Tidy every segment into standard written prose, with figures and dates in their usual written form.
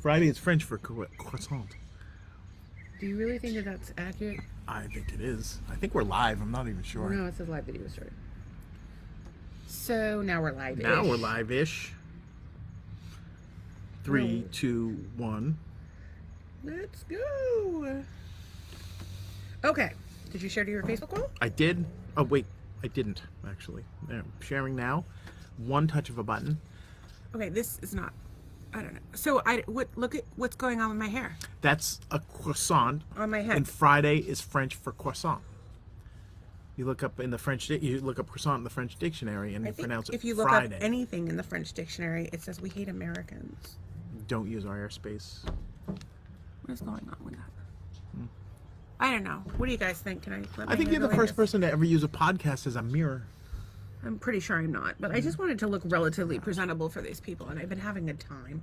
Friday is French for croissant. Do you really think that that's accurate? I think it is. I think we're live. I'm not even sure. No, it says live video started. So now we're live-ish. Now we're live-ish. 3, 2, 1. Let's go. Okay. Did you share to your Facebook wall? I did. Oh, wait. I didn't, actually. I'm sharing now. One touch of a button. Okay, this is not... I don't know. So, look at what's going on with my hair. That's a croissant. On my head. And Friday is French for croissant. You look up in the French... You look up croissant in the French dictionary and you pronounce it Friday. If you look up anything in the French dictionary, it says we hate Americans. Don't use our airspace. What is going on with that? I don't know. What do you guys think? I think you're the first person to ever use a podcast as a mirror. I'm pretty sure I'm not, but I just wanted to look relatively presentable for these people, and I've been having a time.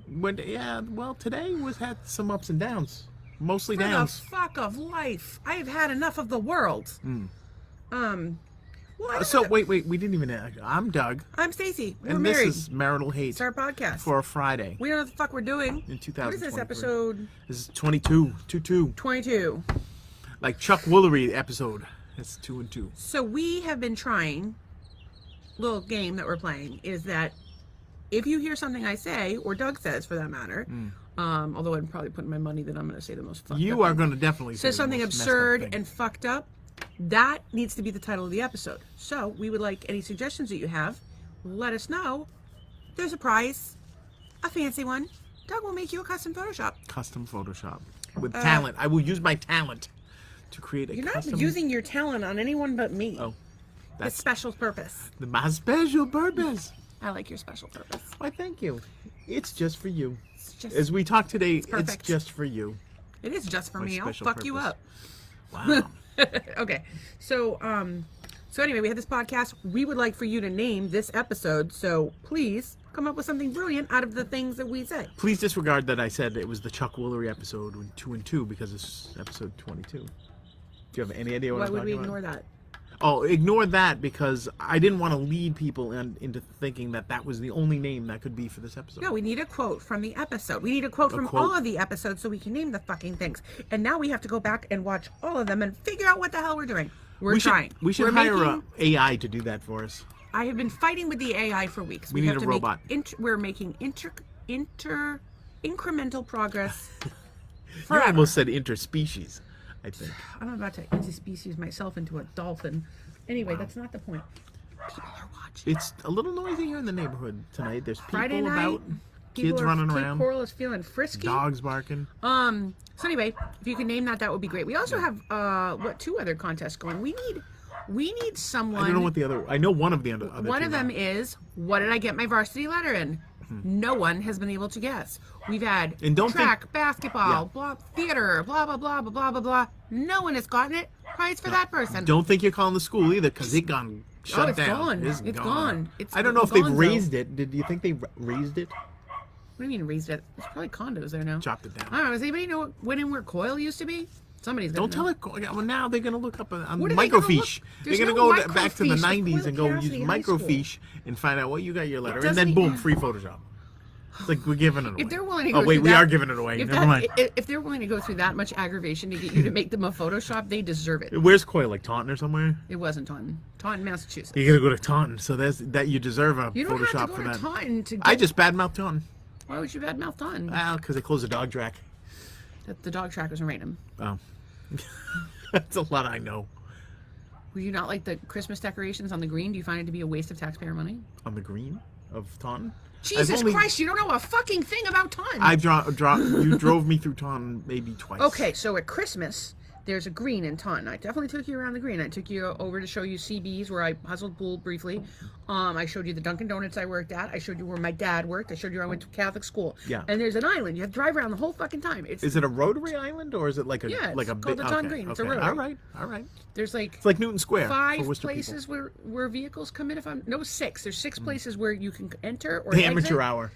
Well, today had some ups and downs. Mostly downs. For the fuck of life. I have had enough of the world. So, wait, we didn't even... I'm Doug. I'm Stacy. We're married. This is Marital Hate. It's our podcast. For a Friday. We don't know what the fuck we're doing. In 2023. What is this episode? This is 22. 22. Like Chuck Woolery episode. It's 2 and 2. So we have been trying... Little game that we're playing is that if you hear something I say, or Doug says for that matter, although I'd probably put my money that I'm going to say the most fucked up. You are going to definitely say something absurd and fucked up. That needs to be the title of the episode. So we would like any suggestions that you have. Let us know. There's a prize, a fancy one. Doug will make you a custom Photoshop. Custom Photoshop with talent. I will use my talent to create a custom. You're not using your talent on anyone but me. Oh. That's the special purpose. My special purpose. I like your special purpose. Why, thank you. It's just for you. As we talk today, it's just for you. It is just for me. I'll fuck you up. Wow. Okay. So anyway, we have this podcast. We would like for you to name this episode. So please come up with something brilliant out of the things that we say. Please disregard that I said it was the Chuck Woolery episode 2 and 2 because it's episode 22. Do you have any idea what I'm talking about? Why would we ignore that? Oh, ignore that because I didn't want to lead people into thinking that was the only name that could be for this episode. No, we need a quote from the episode. We need a quote from all of the episodes so we can name the fucking things. And now we have to go back and watch all of them and figure out what the hell we're doing. We're trying. We should hire an AI to do that for us. I have been fighting with the AI for weeks. We need a robot. We're making incremental progress. You almost said interspecies. I think. I'm about to interspecies myself into a dolphin. Anyway, that's not the point. People are watching. It's a little noisy here in the neighborhood tonight. There's people Friday night, about, kids running around. Coral is feeling frisky. Dogs barking. So anyway, if you can name that would be great. We also have 2 other contests going. We need someone. I don't know what the other. I know one of the other. One of them is, what did I get my varsity letter in? No one has been able to guess. We've had track, basketball, theater, blah, blah, blah, blah, blah, blah, blah. No one has gotten it. Prize for that person. Don't think you're calling the school either because it got shut down. It's gone. I don't know if they've raised it. Did you think they raised it? What do you mean raised it? There's probably condos there now. Chopped it down. I don't know. Does anybody know when and where Coil used to be? Somebody's gonna know. Tell it. Well, now they're going to look up on microfiche. They're going to go back to the 90s and go use microfiche and find out what you got your letter. And then boom, free Photoshop. It's like we're giving it away. If they're willing to go we are giving it away. Never mind. If they're willing to go through that much aggravation to get you to make them a Photoshop, they deserve it. Where's Coil? Like Taunton or somewhere? It wasn't Taunton. Taunton, Massachusetts. You gotta go to Taunton, so that you deserve a you don't Photoshop have to go for to that. Taunton to I just badmouth Taunton. Why would you badmouth Taunton? Well, because they closed the dog track. The dog track was random. Oh. That's a lot I know. Would you not like the Christmas decorations on the green? Do you find it to be a waste of taxpayer money? On the green of Taunton? Jesus Christ, you don't know a fucking thing about Taunton. You drove me through Taunton maybe twice. Okay, so at Christmas, there's a green in Taunton. I definitely took you around the green. I took you over to show you CB's where I hustled pool briefly. I showed you the Dunkin' Donuts I worked at. I showed you where my dad worked. I showed you where I went to Catholic school. Yeah. And there's an island. You have to drive around the whole fucking time. Is it a rotary island or is it like a it's like a called big? the Taunton Green. It's a rotary. All right. There's it's like Newton Square. 5 places where vehicles come in. 6. There's 6 places where you can enter or exit. Amateur hour.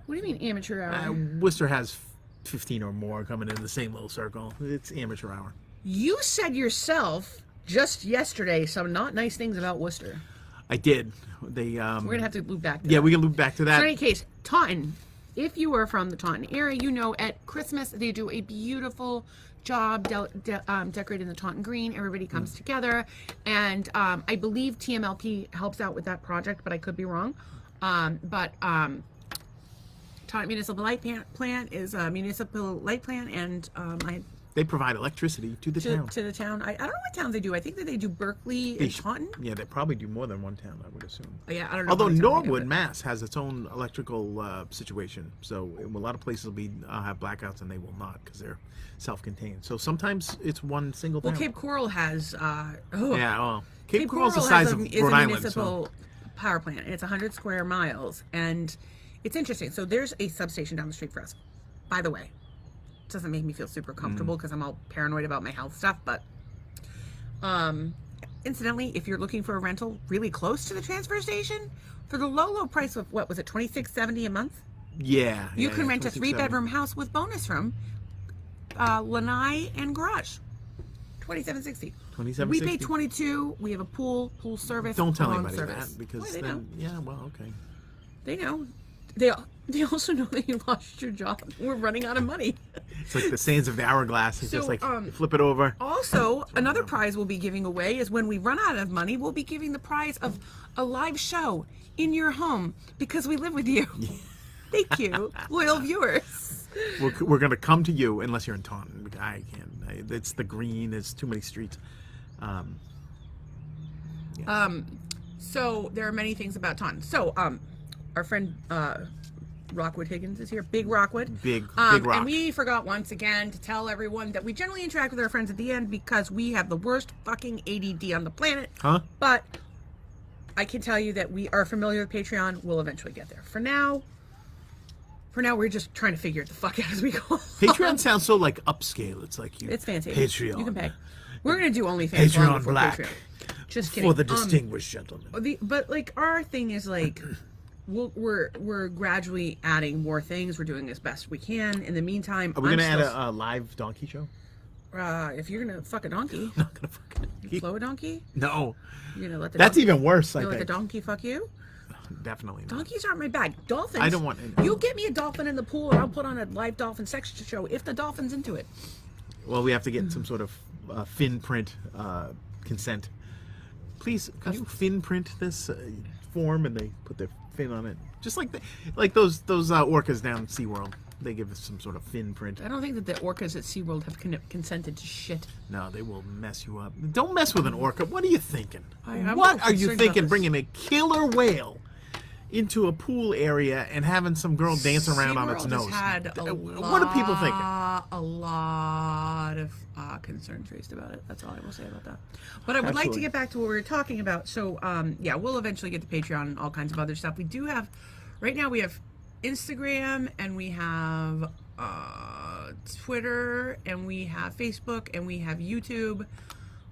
What do you mean amateur hour? Worcester has 15 or more coming in the same little circle. It's amateur hour. You said yourself just yesterday some not nice things about Worcester. I did. We're gonna have to loop back to that. Yeah, we can loop back to that. So in any case, Taunton, if you are from the Taunton area, you know at Christmas they do a beautiful job decorating the Taunton Green. Everybody comes together, and I believe TMLP helps out with that project, but I could be wrong. Taunton Municipal Light Plant is a municipal light plant, and they provide electricity to the town. To the town. I don't know what towns they do. I think that they do Berkeley and Taunton. Yeah, they probably do more than one town, I would assume. Yeah, I don't know. Although Norwood, Mass. has its own electrical situation. So a lot of places will have blackouts and they will not because they're self-contained. So sometimes it's one single town. Well, Cape Coral has... Cape Coral's the size of Rhode Island. Municipal power plant. And it's 100 square miles. And it's interesting. So there's a substation down the street for us. By the way. Doesn't make me feel super comfortable because I'm all paranoid about my health stuff, but incidentally, if you're looking for a rental really close to the transfer station for the low price of what was it, $26.70 a month, you can rent a 3-bedroom house with bonus room, lanai and garage, $27.60. We pay $22. We have a pool service. Don't tell anybody that because then okay, they know. They also know that you lost your job. We're running out of money. It's like the sands of the hourglass. It's just like flip it over. Also, another prize we'll be giving away is when we run out of money, we'll be giving the prize of a live show in your home because we live with you. Thank you, loyal viewers. We're going to come to you unless you're in Taunton. I can't. It's the Green. There's too many streets. So there are many things about Taunton. So our friend Rockwood Higgins is here. Big Rockwood. Big Rock. And we forgot once again to tell everyone that we generally interact with our friends at the end because we have the worst fucking ADD on the planet. Huh? But I can tell you that we are familiar with Patreon. We'll eventually get there. For now, we're just trying to figure it the fuck out as we go. Patreon sounds so like upscale. It's like it's fancy. Patreon. You can pay. We're going to do OnlyFans Patreon Black. Patreon. Just kidding. For the distinguished gentlemen. But like our thing is like... We're gradually adding more things. We're doing as best we can. In the meantime, are we going to add a live donkey show? If you're going to fuck a donkey, I'm not going to fuck a donkey. Flow a donkey? No. You're going to let the That's donkey, even worse. Let the donkey fuck you? Definitely not. Donkeys aren't my bag. Dolphins. I don't want. You get me a dolphin in the pool, and I'll put on a live dolphin sex show if the dolphin's into it. Well, we have to get some sort of fin print consent. Please, can you fin print this form and they put their fin on it, just like those orcas down at SeaWorld. They give us some sort of fin print. I don't think that the orcas at SeaWorld have consented to shit. No, they will mess you up. Don't mess with an orca. What are you thinking? I'm what are you thinking? Bringing a killer whale into a pool area and having some girl dance around on its nose. What are people thinking? A lot of concerns raised about it. That's all I will say about that. But I would like to get back to what we were talking about. So, we'll eventually get to Patreon and all kinds of other stuff. We do have, right now we have Instagram and we have Twitter and we have Facebook and we have YouTube.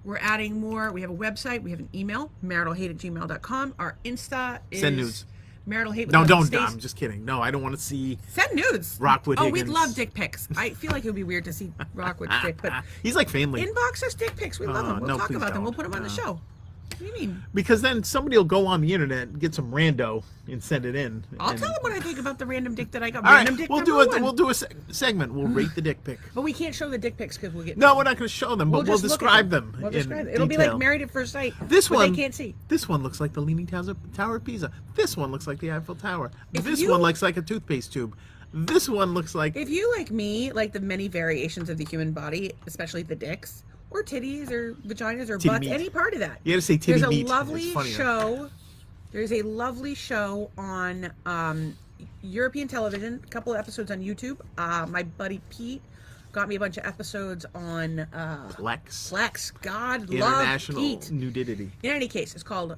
We're adding more. We have a website. We have an email, maritalhate@gmail.com. Our Insta is... Send nudes. Marital Hate. No, don't. I'm just kidding. No, I don't want to see. Send nudes. Rockwood Higgins. We'd love dick pics. I feel like it would be weird to see Rockwood's dick, but he's like family. Inbox us dick pics. We love them. We'll talk about them. We'll put them on the show. What do you mean? Because then somebody will go on the internet, get some rando, and send it in. I'll tell them what I think about the random dick that I got. All random right, dick we'll do a segment. We'll rate the dick pic. But we can't show the dick pics because we'll get. No, we're not going to show them, but we'll describe them. We'll describe it. It'll be like Married at First Sight. This one they can't see. This one looks like the Leaning Tower of Pisa. This one looks like the Eiffel Tower. This one looks like a toothpaste tube. This one looks like. If you, like me, like the many variations of the human body, especially the dicks. Or titties, or vaginas, or butts, any part of that. You got to say titty meat. There's a lovely show. There's a lovely show on European television. A couple of episodes on YouTube. My buddy Pete got me a bunch of episodes on Plex. God love Pete. Nudity. In any case, it's called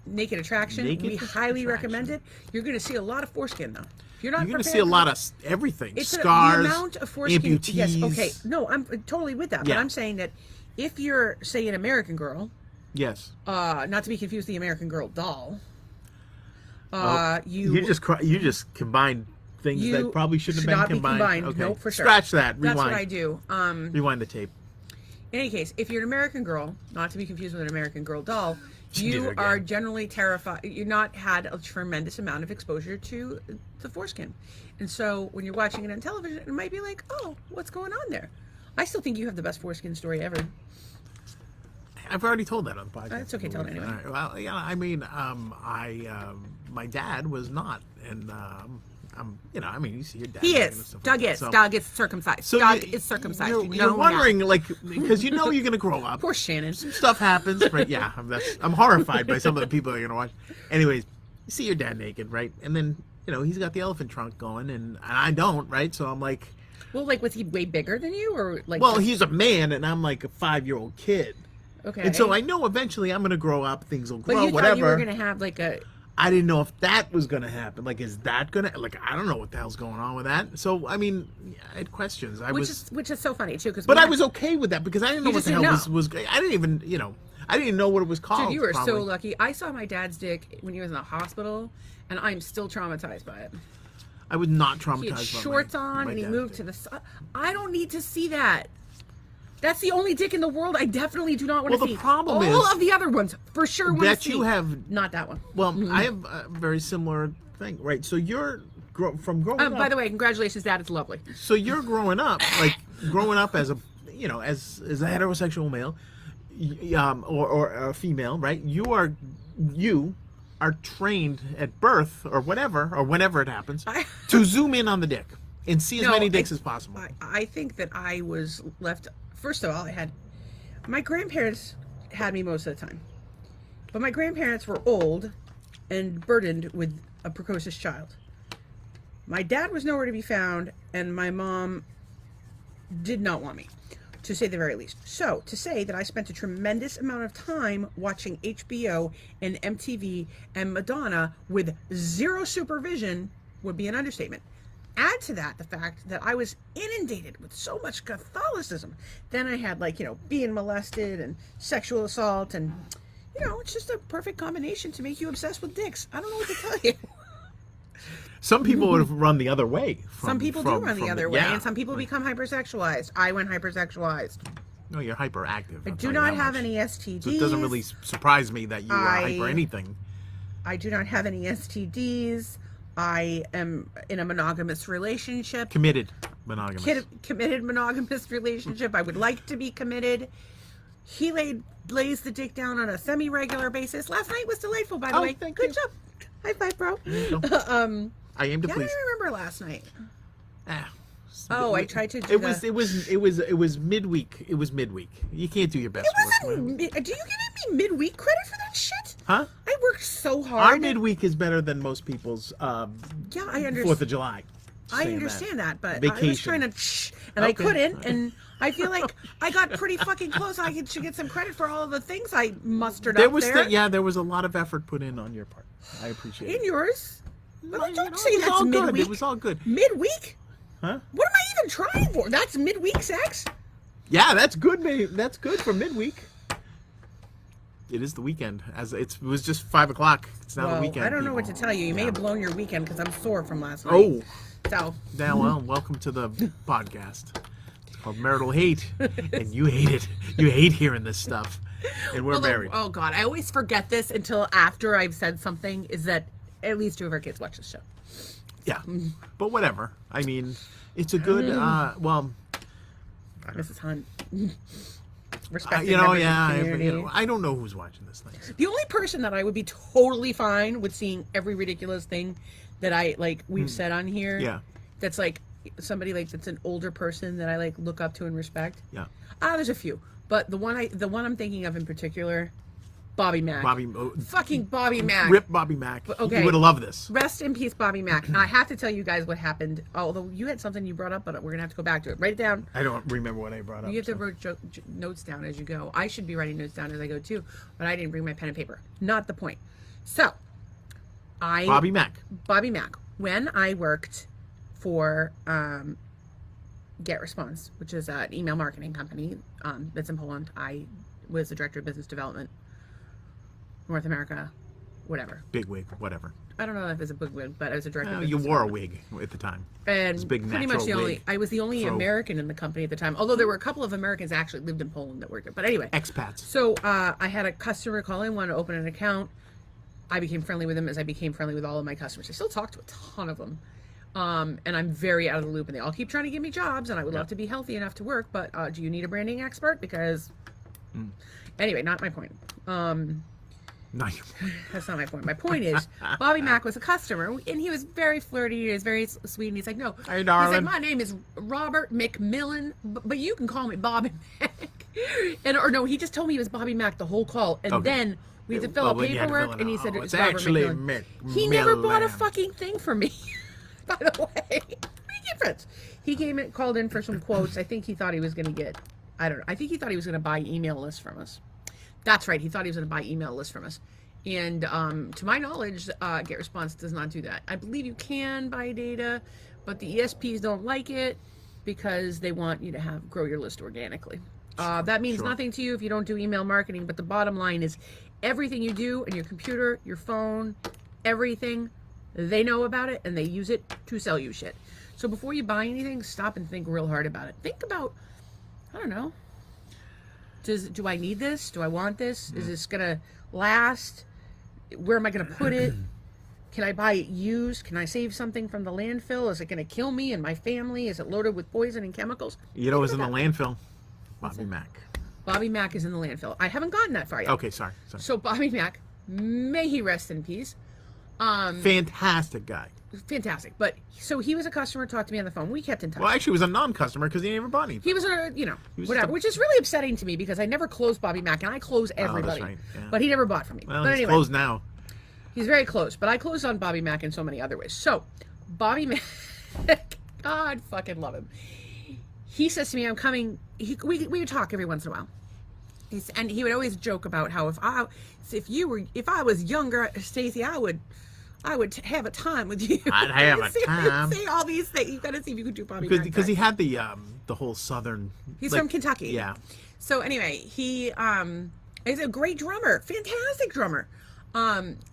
Naked Attraction. We highly recommend it. You're going to see a lot of foreskin, though. You're going to see a lot of everything. It's scars, the amount of foreskin. amputees. Yes, okay. No, I'm totally with that. But I'm saying that if you're, say, an American Girl, yes, not to be confused with the American Girl doll, you just combined things that probably shouldn't have been combined. Okay. Nope, for sure. Scratch that. Rewind. That's what I do. Rewind the tape. In any case, if you're an American Girl, not to be confused with an American Girl doll, She did it You again. are generally terrified. You're not had a tremendous amount of exposure to the foreskin. And so when you're watching it on television, it might be like, oh, what's going on there? I still think you have the best foreskin story ever. I've already told that on the podcast. It's okay, tell it anyway. All right, well, yeah, I mean, my dad was not, and you see your dad. He and is. stuff Doug like is. that. So- Doug is circumcised. So Doug you- is circumcised. You're, You you're know wondering, like, because you know you're going to grow up. Poor Shannon. Stuff happens, right? Yeah, I'm horrified by some of the people that are going to watch. Anyways, you see your dad naked, right? And then, he's got the elephant trunk going, and I don't, right? So I'm like... Well, like, was he way bigger than you, or like? Well, he's a man, and I'm like a 5-year-old kid. Okay. And so I know eventually I'm going to grow up, things will grow, But you whatever. thought you were going to have like a. I didn't know if that was going to happen. Like, is that going to... Like, I don't know what the hell's going on with that. So, I mean, I had questions. Which is so funny, too. But I was okay with that because I didn't know You what just the hell didn't was... I didn't even, I didn't even know what it was called. Dude, you were probably. so lucky. I saw my dad's dick when he was in the hospital, and I'm still traumatized by it. I was not traumatized He had by shorts my on, and he dad's moved dick. to the side. I don't need to see that. That's the only dick in the world I definitely do not want to Well, see. the problem all is of the other ones, for sure, want to that see. you have... Not that one. Well, I have a very similar thing, right? So you're from growing up... By the way, congratulations, Dad. It's lovely. So you're growing up, as a, as a heterosexual male, or a female, right? You are trained at birth or whatever, or whenever it happens, to zoom in on the dick and see as many dicks as possible. I think that I was left. First of all, my grandparents had me most of the time, but my grandparents were old and burdened with a precocious child. My dad was nowhere to be found, and my mom did not want me, to say the very least. So, to say that I spent a tremendous amount of time watching HBO and MTV and Madonna with zero supervision would be an understatement. Add to that the fact that I was inundated with so much Catholicism. Then I had, being molested and sexual assault, and, it's just a perfect combination to make you obsessed with dicks. I don't know what to tell you. Some people would have run the other way. Some people do run the other way, and some people become hypersexualized. I went hypersexualized. No, you're hyperactive. I do not have any STDs. So it doesn't really surprise me that you are hyper anything. I do not have any STDs. I am in a monogamous relationship. Committed monogamous. Committed monogamous relationship. I would like to be committed. He lays the dick down on a semi-regular basis. Last night was delightful, by the way. Thank Good you. job. High five, bro. I aim to Yeah, please. I remember last night. Ah, I tried to do It was midweek. It was midweek. You can't do your best work. Do you give me midweek credit for that shit? Huh? I worked so hard. Our midweek is better than most people's Yeah, I understand. 4th of July. I understand that, but I was Vacation. trying to and I Okay. couldn't, and I feel like I got pretty fucking close. I should get some credit for all of the things I mustered There up was there. there was a lot of effort put in on your part. I appreciate it. In yours. But Well, don't it say was that's all midweek. good. It was all good. Midweek? Huh? What am I even trying for? That's midweek sex? Yeah, that's good. That's good for midweek. It is the weekend. It was just 5 o'clock. It's now the weekend. I don't know what to people. tell you. You may have blown your weekend because I'm sore from last night. Oh, So, now well, welcome to the podcast. It's called Marital Hate, and you hate it. You hate hearing this stuff, and we're married. Oh God, I always forget this until after I've said something. Is that at least 2 of our kids watch this show? Yeah, but whatever. I mean, it's a good. Well, Mrs. Hunt. Respected you know, members of the yeah. community. I don't know who's watching this thing. The only person that I would be totally fine with seeing every ridiculous thing that we've said on here. Yeah. That's somebody that's an older person that I look up to and respect. Yeah. There's a few, but the one I'm thinking of in particular, Bobby Mack. Fucking Bobby Mack. Rip Bobby Mack. Okay. You would have loved this. Rest in peace, Bobby Mack. Now, I have to tell you guys what happened. Although you had something you brought up, but we're gonna have to go back to it. Write it down. I don't remember what I brought up. You have to write notes down as you go. I should be writing notes down as I go too, but I didn't bring my pen and paper. Not the point. So, Bobby Mack. When I worked for Get Response, which is an email marketing company that's in Poland, I was the director of business development, North America, whatever. Bigwig, whatever. I don't know if it's a big wig, but I was a director. You wore a wig at the time. And It's a big pretty much natural wig. I was the only So- American in the company at the time. Although there were a couple of Americans that actually lived in Poland that worked there. But anyway. Expats. So I had a customer call in, wanted to open an account. I became friendly with them as I became friendly with all of my customers. I still talk to a ton of them. And I'm very out of the loop, and they all keep trying to give me jobs, and I would love to be healthy enough to work, but do you need a branding expert? Because anyway, not my point. No, That's not my point. My point is, Bobby Mack was a customer, and he was very flirty. He was very sweet, and he's like, "No, hey, darling. He's like, my name is Robert McMillan, but you can call me Bobby Mack." And or no, he just told me he was Bobby Mack the whole call, and Okay. then we had to fill out Well, you had to fill paperwork, it and he out. said Oh, it's it's Robert actually McMillan. He never bought a fucking thing for me. By the way, big difference. He came and called in for some quotes. I think he thought he was going to get. I don't know. I think he thought he was going to buy email lists from us. That's right. He thought he was going to buy email lists from us. And to my knowledge, GetResponse does not do that. I believe you can buy data, but the ESPs don't like it because they want you to grow your list organically. That means nothing to you if you don't do email marketing, but the bottom line is everything you do on your computer, your phone, everything, they know about it and they use it to sell you shit. So before you buy anything, stop and think real hard about it. Think about, I don't know, do I need this? Do I want this? Is this going to last? Where am I going to put it? Can I buy it used? Can I save something from the landfill? Is it going to kill me and my family? Is it loaded with poison and chemicals? You know, it was in the landfill. Bobby Mack. Bobby Mack is in the landfill. I haven't gotten that far yet. Okay, sorry. So Bobby Mack, may he rest in peace. Fantastic guy. Fantastic. But so he was a customer, talked to me on the phone. We kept in touch. Well, actually, he was a non-customer because he never bought anything. He was was whatever, just which is really upsetting to me because I never close Bobby Mack, and I close everybody. right, yeah. But he never bought from me. Well, but he's anyway, closed now. he's very close. But I closed on Bobby Mack in so many other ways. So Bobby Mack, God fucking love him. He says to me, "I'm coming." We would talk every once in a while. And he would always joke about how if I was younger, Stacey, I would have a time with you. I'd have a time. Say all these things. You got to see if you could do Bobby Mack. Because he had the whole southern. He's from Kentucky. Yeah. So anyway, he's a great drummer, fantastic drummer.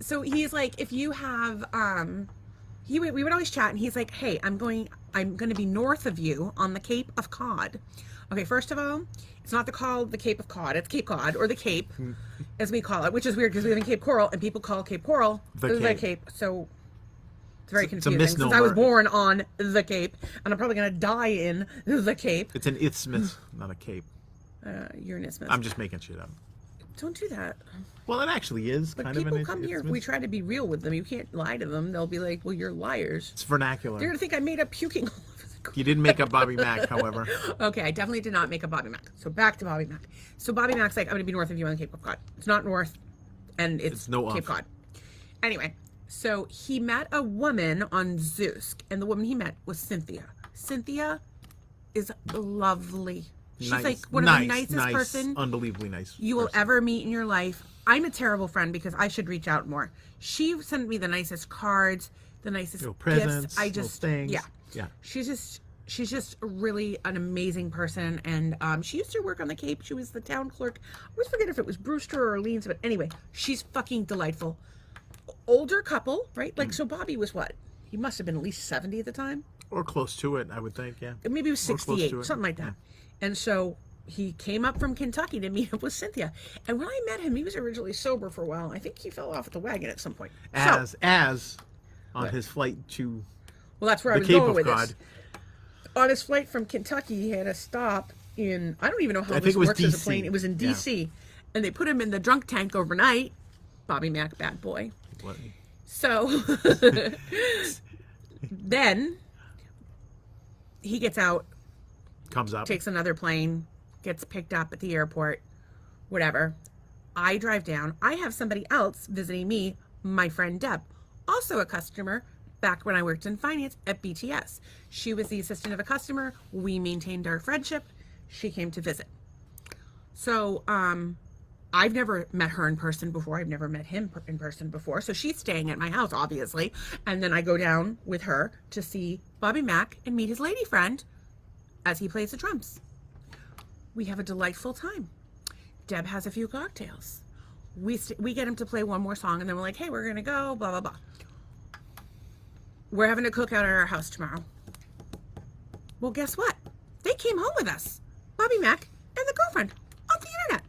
So he's like, if you have, we would always chat, and he's like, hey, I'm going to be north of you on the Cape of Cod. Okay, first of all, it's not called the Cape of Cod. It's Cape Cod, or the Cape, as we call it, which is weird because we live in Cape Coral, and people call Cape Coral the Cape. So it's very confusing. Since I was born on the Cape, and I'm probably going to die in the Cape. It's an isthmus, not a cape. You're an isthmus. I'm just making shit up. Don't do that. Well, it actually is But kind of an people come here. isthmus. We try to be real with them. You can't lie to them. They'll be like, well, you're liars. It's vernacular. They're going to think I made up puking all over the You didn't make up Bobby Mack, however. Okay, I definitely did not make a Bobby Mack. So back to Bobby Mack. So Bobby Mack's like, I'm going to be north of you on the Cape of Cod. It's not north, and it's no Cape off. Cod. Anyway, so he met a woman on Zeus, and the woman he met was Cynthia. Cynthia is lovely. She's like one of the nicest person unbelievably nice you will ever meet in your life. I'm a terrible friend because I should reach out more. She sent me the nicest cards, the nicest presents, gifts. I just things. yeah. She's just really an amazing person, and she used to work on the Cape. She was the town clerk. I always forget if it was Brewster or Orleans, but anyway, she's fucking delightful. Older couple, right? Like, so Bobby was what? He must have been at least 70 at the time. Or close to it, I would think, yeah. Maybe he was Or close 68, to it. something like that. And so he came up from Kentucky to meet up with Cynthia. And when I met him, he was originally sober for a while. I think he fell off the wagon at some point. As on his flight to Well, that's where I the was Cape going of with God. this. On his flight from Kentucky, he had a stop in, I don't even know how I this think it was works as a DC. plane. It was in Yeah. D.C. And they put him in the drunk tank overnight. Bobby Mack, bad boy. What? So then he gets out, Comes up. takes another plane, gets picked up at the airport, whatever. I drive down. I have somebody else visiting me, my friend Deb, also a customer back when I worked in finance at BTS. She was the assistant of a customer. We maintained our friendship. She came to visit. So, I've never met her in person before. I've never met him in person before. So she's staying at my house, obviously. And then I go down with her to see Bobby Mack and meet his lady friend as he plays the drums. We have a delightful time. Deb has a few cocktails. We get him to play one more song, and then we're like, hey, we're going to go, blah, blah, blah. we're having a cookout at our house tomorrow. Well, guess what? They came home with us. Bobby Mack and the girlfriend off the internet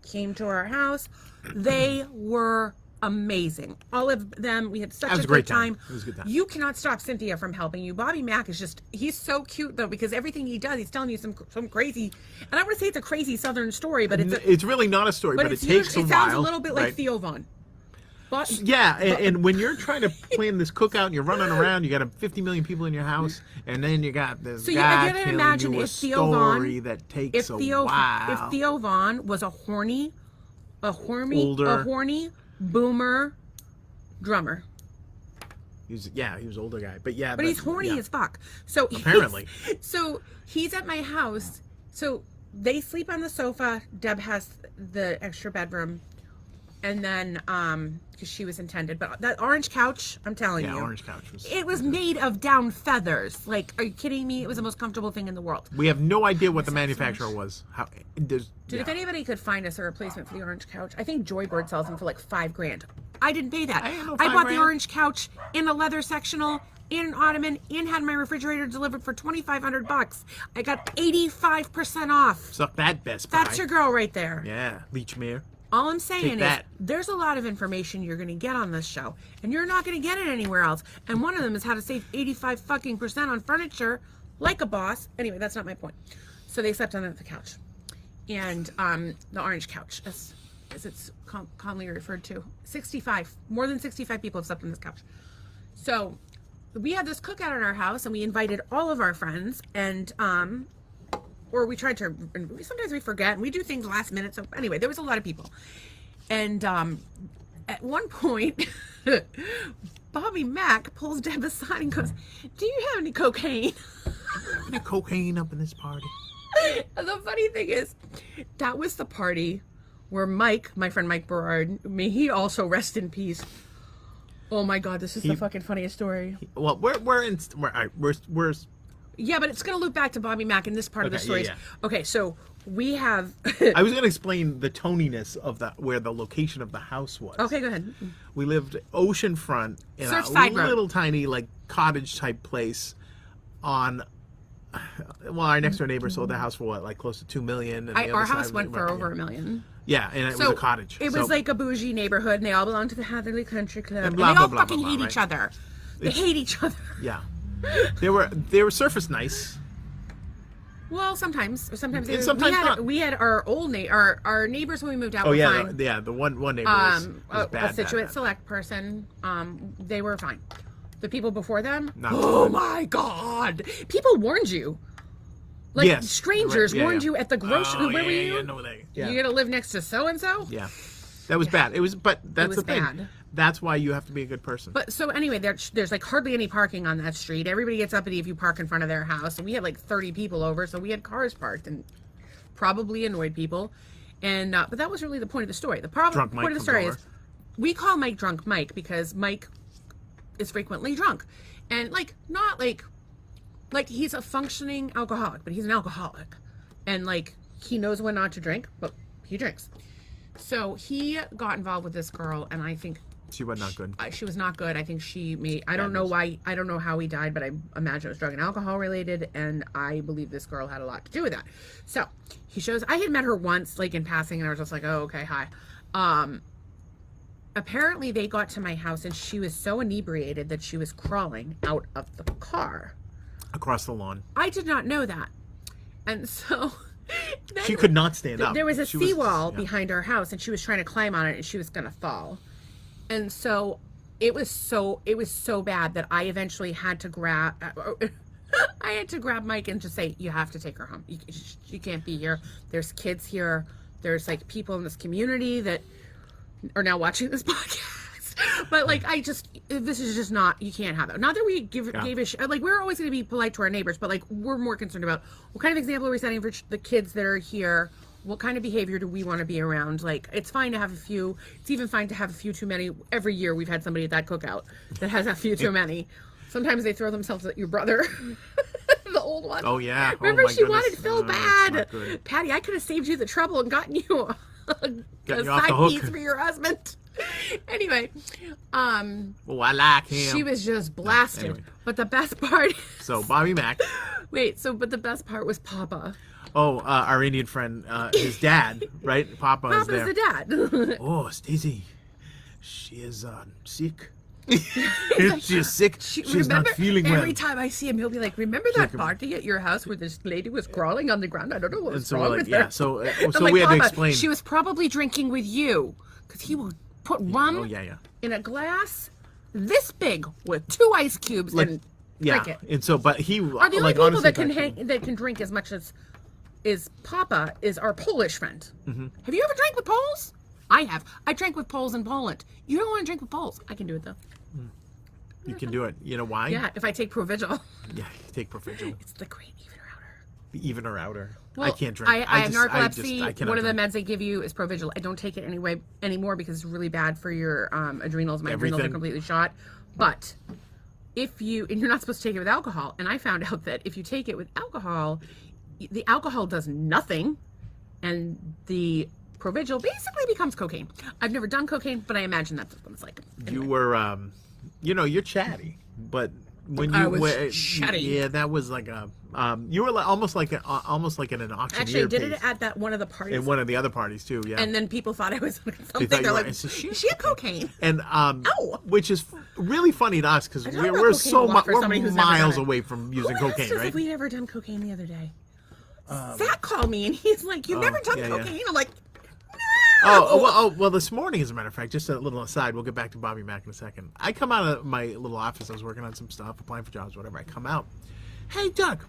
came to our house. They were amazing. All of them. We had such a great good time. It was a good time. You cannot stop Cynthia from helping you. Bobby Mack is just, he's so cute though, because everything he does, he's telling you some crazy, and I don't want to say it's a crazy Southern story, but it's really not a story, but it takes a while. It sounds a little bit like right? Theo Vaughn. But, Yeah, and when you're trying to plan this cookout and you're running around, you got 50 million people in your house, and then you got this So guy you gotta telling imagine you a if Theo Vaughn, story that takes a while. if Theo Vaughn was a horny boomer drummer. He was an older guy, but But he's horny as fuck. So Apparently. So he's at my house. So they sleep on the sofa. Deb has the extra bedroom. And then, because she was intended, but that orange couch, I'm telling you. Yeah, orange couch was. It was made of down feathers. Like, are you kidding me? It was the most comfortable thing in the world. We have no idea what the manufacturer was. Dude, if anybody could find us a replacement for the orange couch, I think Joybird sells them for like $5,000. I didn't pay that. I bought the orange couch in a leather sectional, in an ottoman, and had my refrigerator delivered for $2,500. I got 85% off. Suck that, Best Buy. That's your girl right there. Yeah, Leechmere. All I'm saying is, that. there's a lot of information you're going to get on this show, and you're not going to get it anywhere else. And one of them is how to save 85% on furniture, like a boss. Anyway, that's not my point. So they slept on the couch, and the orange couch, as it's commonly referred to. 65, more than 65 people have slept on this couch. So we had this cookout at our house, and we invited all of our friends, and or we tried to, sometimes we forget, and we do things last minute. So anyway, there was a lot of people. And at one point, Bobby Mack pulls Deb aside and goes, "Do you have any cocaine?" Any cocaine up in this party? And the funny thing is, that was the party where Mike, my friend Mike Berard, may he also rest in peace. Oh my God, this is the fucking funniest story. Well, we're Yeah, but it's going to loop back to Bobby Mack in this part of the story. Yeah. Okay, so we have... I was going to explain the toniness of where the location of the house was. Okay, go ahead. We lived oceanfront in Surfside Road. little tiny cottage type place on... Well, our next door neighbor sold the house for what, like close to $2 million. And Our house went for over $1 million. Yeah, and it was a cottage. It was like a bougie neighborhood, and they all belonged to the Hatherley Country Club. And And, blah, they all blah, blah, fucking blah, hate right? each other. They hate each other. Yeah. They were surface nice. Well, sometimes And sometimes not. we had our old our neighbors when we moved out. Oh were yeah, fine. the one neighbor was bad. A Situate bad. Select person. They were fine. The people before them. Not Oh good. my God! People warned you. Like Yes, strangers right, yeah, warned yeah. you at the grocery. Where were you? Yeah, no, You're gonna live next to so and so. Yeah, that was bad. It was, but that's was the thing. bad. That's why you have to be a good person. But so anyway, there's like hardly any parking on that street. Everybody gets uppity if you park in front of their house. And we had like 30 people over, so we had cars parked and probably annoyed people. And but that was really the point of the story. The point of the story is we call Mike Drunk Mike because Mike is frequently drunk, and not like he's a functioning alcoholic, but he's an alcoholic, and like he knows when not to drink, but he drinks. So he got involved with this girl, and I think she was not good. she was not good. I think she may. I don't know why. I don't know how he died, but I imagine it was drug and alcohol related, and I believe this girl had a lot to do with that. So he shows. I had met her once, like in passing, and I was just like, "Oh, okay, hi." Apparently, they got to my house, and she was so inebriated that she was crawling out of the car Across the lawn. I did not know that, and so. Then She could not stand up. There was a She seawall yeah. behind our house, and she was trying to climb on it, and she was going to fall. And so it was so bad that I eventually had to grab Mike and just say, "You have to take her home. You can't be here. There's kids here. There's like people in this community that are now watching this podcast." But like, this is just not, you can't have it. Not that we gave a shit. Like, we're always going to be polite to our neighbors, but like, we're more concerned about what kind of example are we setting for the kids that are here? What kind of behavior do we want to be around? Like, it's fine to have a few. It's even fine to have a few too many. Every year we've had somebody at that cookout that has a few too many. Sometimes they throw themselves at your brother. The old one. Oh yeah. Remember, my she goodness. wanted Phil bad. Patty, I could have saved you the trouble and gotten you a you off side the hook. piece for your husband. Anyway, Oh, I like him. she was just blasted. anyway. But the best part. So Bobby Mack. But the best part was Papa. Oh, our Indian friend, his dad, right? Papa is Papa's there. the dad. Oh, Stacey, she is sick. She's sick. She's not feeling well. Every time I see him, he'll be like, "Remember that party at your house where this lady was crawling on the ground? I don't know what was wrong with her." So I'm so like, we had to "Papa, explain. She was probably drinking with you, because he will put rum Oh yeah. in a glass this big with 2 ice cubes and drink it. And so, but he Are the only like people honestly, that can drink as much as is Papa is our Polish friend. Mm-hmm. Have you ever drank with Poles? I have. I drank with Poles in Poland. You don't want to drink with Poles. I can do it though. You can do it. You know why? Yeah, if I take Provigil. Yeah, take Provigil. It's the great evener outer. The even or outer. Well, I can't drink. I have narcolepsy. I cannot One of the drink. meds they give you is Provigil. I don't take it anymore because it's really bad for your adrenals. My adrenals are Everything. completely shot. But and you're not supposed to take it with alcohol. And I found out that if you take it with alcohol, the alcohol does nothing, and the Provigil basically becomes cocaine. I've never done cocaine, but I imagine that's what it's like. You were, you're chatty, but when I you was were chatty. yeah, that was like a, you were like, almost like in an auctioneer. Actually, I did it piece. at one of the parties. In one of the other parties too. Yeah. And then people thought I was on They something. thought you They're were- like, I said, is she a cocaine? And Ow. which is really funny to us because talk we're about we're cocaine so a lot for we're somebody who's never done miles it. away from using Who asked cocaine, us right? if we'd ever done cocaine the other day? Zach called me and he's like, "You've never done yeah. cocaine?" I'm like, Well, this morning, as a matter of fact, just a little aside, we'll get back to Bobby Mack in a second. I come out of my little office, I was working on some stuff, applying for jobs, whatever. I come out, hey, Doug,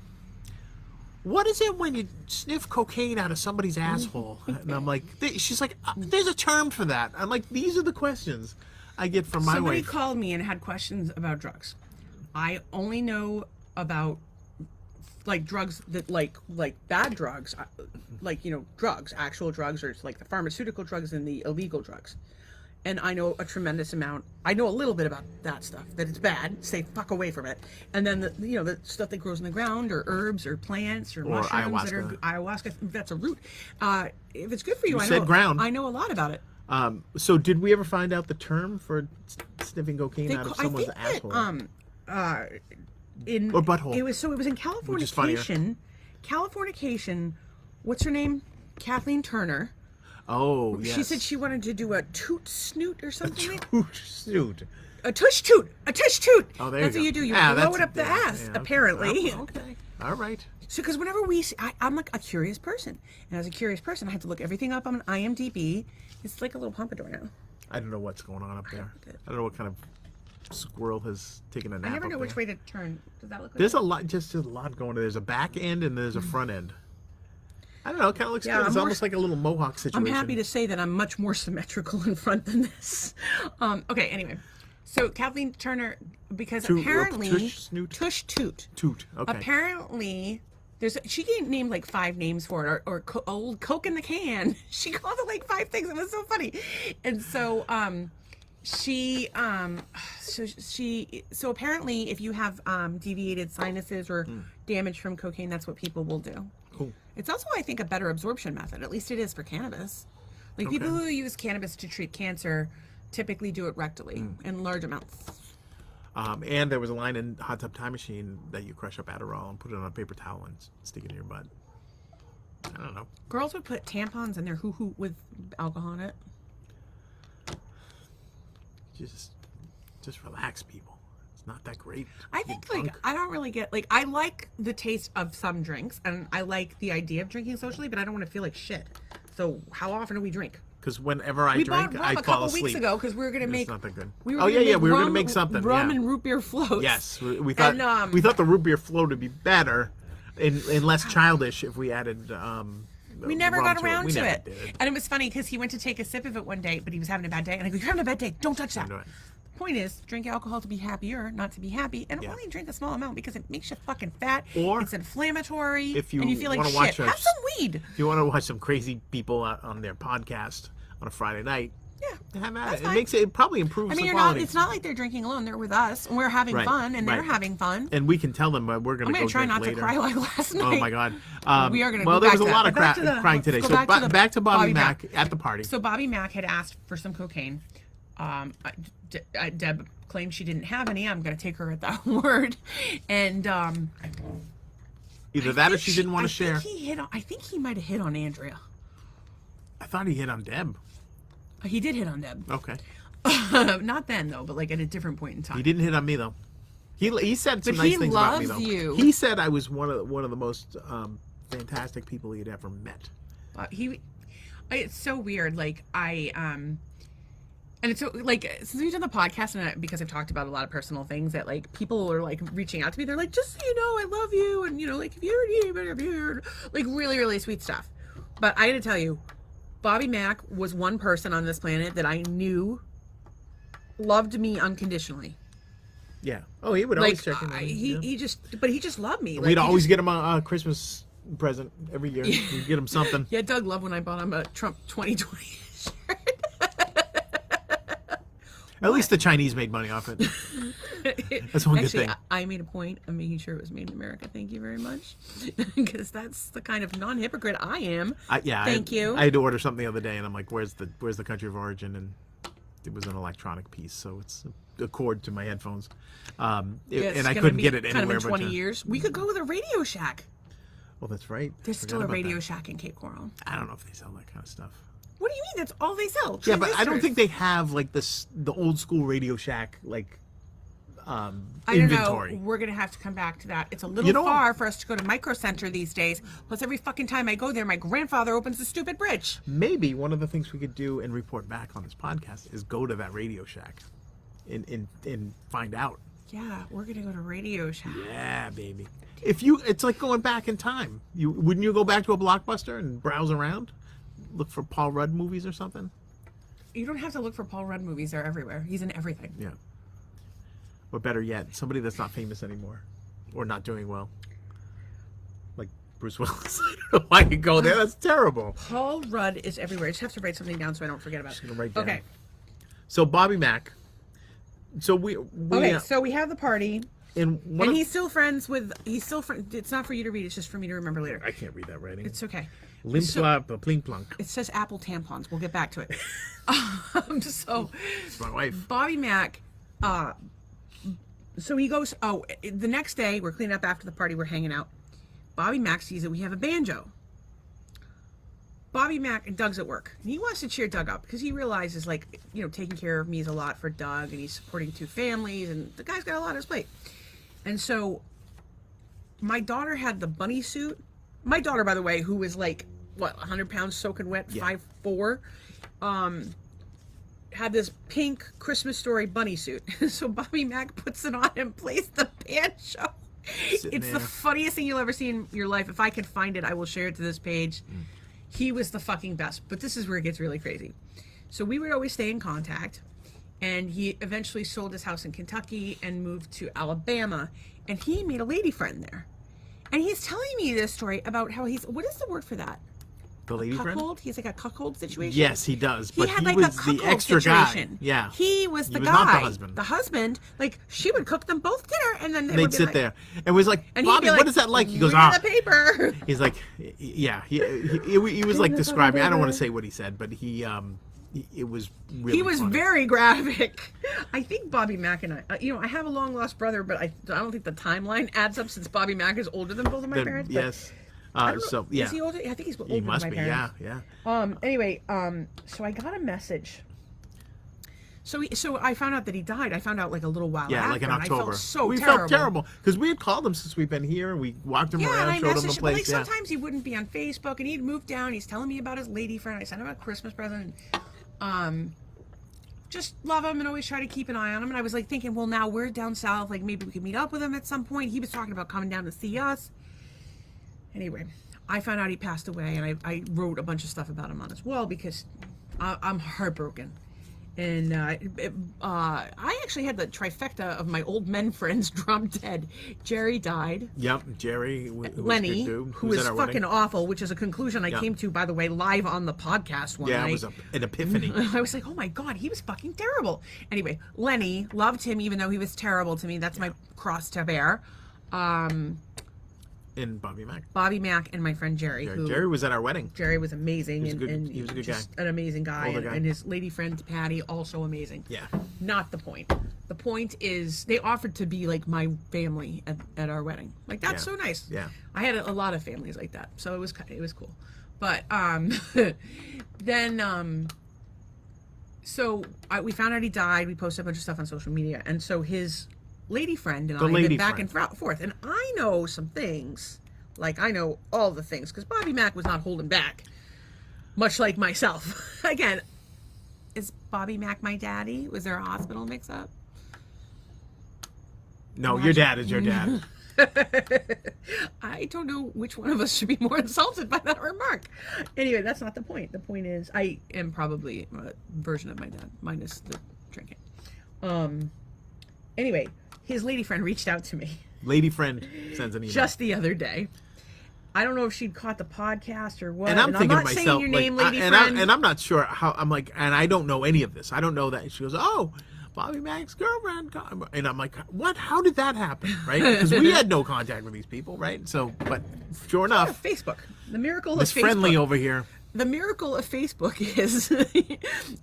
what is it when you sniff cocaine out of somebody's asshole? And I'm like, she's like, there's a term for that. I'm like, these are the questions I get from my somebody wife. called me and had questions about drugs. I only know about like drugs that like bad drugs, like drugs, actual drugs, or it's like the pharmaceutical drugs and the illegal drugs. And I know a tremendous amount. I know a little bit about that stuff, that it's bad. Stay fuck away from it. And then the stuff that grows in the ground, or herbs, or plants, or mushrooms that are ayahuasca. That's a root. If it's good for you, I said know. ground. I know a lot about it. So did we ever find out the term for sniffing cocaine out of someone's asshole? In or butthole? It was in Which is funnier. Californication. What's her name? Kathleen Turner. Oh, yes. She said she wanted to do a toot snoot or something. Snoot. A tush toot. A tush toot. Oh, there That's you what go. you do. You Yeah, blow that's it up the ass. yeah, Apparently. Oh, okay. All right. So, because whenever I'm like a curious person, and as a curious person, I have to look everything up on IMDb. It's like a little pompadour now. I don't know what's going on up there. I don't know what kind of squirrel has taken a nap. I never know up which there. way to turn. Does that look like? There's a lot, just a lot going on. There's a back end and there's a front end. I don't know. It kind of looks Yeah, good. It's I'm almost like a little mohawk situation. I'm happy to say that I'm much more symmetrical in front than this. Okay, anyway. So Kathleen Turner, because apparently tush, snoot? tush toot. Toot. Okay. Apparently, she named like 5 names for it, or old Coke in the can. She called it like 5 things. It was so funny, and so so apparently, if you have deviated sinuses or damage from cocaine, that's what people will do. Cool. It's also, I think, a better absorption method. At least it is for cannabis. Like people who use cannabis to treat cancer typically do it rectally in large amounts. And there was a line in Hot Tub Time Machine that you crush up Adderall and put it on a paper towel and stick it in your butt. I don't know. Girls would put tampons in their hoo-hoo with alcohol in it. Just relax, people. It's not that great. I think, like, I don't really get, like, I like the taste of some drinks, and I like the idea of drinking socially, but I don't want to feel like shit. So how often do we drink? Because whenever I We drink, bought rum I a fall couple asleep. weeks ago because we were going to make. It's not that good. We were Oh, gonna yeah, make we were going to rum- make something. Rum yeah. and root beer floats. Yes, we thought And, we thought the root beer float would be better and less childish if we added. We never rum got to around We to never it. did. And it was funny because he went to take a sip of it one day, but he was having a bad day. And I go, "You're having a bad day. Don't touch that." Do it. The point is, drink alcohol to be happier, not to be happy. And only drink a small amount because it makes you fucking fat. Or it's inflammatory. if you and you feel like wanna shit, watch have some weed. If you want to watch some crazy people on their podcast on a Friday night, have at it. It makes it probably improves. I mean, the you're quality. not. It's not like they're drinking alone. They're with us, and we're having fun, and they're having fun. And we can tell them, but we're going to I'm go gonna try drink not later. to cry like last night. Oh my god. We are gonna. Well, go there back was a to lot that. of But back to the- crying today. let's So go back to Bobby Mack Mack at the party. So Bobby Mack had asked for some cocaine. Deb claimed she didn't have any. I'm going to take her at that word. And either that or she didn't want to share. I think he might have hit on Andrea. I thought he hit on Deb. He did hit on Deb. Okay. Not then though, but like at a different point in time. He didn't hit on me though. He said some But nice he things about me loves though. you. He said I was one of the most fantastic people he had ever met. It's so weird. Like and it's so like since we've done the podcast and because I've talked about a lot of personal things that like people are like reaching out to me. They're like, just so you know, I love you, and you know, like if you ever need anybody, like really really sweet stuff. But I got to tell you, Bobby Mack was one person on this planet that I knew loved me unconditionally. Yeah. Oh, he would always check in. He just loved me. We'd always get him a Christmas present every year. We'd get him something. Yeah, Doug loved when I bought him a Trump 2020 shirt. At least the Chinese made money off it. That's one good thing. I made a point of making sure it was made in America. Thank you very much. Because that's the kind of non-hypocrite I am. Thank you. I had to order something the other day, and I'm like, where's the country of origin? And it was an electronic piece, so it's a cord to my headphones. And I couldn't get it anywhere. Kind of in 20 years. We could go with a Radio Shack. Well, that's right. There's still a Radio Shack in Cape Coral. I don't know if they sell that kind of stuff. What do you mean? That's all they sell. Yeah, but I don't think they have like the old school Radio Shack like I inventory. don't know. We're gonna have to come back to that. It's a little far for us to go to Micro Center these days. Plus, every fucking time I go there, my grandfather opens the stupid bridge. Maybe one of the things we could do and report back on this podcast is go to that Radio Shack and find out. Yeah, we're gonna go to Radio Shack. Yeah, baby. It's like going back in time. Wouldn't you go back to a Blockbuster and browse around? Look for Paul Rudd movies or something? You don't have to look for Paul Rudd movies. They're everywhere. He's in everything. Yeah. Or better yet, somebody that's not famous anymore. Or not doing well. Like Bruce Willis. I don't know why you go there. That's terrible. Paul Rudd is everywhere. I just have to write something down so I don't forget about it. Just gonna write down. Okay. So Bobby Mack. So we so we have the party. And he's still friends with... It's not for you to read. It's just for me to remember later. I can't read that writing. It's okay. Limp slap, plink plunk. It says Apple tampons. We'll get back to it. So, it's my wife. Bobby Mack, so he goes, the next day, we're cleaning up after the party, we're hanging out. Bobby Mack sees that we have a banjo. Bobby Mack, and Doug's at work. And he wants to cheer Doug up because he realizes, like, you know, taking care of me is a lot for Doug, and he's supporting 2 families, and the guy's got a lot on his plate. And so, my daughter had the bunny suit. My daughter, by the way, who is like, 100 pounds soaking wet, 5'4", had this pink Christmas Story bunny suit. So Bobby Mack puts it on and plays the banjo. It's the funniest thing you'll ever see in your life. If I can find it, I will share it to this page. He was the fucking best. But this is where it gets really crazy. So we would always stay in contact. And he eventually sold his house in Kentucky and moved to Alabama. And he made a lady friend there. And he's telling me this story about how what is the word for that? The lady friend? Cuckold? He's like a cuckold situation? Yes, he does. But he was the extra situation. Guy. Yeah. He was the guy. Not the husband. The husband, like, she would cook them both dinner, and then they'd sit there. And was like, Bobby, what is that like? He goes, the paper. He's like, yeah. He was like describing, I don't want to say what he said, but it was really He was funny. very graphic. I think Bobby Mack and I, I have a long lost brother, but I don't think the timeline adds up since Bobby Mack is older than both of my parents. Yes. So yeah. Is he older? I think he's older he must than my be. parents. Yeah. Anyway, so I got a message. So I found out that he died. I found out like a little while after. Yeah, like in October. We felt terrible because we had called him since we've been here. We walked him around, showed him the place. But like sometimes he wouldn't be on Facebook, and he'd moved down. He's telling me about his lady friend. I sent him a Christmas present. Just love him and always try to keep an eye on him. And I was like thinking, well, now we're down south. Like maybe we could meet up with him at some point. He was talking about coming down to see us. Anyway, I found out he passed away, and I wrote a bunch of stuff about him on his wall because I'm heartbroken. And I actually had the trifecta of my old men friends drop dead. Jerry died. Yep, Jerry. Lenny, who was fucking awful, which is a conclusion I came to, by the way, live on the podcast one night. Yeah, it was an epiphany. I was like, oh my God, he was fucking terrible. Anyway, Lenny, loved him even though he was terrible to me. That's my cross to bear. And in Bobby Mack. Bobby Mack and my friend Jerry. Jerry was at our wedding. Jerry was amazing. He was a good guy. An amazing guy. Older guy. And his lady friend Patty, also amazing. Yeah. Not the point. The point is they offered to be like my family at our wedding. Like, that's so nice. Yeah. I had a lot of families like that. So it was cool. But then we found out he died. We posted a bunch of stuff on social media. And so his lady friend and I have been back and forth. And I know some things. Like, I know all the things. Because Bobby Mack was not holding back. Much like myself. Again, is Bobby Mack my daddy? Was there a hospital mix-up? No, your dad is your dad. I don't know which one of us should be more insulted by that remark. Anyway, that's not the point. The point is I am probably a version of my dad, minus the drinking. Anyway, his lady friend reached out to me. Lady friend sends an email. Just the other day. I don't know if she'd caught the podcast or what. And I'm thinking not to myself, saying your name, like, lady friend. and I'm not sure how. I'm like, and I don't know any of this. I don't know that. She goes, "Oh, Bobby Mack's girlfriend," and I'm like, "What? How did that happen?" Right? Because we had no contact with these people, right? So, but sure enough, Facebook. The miracle of Miss Facebook. Friendly over here. The miracle of Facebook is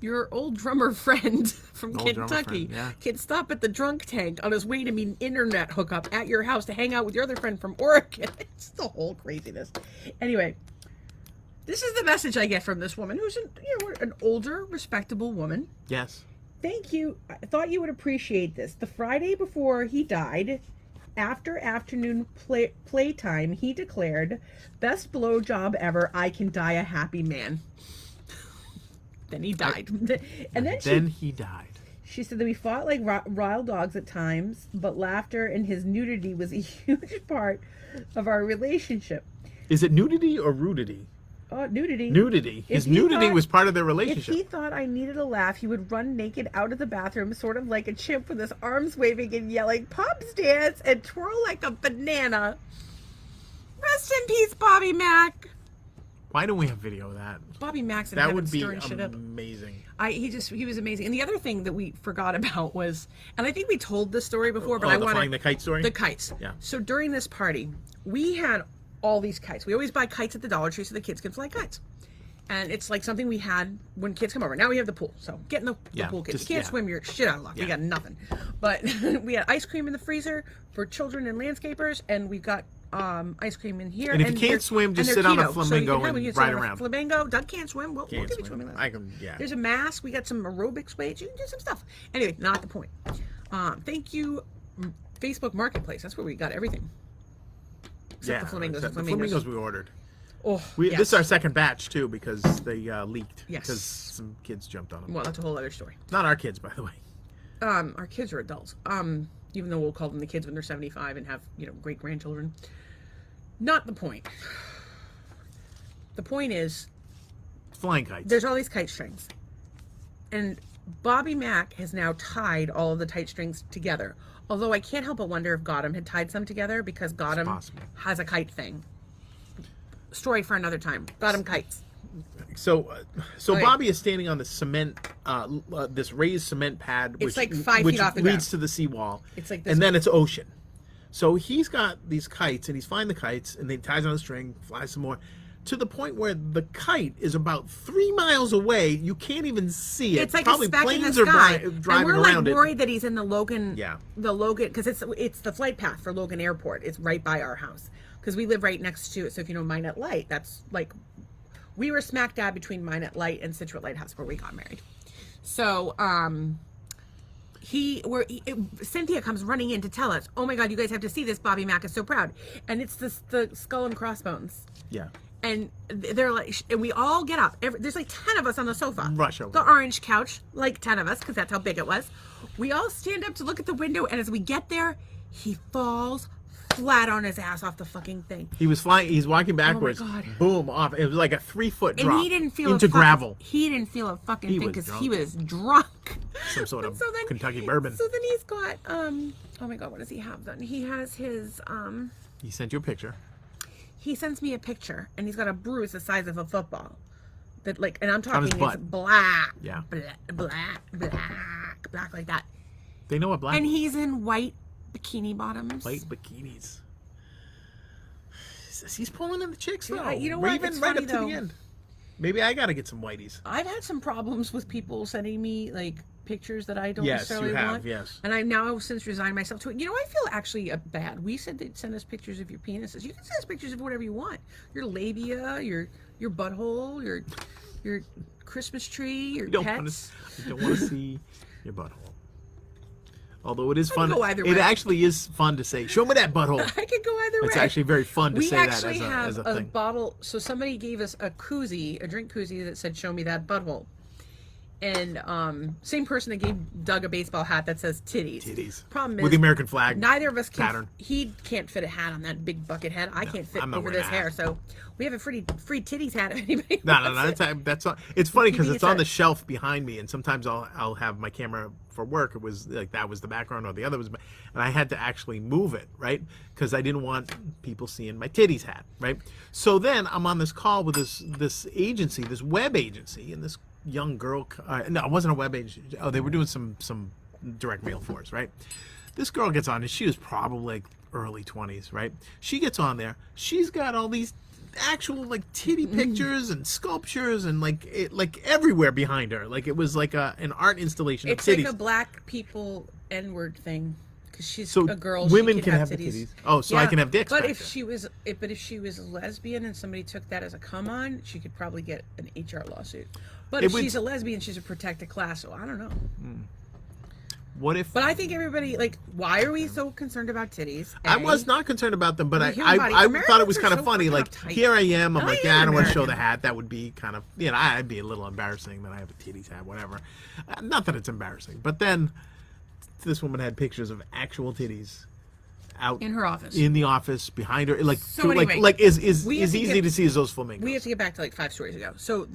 your old drummer friend from Kentucky can stop at the drunk tank on his way to meet an internet hookup at your house to hang out with your other friend from Oregon. It's the whole craziness. Anyway, this is the message I get from this woman who's an older, respectable woman. Yes. Thank you. I thought you would appreciate this. The Friday before he died, after afternoon playtime, he declared, "Best blowjob ever. I can die a happy man." Then he died. And then he died. She said that we fought like wild dogs at times, but laughter and his nudity was a huge part of our relationship. Is it nudity or rudity? Oh, nudity. Nudity. His nudity was part of their relationship. If he thought I needed a laugh, he would run naked out of the bathroom, sort of like a chimp with his arms waving and yelling, "Pops dance," and twirl like a banana. Rest in peace, Bobby Mack. Why don't we have video of that? Bobby Mack's in that heaven would be stirring shit up. Amazing. He was amazing. And the other thing that we forgot about was, and I think we told this story before, but I want flying the kite story. The kites. Yeah. So during this party, we had all these kites. We always buy kites at the Dollar Tree so the kids can fly kites. And it's like something we had when kids come over. Now we have the pool. So get in the pool, kids. If you can't swim, you're shit out of luck. Yeah. We got nothing. But we had ice cream in the freezer for children and landscapers, and we've got ice cream in here. And if you can't swim, just sit on a flamingo and ride around. Flamingo. Doug can't swim. We'll give you swimming lessons. I can, yeah. There's a mask. We got some aerobics weights. You can do some stuff. Anyway, not the point. Thank you, Facebook Marketplace. That's where we got everything. Except the flamingos. The flamingos we ordered. Oh, This is our second batch too because they leaked. Yes. Because some kids jumped on them. Well, that's a whole other story. Not our kids, by the way. Our kids are adults. Even though we'll call them the kids when they're 75 and have great grandchildren. Not the point. The point is, flying kites. There's all these kite strings, and Bobby Mack has now tied all of the kite strings together. Although I can't help but wonder if Gotham had tied some together because Gotham has a kite thing. Story for another time. Gotham kites. So Bobby is standing on the cement, this raised cement pad, it's like 5 feet off the ground. Leads to the seawall. It's like this, and then it's ocean. So he's got these kites, and he's flying the kites, and then he ties on the string, flies some more, to the point where the kite is about 3 miles away. You can't even see it. It's like probably a speck planes in the sky. are driving and we're around like worried that he's in the Logan. Yeah. The Logan, because it's the flight path for Logan Airport. It's right by our house because we live right next to it. So if you know Minot Light, that's like we were smack dab between Minot Light and Situate Lighthouse where we got married. So Cynthia comes running in to tell us, "Oh my God, you guys have to see this! Bobby Mack is so proud," and it's the skull and crossbones. Yeah. And they're like, and we all get up. There's like 10 of us on the sofa. Rush over. The orange couch, like 10 of us, because that's how big it was. We all stand up to look at the window, and as we get there, he falls flat on his ass off the fucking thing. He was flying. He's walking backwards. Oh my God. Boom! Off. It was like a 3-foot drop. And he didn't feel into gravel. He didn't feel a fucking thing because he was drunk. Some sort of Kentucky bourbon. So then he's got oh my God, what does he have then? He has his He sent you a picture. He sends me a picture, and he's got a bruise the size of a football. That and I'm talking, on his butt. It's black, yeah, black like that. They know what black. And he's in white bikini bottoms. White bikinis. Jesus, he's pulling in the chicks though. Yeah, you know We're what? even It's right funny, up to though. the end. Maybe I gotta get some whiteys. I've had some problems with people sending me like pictures that I don't Yes, necessarily you have, want. yes. And I've now since resigned myself to it. You know, I feel actually bad. We said they'd send us pictures of your penises. You can send us pictures of whatever you want. Your labia, your butthole, your Christmas tree, your You don't pets. want to see your butthole. Although it is fun. go either It way. actually is fun to say, show me that butthole. I could go either way. It's actually very fun to we say that actually as a have thing. bottle. So somebody gave us a koozie, a drink koozie that said "Show me that butthole," and same person that gave Doug a baseball hat that says "titties." Titties. Problem is, With the American flag. neither of us can. pattern. He can't fit a hat on that big bucket head. I can't fit I'm not over wearing this a hat. hair, so we have a free titties hat. If anybody No, wants it. that's not. It's funny because think it's it's on a- the shelf behind me, and sometimes I'll have my camera for work. It was like that was the background, or the other was, and I had to actually move it, right? Because I didn't want people seeing my titties hat, right? So then I'm on this call with this agency, this web agency, and this young girl. No, it wasn't a web agency. Oh, they were doing some direct mail for us, right? This girl gets on, and she was probably like early 20s, right? She gets on there. She's got all these actual like titty pictures and sculptures and like everywhere behind her. Like it was like an art installation It's of titties. like a black people N-word thing because she's So a girl. women she can have the titties. Oh, so I can have dicks But back if there. she was a lesbian and somebody took that as a come on, she could probably get an HR lawsuit. But It if would- she's a lesbian, she's a protected class. So I don't know. What if But I think everybody like, why are we so concerned about titties? I A, was not concerned about them, but Well, I human body- thought it Americans was are kind of so funny. fucking Like uptight. here I am. I'm I like, am yeah, I don't want to show the American. hat. That would be kind of, I'd be a little embarrassing that I have a titties hat, whatever. Not that it's embarrassing, but then this woman had pictures of actual titties out in her office. in the office behind her, like So anyway, like is we have to easy get- to see as those flamingos. We have to get back to like 5 stories ago. So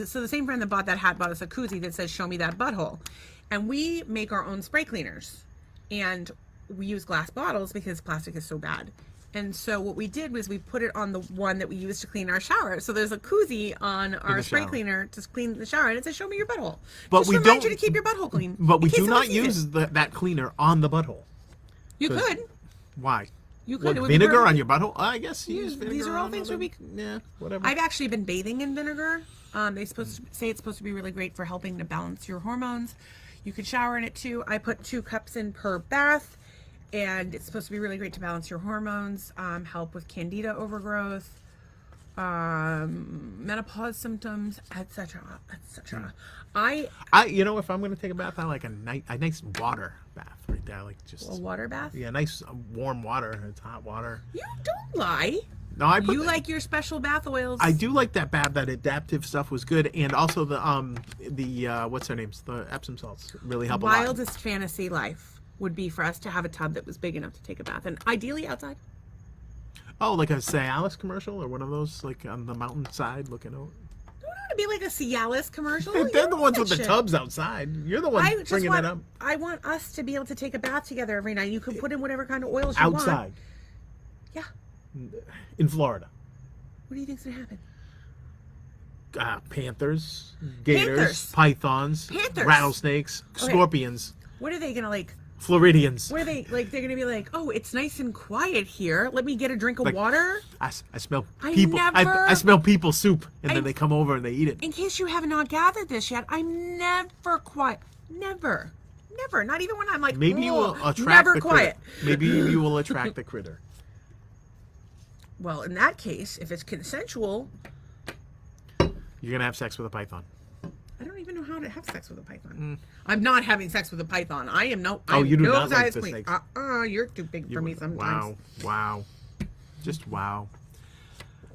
so the same friend that bought that hat bought us a koozie that says "Show me that butthole," and we make our own spray cleaners, and we use glass bottles because plastic is so bad. And so what we did was we put it on the one that we use to clean our shower. So there's a koozie on our the spray shower. cleaner to clean the shower, and it says "Show me your butthole." But Just we remind don't- you to keep your butthole clean. but we in case do someone not sees use it. that cleaner on the butthole. You 'cause- could. Why? You could. What, It would be vinegar perfect. on your butthole? I guess you use These vinegar are all on things other- we- Yeah, whatever. I've actually been bathing in vinegar. They say it's supposed to be really great for helping to balance your hormones. You could shower in it too. I put 2 cups in per bath, and it's supposed to be really great to balance your hormones, help with candida overgrowth, menopause symptoms, etc., etc. If I'm going to take a bath, I like a nice water bath right there. Like just A water bath. yeah, nice warm water. It's hot water. You don't lie. No, I put You like your special bath oils. I do like that bath. That adaptive stuff was good, and also the what's their names? The Epsom salts really help a lot. Wildest fantasy life would be for us to have a tub that was big enough to take a bath in, ideally outside. Oh, like a Cialis commercial or one of those like on the mountainside looking out. I don't want to be like a Cialis commercial. They're You the don't ones want with the that shit. tubs outside. You're the one I just bringing want, it up I want us to be able to take a bath together every night. You can put in whatever kind of oils you want. outside Yeah. in Florida. What do you think's gonna happen? Panthers, gators, Panthers. pythons, Panthers. rattlesnakes, Okay. scorpions, What are they gonna like? Floridians. What are they like? They're gonna be like, oh, it's nice and quiet here. Let me get a drink of Like- water. I smell I people. never- I smell people soup, and I- then they come over and they eat it. In case you have not gathered this yet, I'm never quiet. Never. Never. Not even when I'm like, Maybe you will "Oh, attract never the quiet. critter. Maybe you will attract the critter. Well, in that case, if it's consensual, You're gonna have sex with a python. I don't even know how to have sex with a python. I'm not having sex with a python. I am no. Oh, I'm you do no not like size the queen. snakes. You're too big for me sometimes. Wow, just wow.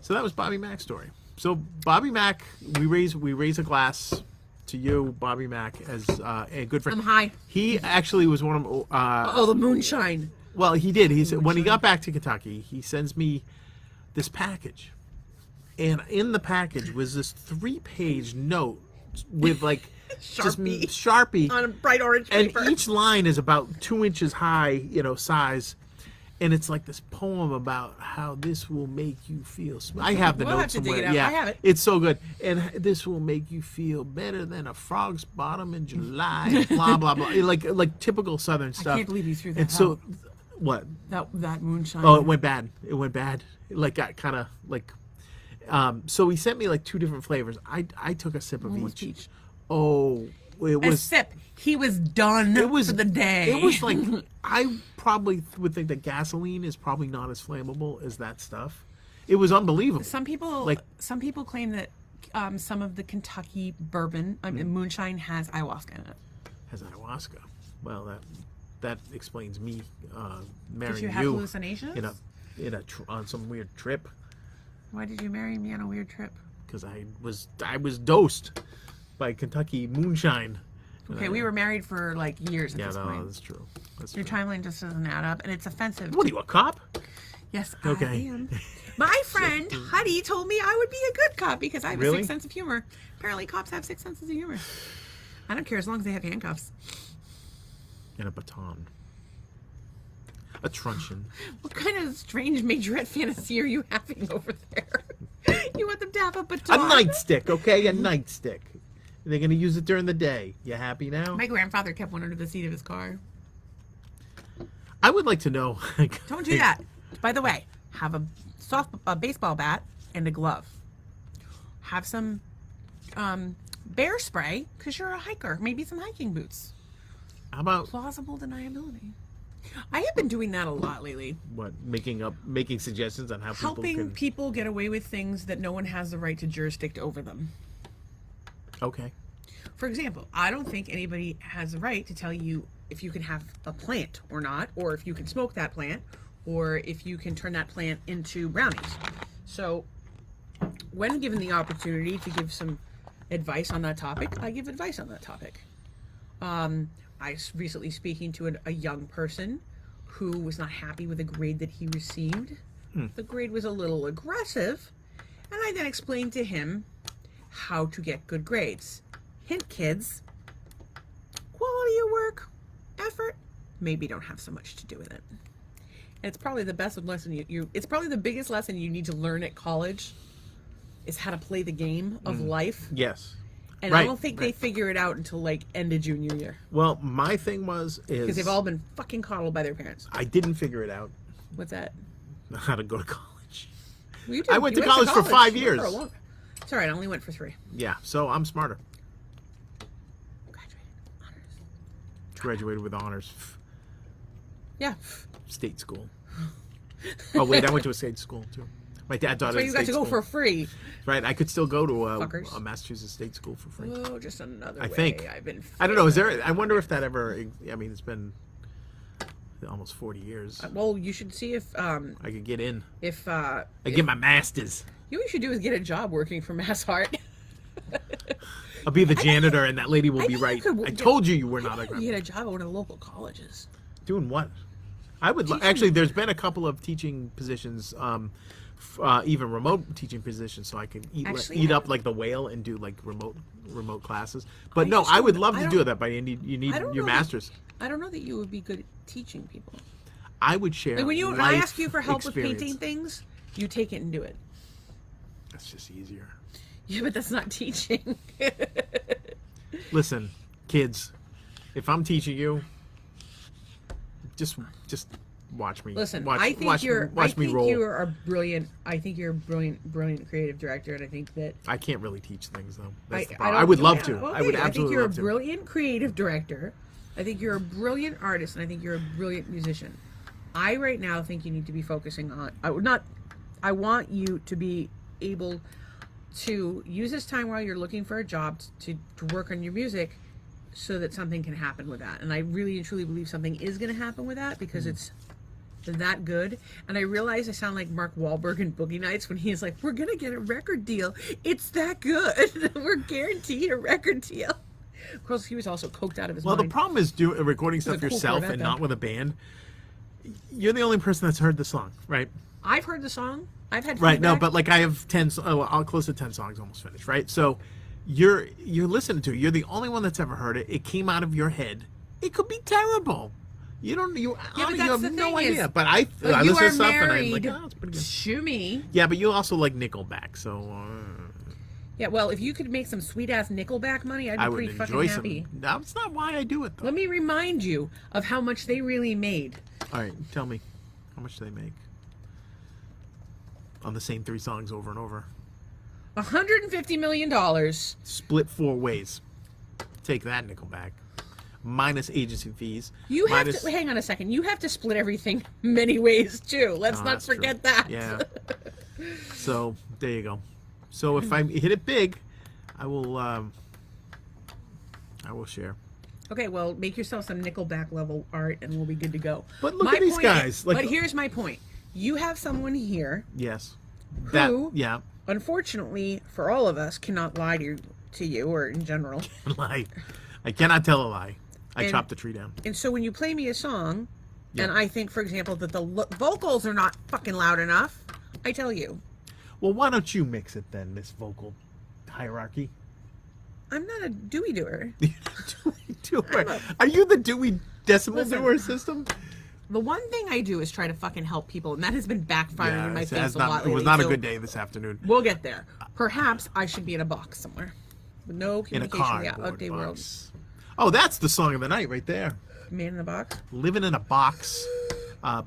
So that was Bobby Mac's story. So Bobby Mac, we raise a glass to you, Bobby Mac, as a good friend. I'm high. He actually was one of Oh, the moonshine. well, he did. He said when he got back to Kentucky, he sends me this package, and in the package was this 3-page note with like just Sharpie. Sharpie On a bright orange and paper. each line is about 2 inches high, size, and it's like this poem about how this will make you feel. I have the We'll note have to dig somewhere. it out. Yeah, I have it. It's so good, and this will make you feel better than a frog's bottom in July. Blah blah blah, like typical Southern stuff. can't believe you threw that And so, out. What? That moonshine. Oh, it went bad. It went bad. It like got kind of like. So he sent me like 2 different flavors. I took a sip of One was each. peach. Oh, it A was. sip. He was done It was for the day. It was like I probably would think that gasoline is probably not as flammable as that stuff. It was unbelievable. Some people claim that some of the Kentucky bourbon, moonshine, has ayahuasca in it. Has ayahuasca. Well, that explains me marrying Did you have hallucinations? on some weird trip. Why did you marry me on a weird trip? Because I was dosed by Kentucky moonshine. Okay, we were married for like years at this point. That's true. Your timeline just doesn't add up, and it's offensive. What are you, a cop? Yes, Okay. I am. My friend Huddy told me I would be a good cop because I have a sixth sense of humor. Apparently, cops have 6 senses of humor. I don't care as long as they have handcuffs. And a baton. A truncheon. What kind of strange majorette fantasy are you having over there? You want them to have a baton? A nightstick, okay? A nightstick. They're going to use it during the day. You happy now? My grandfather kept one under the seat of his car. I would like to know. Don't do that. By the way, have a baseball bat and a glove. Have some bear spray because you're a hiker. Maybe some hiking boots. How about Plausible deniability. I have been doing that a lot lately. what? Making suggestions on how Helping people get away with things that no one has the right to jurisdict over them. Okay. For example, I don't think anybody has the right to tell you if you can have a plant or not, or if you can smoke that plant, or if you can turn that plant into brownies. So, when given the opportunity to give some advice on that topic, I give advice on that topic. I was recently speaking to a young person who was not happy with the grade that he received. The grade was a little aggressive, and I then explained to him how to get good grades. Hint, kids, quality of work, effort, maybe don't have so much to do with it. And it's probably the best lesson it's probably the biggest lesson you need to learn at college is how to play the game of life. Yes. And I don't think they figure it out until like end of junior year. Well, my thing is because they've all been fucking coddled by their parents. I didn't figure it out. What's that? How to go to college. Well, I went to college for 5 years. It's all right. I only went for 3. Yeah, so I'm smarter. Graduated honors. Graduated with honors. Yeah. State school. Oh wait, I went to a state school too. My dad taught So at you a got state to go school. for free. Right, I could still go to Fuckers. a Massachusetts state school for free. Oh, just another I way think. I've been. I don't know. Is there? I wonder if that ever. I mean, it's been almost 40 years. Well, you should see if I could get in. I get my master's. You know what you should do is get a job working for Mass Art. I'll be the janitor, and that lady will I be think you right. could I told you were not a You get a job at one of the local colleges. doing what? I would actually. There's been a couple of teaching positions, even remote teaching positions, so I can eat up like the whale and do like remote classes. But no, I would love to do that, but you need your master's. I don't know that you would be good at teaching people. I would share. Like when I ask you for help experience. with painting things, you take it and do it. That's just easier. Yeah, but that's not teaching. Listen, kids, if I'm teaching you, just watch me. Listen, watch, I think watch, you're. watch I think me roll. you're a brilliant. I think you're a brilliant creative director, and I think that I can't really teach things though. That's the I problem. I would love to. Okay, I would I think absolutely you're a love to. brilliant creative director. I think you're a brilliant artist, and I think you're a brilliant musician. I right now think you need to be focusing on. I want you to be able to use this time while you're looking for a job to work on your music, so that something can happen with that. And I really and truly believe something is going to happen with that because it's that good. And I realize I sound like Mark Wahlberg in Boogie Nights when he's like, "We're going to get a record deal. It's that good. We're guaranteed a record deal." Of course, he was also coked out of his mind. Well, the problem is recording stuff cool yourself Corvette, and though. not with a band. You're the only person that's heard the song, right? I've heard the song. I've had Right. No, feedback. but like I have 10. I'll close to 10 songs almost finished. Right. So you're listening to it. You're the only one that's ever heard it. It came out of your head. It could be terrible. You don't. You but have that's the no thing idea. is, But I you listen are to stuff and I'm married like, oh, it's pretty good. to me. Yeah, but you also like Nickelback, so Yeah, well, if you could make some sweet ass Nickelback money, I'd be I would pretty fucking enjoy happy. some. That's not why I do it though. Let me remind you of how much they really made. All right, tell me, how much do they make on the same 3 songs over and over? $150 million. Split 4 ways. Take that, Nickelback. Minus agency fees. You have to hang on a second. You have to split everything many ways too. Let's not forget that. Yeah. So there you go. So if I hit it big, I will share. Okay, well, make yourself some Nickelback level art, and we'll be good to go. But look at these guys. But here's my point. You have someone here. Yes. Who, yeah. unfortunately, for all of us, cannot lie to you or in general. Lie. I cannot tell a lie. I chopped the tree down. And so when you play me a song, and I think, for example, that the vocals are not fucking loud enough, I tell you. Well, why don't you mix it then, this vocal hierarchy? I'm not a Dewey doer. Doer. Are you the Dewey decimal doer system? The one thing I do is try to fucking help people, and that has been backfiring in my face a lot lately. It was not a good day this afternoon. We'll get there. Perhaps I should be in a box somewhere. With no communication. In a cardboard world. box. Oh, that's the song of the night right there. Man in a Box? Living in a Box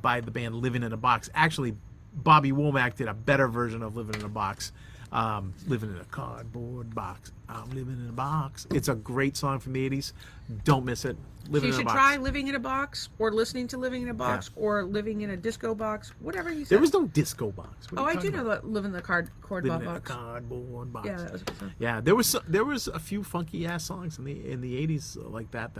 by the band Living in a Box. Actually, Bobby Womack did a better version of Living in a Box. Living in a cardboard box. I'm living in a box. It's a great song from the 80s. Don't miss it. Living in a Box. You should try Living in a Box, or listening to Living in a Box, or Living in a Disco Box, whatever you said. There was no disco box. Oh, I do know that Living in the cardboard Living box. in a cardboard box. Yeah, that was a good song. Yeah, there was a few funky ass songs in the 80s like that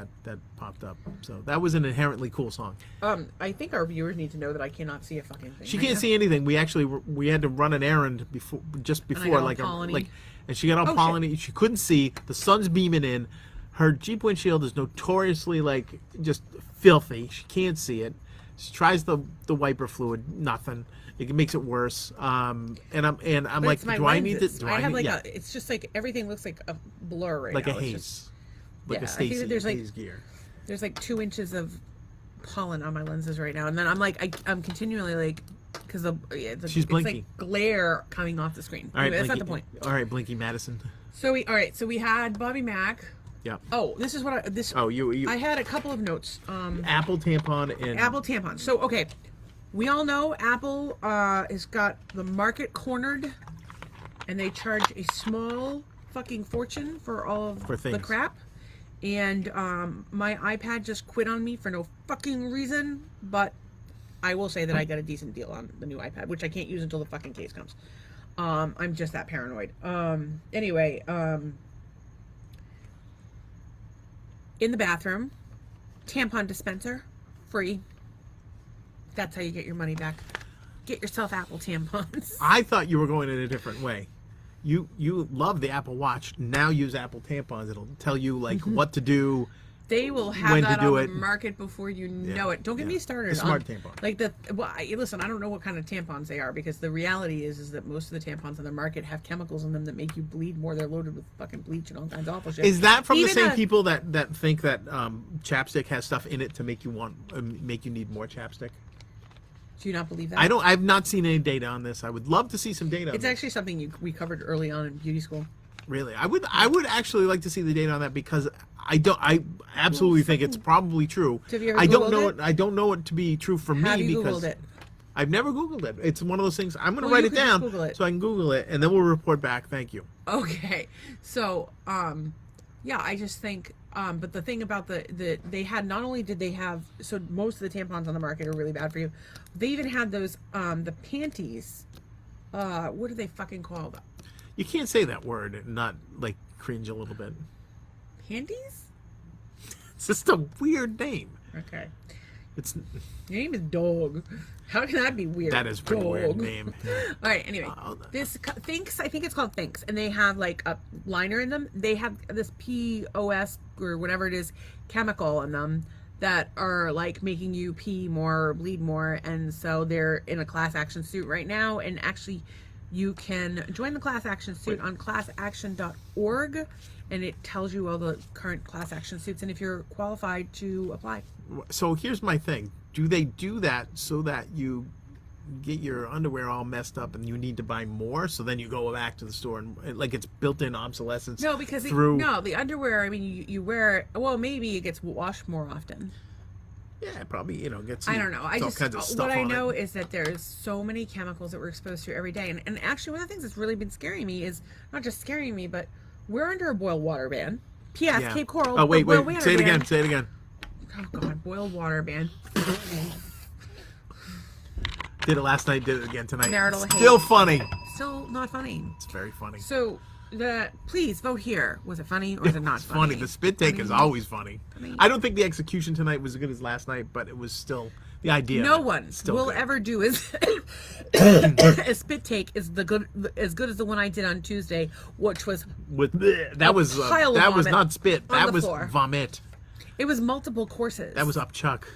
popped up. So that was an inherently cool song. I think our viewers need to know that I cannot see a fucking thing. She can't see anything. We had to run an errand before and she got all pollinated. She couldn't see. The sun's beaming in. Her Jeep windshield is notoriously just filthy. She can't see it. She tries the wiper fluid, nothing. It makes it worse. And I'm like, do I need to? It's just like everything looks like a blur right now. Like a haze. Like a Stacy haze gear. There's 2 inches of pollen on my lenses right now, and then I'm continually because she's blinking. It's like glare coming off the screen. All right, anyway, that's not the point. All right, Blinky Madison. So we had Bobby Mack. Yeah. Oh, this is what I had a couple of notes. Apple tampon and Apple tampon. So okay, we all know Apple has got the market cornered, and they charge a small fucking fortune for all of the crap. And my iPad just quit on me for no fucking reason, but I will say that I got a decent deal on the new iPad, which I can't use until the fucking case comes. I'm just that paranoid. Anyway, in the bathroom, tampon dispenser, free. That's how you get your money back. Get yourself Apple tampons. I thought you were going in a different way. You love the Apple Watch. Now use Apple tampons. It'll tell you what to do. They will have that on the market before you know it. Don't get me started. A smart tampon. Listen, I don't know what kind of tampons they are, because the reality is that most of the tampons on the market have chemicals in them that make you bleed more. They're loaded with fucking bleach and all kinds of awful shit. Is that from the same people that think that chapstick has stuff in it to make you need more chapstick? Do you not believe that? I've not seen any data on this. I would love to see some data. It's actually something we covered early on in beauty school. Really, I would actually like to see the data on that, because I absolutely think it's probably true. Have you ever Googled it? I don't know it to be true for me. Have you Googled it? I've never Googled it. It's one of those things. I'm going to write it down so I can Google it, and then we'll report back. Thank you. Okay. So, yeah, I just think, but the thing about they had, not only did they have, so most of the tampons on the market are really bad for you. They even had those, the panties. What are they fucking called? You can't say that word and not cringe a little bit. Panties? It's just a weird name. Okay. Your name is Dog. How can that be weird? That is a pretty weird name. All right, anyway. This Thinks, I think it's called Thinks, and they have a liner in them. They have this POS or whatever it is chemical in them that are making you pee more or bleed more, and so they're in a class action suit right now, and actually you can join the class action suit on classaction.org, and it tells you all the current class action suits and if you're qualified to apply. So here's my thing. Do they do that so that you get your underwear all messed up and you need to buy more, so then you go back to the store and it's built-in obsolescence? No, because the underwear, I mean, you wear it, well, maybe it gets washed more often. Yeah, probably, get some, I don't know. I all just kinds of stuff what I on know it. is that there's so many chemicals that we're exposed to every day, and actually one of the things that's really been scaring me is not just scaring me, but we're under a boiled water ban. P.S. Yeah. Cape Coral. Oh, wait, boiled water say it ban. again, say it again. Oh God, boiled water ban. Did it last night, did it again tonight. Marital Still hate. funny. Still not funny. It's very funny. So please vote here. Was it funny or was it not It's funny? funny. The spit take is always funny. Funny. I don't think the execution tonight was as good as last night, but it was still the idea. No of it one still will good. ever do a spit take is as good as the one I did on Tuesday, which was That was pile of that was vomit not spit. on That the was floor. vomit. it was multiple courses. That was up Chuck.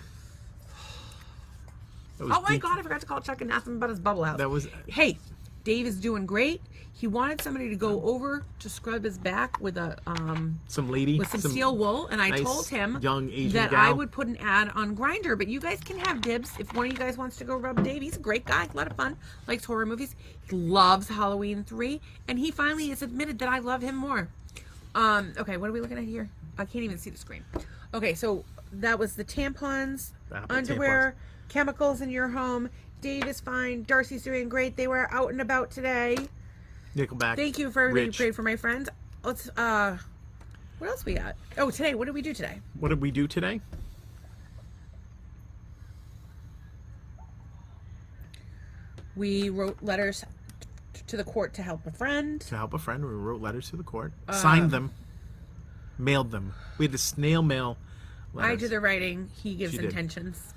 That was Oh my deep- God, I forgot to call Chuck and ask him about his bubble house. That was Hey, Dave is doing great. He wanted somebody to go over to scrub his back with a some lady with some steel wool, and I nice told him young Asian that gal. I would put an ad on Grindr, but you guys can have dibs if one of you guys wants to go rub Dave. He's a great guy, a lot of fun, likes horror movies, he loves Halloween 3, and he finally has admitted that I love him more. Okay, what are we looking at here? I can't even see the screen. Okay, so that was the tampons, underwear, chemicals in your home. Dave is fine. Darcy's doing great. They were out and about today. Nickelback. Thank you for everybody who Rich. prayed for my friends. Let's what else we got? Oh, today, what did we do today? What did we do today? We wrote letters to the court to help a friend. To help a friend, we wrote letters to the court, signed them, mailed them. We had to snail mail letters. I do the writing. He gives She did. intentions.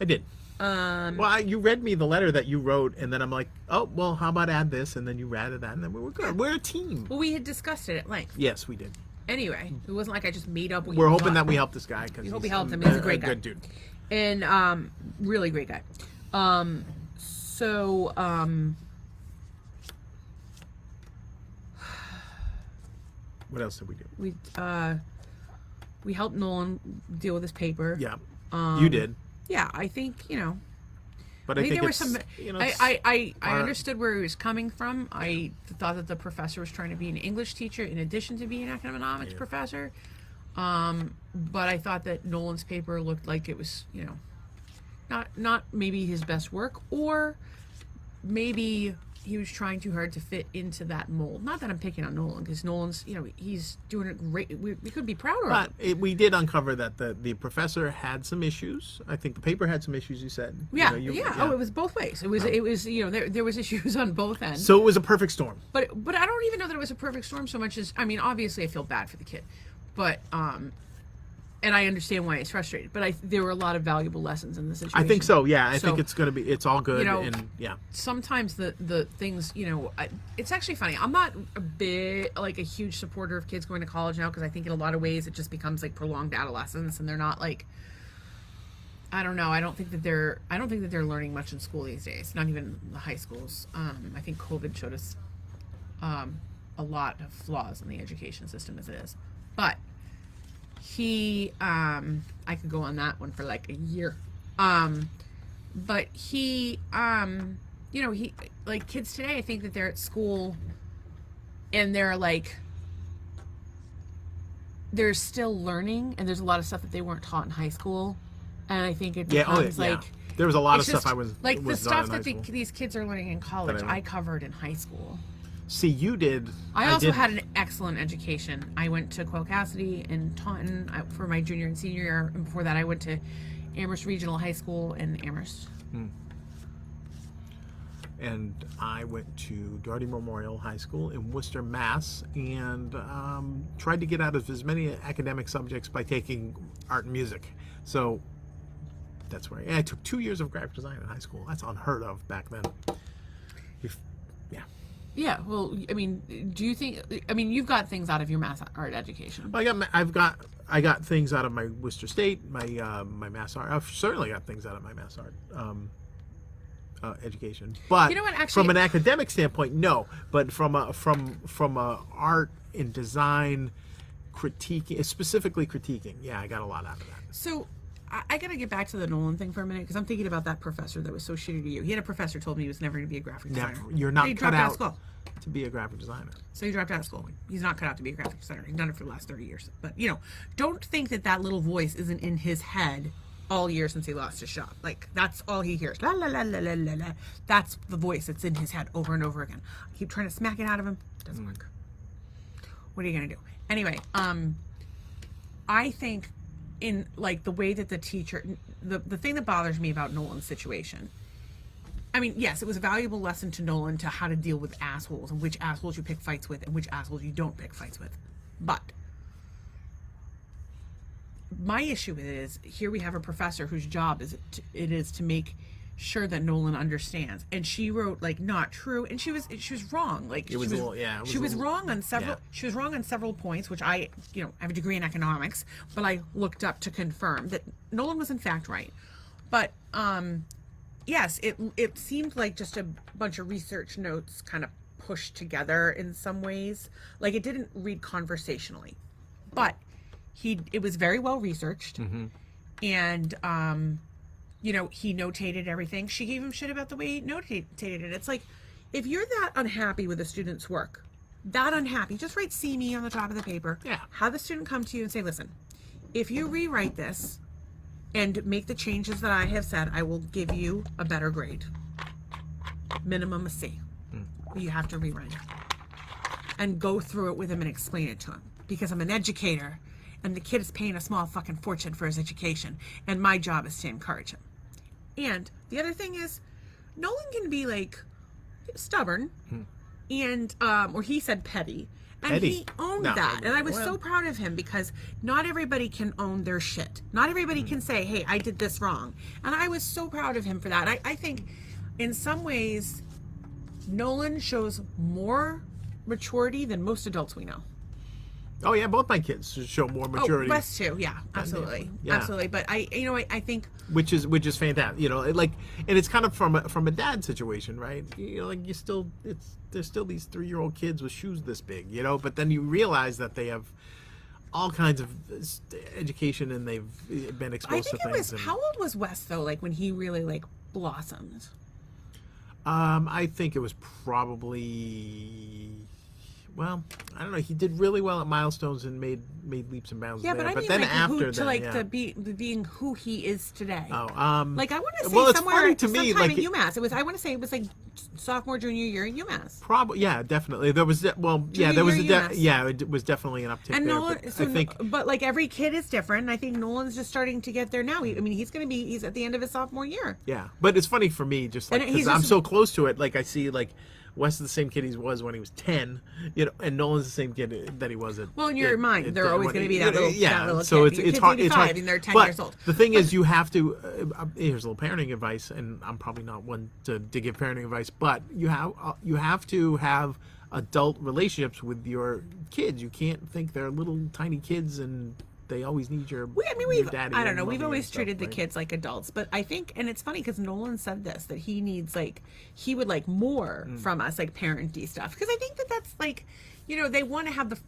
I did. Well, you read me the letter that you wrote, and then I'm like, oh, well, how about add this? And then you added that, and then we were good. We're a team. Well, we had discussed it at length. Yes, we did. Anyway, it wasn't like I just made up what We're you hoping thought. that we helped this guy. We hope we helped him. He's a great guy. good dude. And really great guy. What else did we do? We helped Nolan deal with his paper. Yeah, you did. Yeah, I think, But I think there were it's, some. it's I our- understood where he was coming from. I thought that the professor was trying to be an English teacher in addition to being an economics professor. But I thought that Nolan's paper looked like it was, not maybe his best work, or maybe he was trying too hard to fit into that mold. Not that I'm picking on Nolan, because Nolan's, he's doing a great. We could be prouder of him. we did uncover that the professor had some issues. I think the paper had some issues. You said. Yeah, You know, Oh, it was both ways. It was there was issues on both ends. So it was a perfect storm. But I don't even know that it was a perfect storm so much as, obviously I feel bad for the kid, but and I understand why he's frustrated. But there were a lot of valuable lessons in the situation. I think so. Yeah, I So, think it's all good. And yeah, sometimes the things, it's actually funny. I'm not a huge supporter of kids going to college now, because I think in a lot of ways it just becomes like prolonged adolescence, and they're not like, I don't know. I don't think that they're learning much in school these days. Not even the high schools. I think COVID showed us a lot of flaws in the education system as it is. But I could go on that one for like a year. But he like kids today, I think that they're at school and they're still learning, and there's a lot of stuff that they weren't taught in high school. And I think it becomes there was a lot of it's stuff I was like was the done stuff in that high school. these kids are learning in college, I covered in high school. See, you did. I also did- had an excellent education. I went to Quail Cassidy and Taunton for my junior and senior year, and before that I went to Amherst Regional High School in Amherst. And I went to Doherty Memorial High School in Worcester, Mass, and tried to get out of as many academic subjects by taking art and music. So that's where I took 2 years of graphic design in high school. That's unheard of back then. Yeah, well, do you think? You've got things out of your math art education. I got things out of my Worcester State, my mass art. I've certainly got things out of my mass art education. But You know what, actually- from an academic standpoint, no. But from a art and design critiquing, specifically critiquing, yeah, I got a lot out of that. So I got to get back to the Nolan thing for a minute, because I'm thinking about that professor that was so shitty to you. He had a professor who told me he was never going to be a graphic designer. You're not He cut dropped out of out school. to be a graphic designer. So he dropped out of school. He's not cut out to be a graphic designer. He's done it for the last 30 years. But, don't think that little voice isn't in his head all year since he lost his shop. Like, that's all he hears. La la la la la la la. That's the voice that's in his head over and over again. I keep trying to smack it out of him. It doesn't work. What are you gonna do? Anyway, I think in like the way that the teacher, the thing that bothers me about Nolan's situation, I mean, yes, it was a valuable lesson to Nolan to how to deal with assholes and which assholes you pick fights with and which assholes you don't pick fights with. But my issue is, here we have a professor whose job it is to make sure that Nolan understands, and she wrote like not true, and she was wrong. Like she was wrong on several. Yeah. She was wrong on several points, which I have a degree in economics, but I looked up to confirm that Nolan was in fact right. But yes, it seemed like just a bunch of research notes kind of pushed together in some ways. Like, it didn't read conversationally, but it was very well researched, and he notated everything. She gave him shit about the way he notated it. It's like, if you're that unhappy with a student's work, that unhappy, just write "see me" on the top of the paper. Yeah. Have the student come to you and say, listen, if you rewrite this and make the changes that I have said, I will give you a better grade. Minimum a C. You have to rewrite it. And go through it with him and explain it to him. Because I'm an educator, and the kid is paying a small fucking fortune for his education, and my job is to encourage him. And the other thing is, Nolan can be like stubborn, and or he said petty, and he owned that. And I was so proud of him, because not everybody can own their shit. Not everybody can say, hey, I did this wrong. And I was so proud of him for that. I think in some ways Nolan shows more maturity than most adults we know. Oh yeah, both my kids show more maturity. Oh, Wes too, yeah, absolutely, absolutely. But I think which is fantastic. And it's kind of from a dad situation, right? There's still these 3-year-old kids with shoes this big, But then you realize that they have all kinds of education, and they've been exposed to things. How old was Wes though? Like, when he really blossomed? I think it was probably. Well, I don't know. He did really well at milestones and made leaps and bounds. Yeah, there. but then after being who he is today. Oh, I want to say well, somewhere it's funny to me, sometime at UMass. I want to say it was like sophomore, junior year at UMass. Probably, yeah, definitely. There was, it was definitely an uptick and there. Nolan, but like every kid is different. And I think Nolan's just starting to get there now. He's at the end of his sophomore year. Yeah, but it's funny for me, just like because I'm so close to it. Like, I see Wes is the same kid he was when he was 10, and Nolan's the same kid that he was at. Well, in your mind, they're always going to be that little kid. So it's hard. It's hard. And they're 10 but years old. The thing is, you have to. Here's a little parenting advice, and I'm probably not one to give parenting advice, but you have to have adult relationships with your kids. You can't think they're little tiny kids and they always need your daddy. I don't know. We've always treated the kids like adults, but I think, and it's funny because Nolan said this, that he needs he would like more from us, like parenty stuff. Because I think that's they want to have the.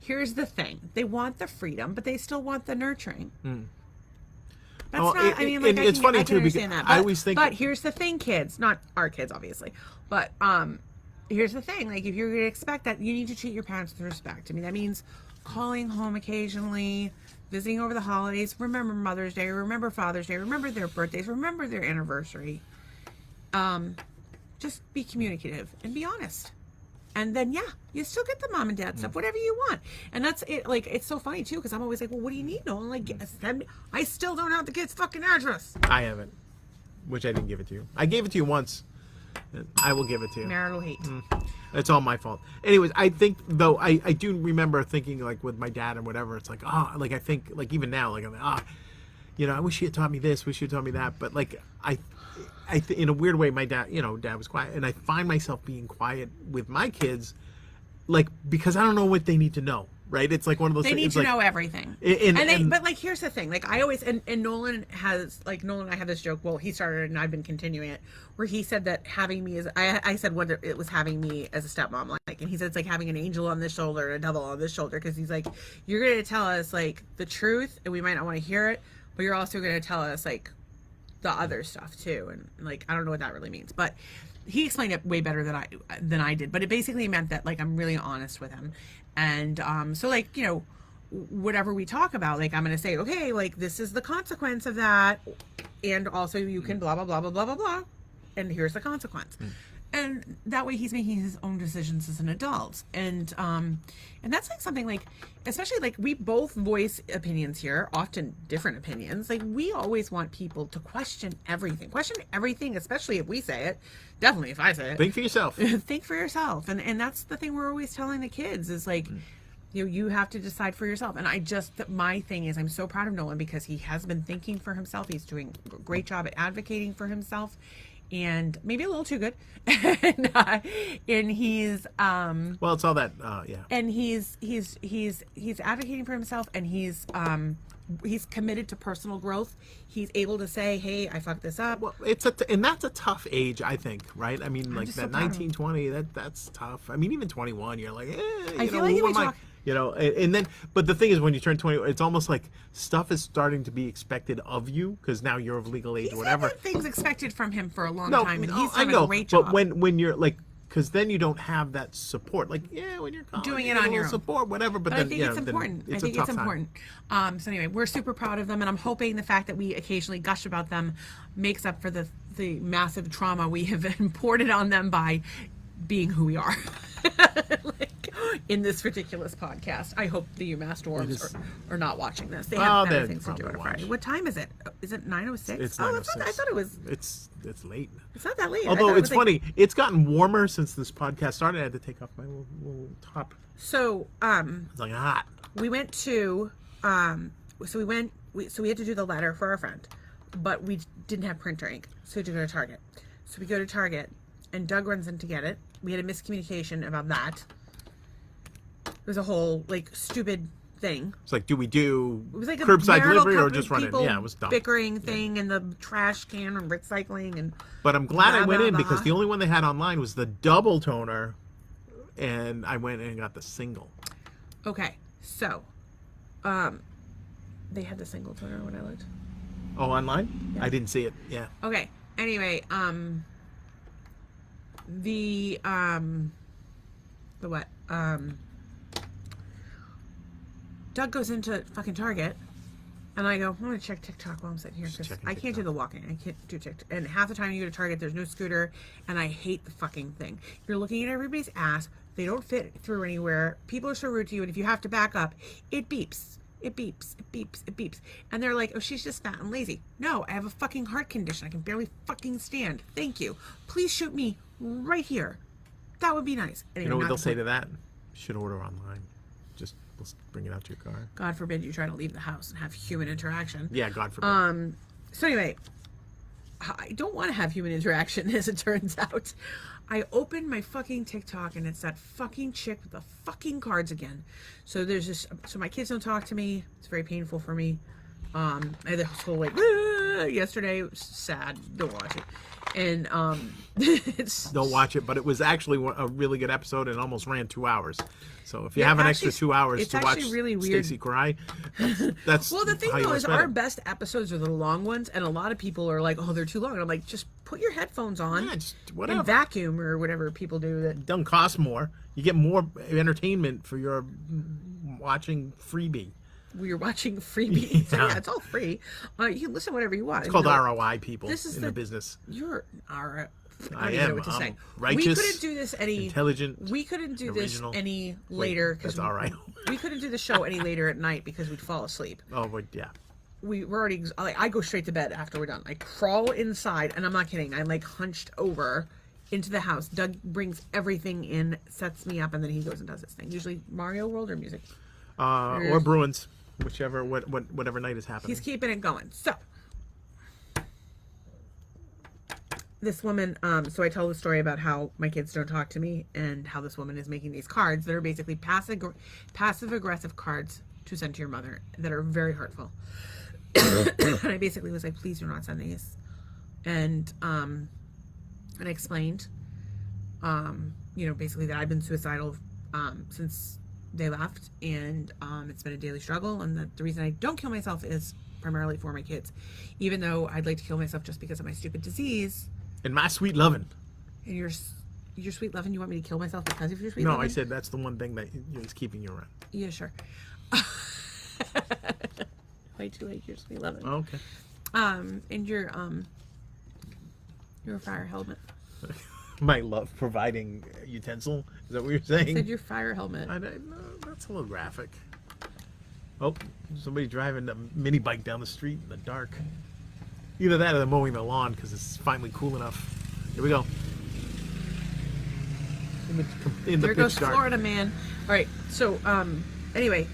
Here's the thing: they want the freedom, but they still want the nurturing. That's not. It's funny too because I always think. But here's the thing, kids, not our kids, obviously, but here's the thing: like, if you're going to expect that, you need to treat your parents with respect. That means calling home occasionally, visiting over the holidays, remember Mother's Day, remember Father's Day, remember their birthdays, remember their anniversary. Just be communicative and be honest. And then, you still get the mom and dad stuff, whatever you want. And that's it. Like, it's so funny too, because I'm always like, well, what do you need? No, I'm like, I still don't have the kid's fucking address. I haven't, which I didn't give it to you. I gave it to you once. I will give it to you. Marital hate. It's all my fault. Anyways, I think though I do remember thinking like with my dad and whatever. It's like I think like even now like I'm like I wish he had taught me this, wish he had taught me that. But like in a weird way, my dad dad was quiet, and I find myself being quiet with my kids, like because I don't know what they need to know. Right? It's like one of those things. They need to know everything. But like, here's the thing. Like, I always, and Nolan and I had this joke. Well, he started and I've been continuing it, where he said that having me as, I said what it was having me as a stepmom like, and he said it's like having an angel on this shoulder and a devil on this shoulder, because he's like, you're going to tell us like the truth, and we might not want to hear it, but you're also going to tell us like the other stuff too. And like, I don't know what that really means, but he explained it way better than I did. But it basically meant that like I'm really honest with him. And so like, whatever we talk about, like I'm going to say, okay, like this is the consequence of that, and also you can blah blah blah blah blah blah blah, and here's the consequence. And that way he's making his own decisions as an adult. And that's like something like, especially like we both voice opinions here, often different opinions. Like we always want people to question everything, especially if we say it. Definitely if I say it. Think for yourself. Think for yourself. And that's the thing we're always telling the kids is like, you have to decide for yourself. And my thing is I'm so proud of Nolan because he has been thinking for himself. He's doing a great job at advocating for himself. And maybe a little too good, and he's well, it's all that, yeah. And he's advocating for himself, and he's committed to personal growth. He's able to say, "Hey, I fucked this up." Well, and that's a tough age, I think, right? I mean, like that 19, 20, that's tough. I mean, even 21, you're like, I feel like if we talk. You know, and then, but the thing is, when you turn 20, it's almost like stuff is starting to be expected of you because now you're of legal age, or whatever. Had things expected from him for a long time, and he's done a great job. But when you're like, because then you don't have that support. Like, yeah, when you're doing it on your own support, whatever. But then, I think it's important. I think it's important. So anyway, we're super proud of them, and I'm hoping the fact that we occasionally gush about them makes up for the massive trauma we have imported on them by being who we are. Like, in this ridiculous podcast. I hope the UMass dwarves are not watching this. They have better things to do on a Friday. What time is it? Is it 9:06? It's 9:06. I thought it was. It's late. It's not that late. Although it's funny, it's gotten warmer since this podcast started. I had to take off my little top. So it's like hot. We went to so we had to do the letter for our friend, but we didn't have printer ink, so we had to go to Target. So we go to Target, and Doug runs in to get it. We had a miscommunication about that. It was a whole like stupid thing. It's like, do we do it was like curbside delivery or just run it? Yeah, it was dumb. Bickering thing and the trash can and recycling and. But I'm glad I went in because the only one they had online was the double toner, and I went in and got the single. Okay, so, they had the single toner when I looked. Oh, online? Yeah. I didn't see it. Yeah. Okay. Anyway, the what? Doug goes into fucking Target, and I go, I'm gonna check TikTok while I'm sitting here because I can't do the walking. I can't do TikTok. And half the time you go to Target, there's no scooter, and I hate the fucking thing. You're looking at everybody's ass. They don't fit through anywhere. People are so rude to you, and if you have to back up, it beeps. It beeps. It beeps. It beeps. And they're like, oh, she's just fat and lazy. No, I have a fucking heart condition. I can barely fucking stand. Thank you. Please shoot me right here. That would be nice. Anyway, you know what they'll say to that? You should order online. Just bring it out to your car. God forbid you try to leave the house and have human interaction. Yeah, God forbid. So anyway, I don't want to have human interaction, as it turns out. I opened my fucking TikTok and it's that fucking chick with the fucking cards again. So there's this. So my kids don't talk to me. It's very painful for me. I had this whole like yesterday. It was sad. Don't watch it. And don't watch it, but it was actually a really good episode and almost ran 2 hours. So if you have an extra 2 hours to watch really weird. Stacey cry, that's well, the thing though is our best episodes are the long ones, and a lot of people are like, "Oh, they're too long." And I'm like, just put your headphones on, and vacuum or whatever people do. That don't cost more. You get more entertainment for your watching freebie. We're watching freebies. Yeah. Yeah, it's all free. You can listen whatever you want. It's called ROI, people. This is the business. You're ROI. I am. Know what to say. Righteous. We couldn't do this any intelligent. We couldn't do this any later because that's all right. We couldn't do the show any later at night because we'd fall asleep. Oh, but yeah. We're already. I go straight to bed after we're done. I crawl inside, and I'm not kidding. I'm like hunched over into the house. Doug brings everything in, sets me up, and then he goes and does his thing. Usually Mario World or music. Or Bruins. Whichever, whatever night is happening. He's keeping it going. So, this woman, so I tell the story about how my kids don't talk to me and how this woman is making these cards that are basically passive-aggressive cards to send to your mother that are very hurtful. And I basically was like, please do not send these. And I explained, basically that I've been suicidal since they left, and it's been a daily struggle, and that the reason I don't kill myself is primarily for my kids, even though I'd like to kill myself just because of my stupid disease. And my sweet lovin'. And your sweet lovin', you want me to kill myself because of your sweet lovin'? No, I said that's the one thing that is keeping you around. Yeah, sure. Way too late. You're just 11. Oh, okay. And your fire helmet. My love providing utensil. Is that what you're I saying? said your fire helmet. No, that's a little graphic. Oh, somebody driving a mini bike down the street in the dark. Either that or they're mowing the lawn because it's finally cool enough. Here we go. In the There pitch goes dark. Florida man. All right. So anyway,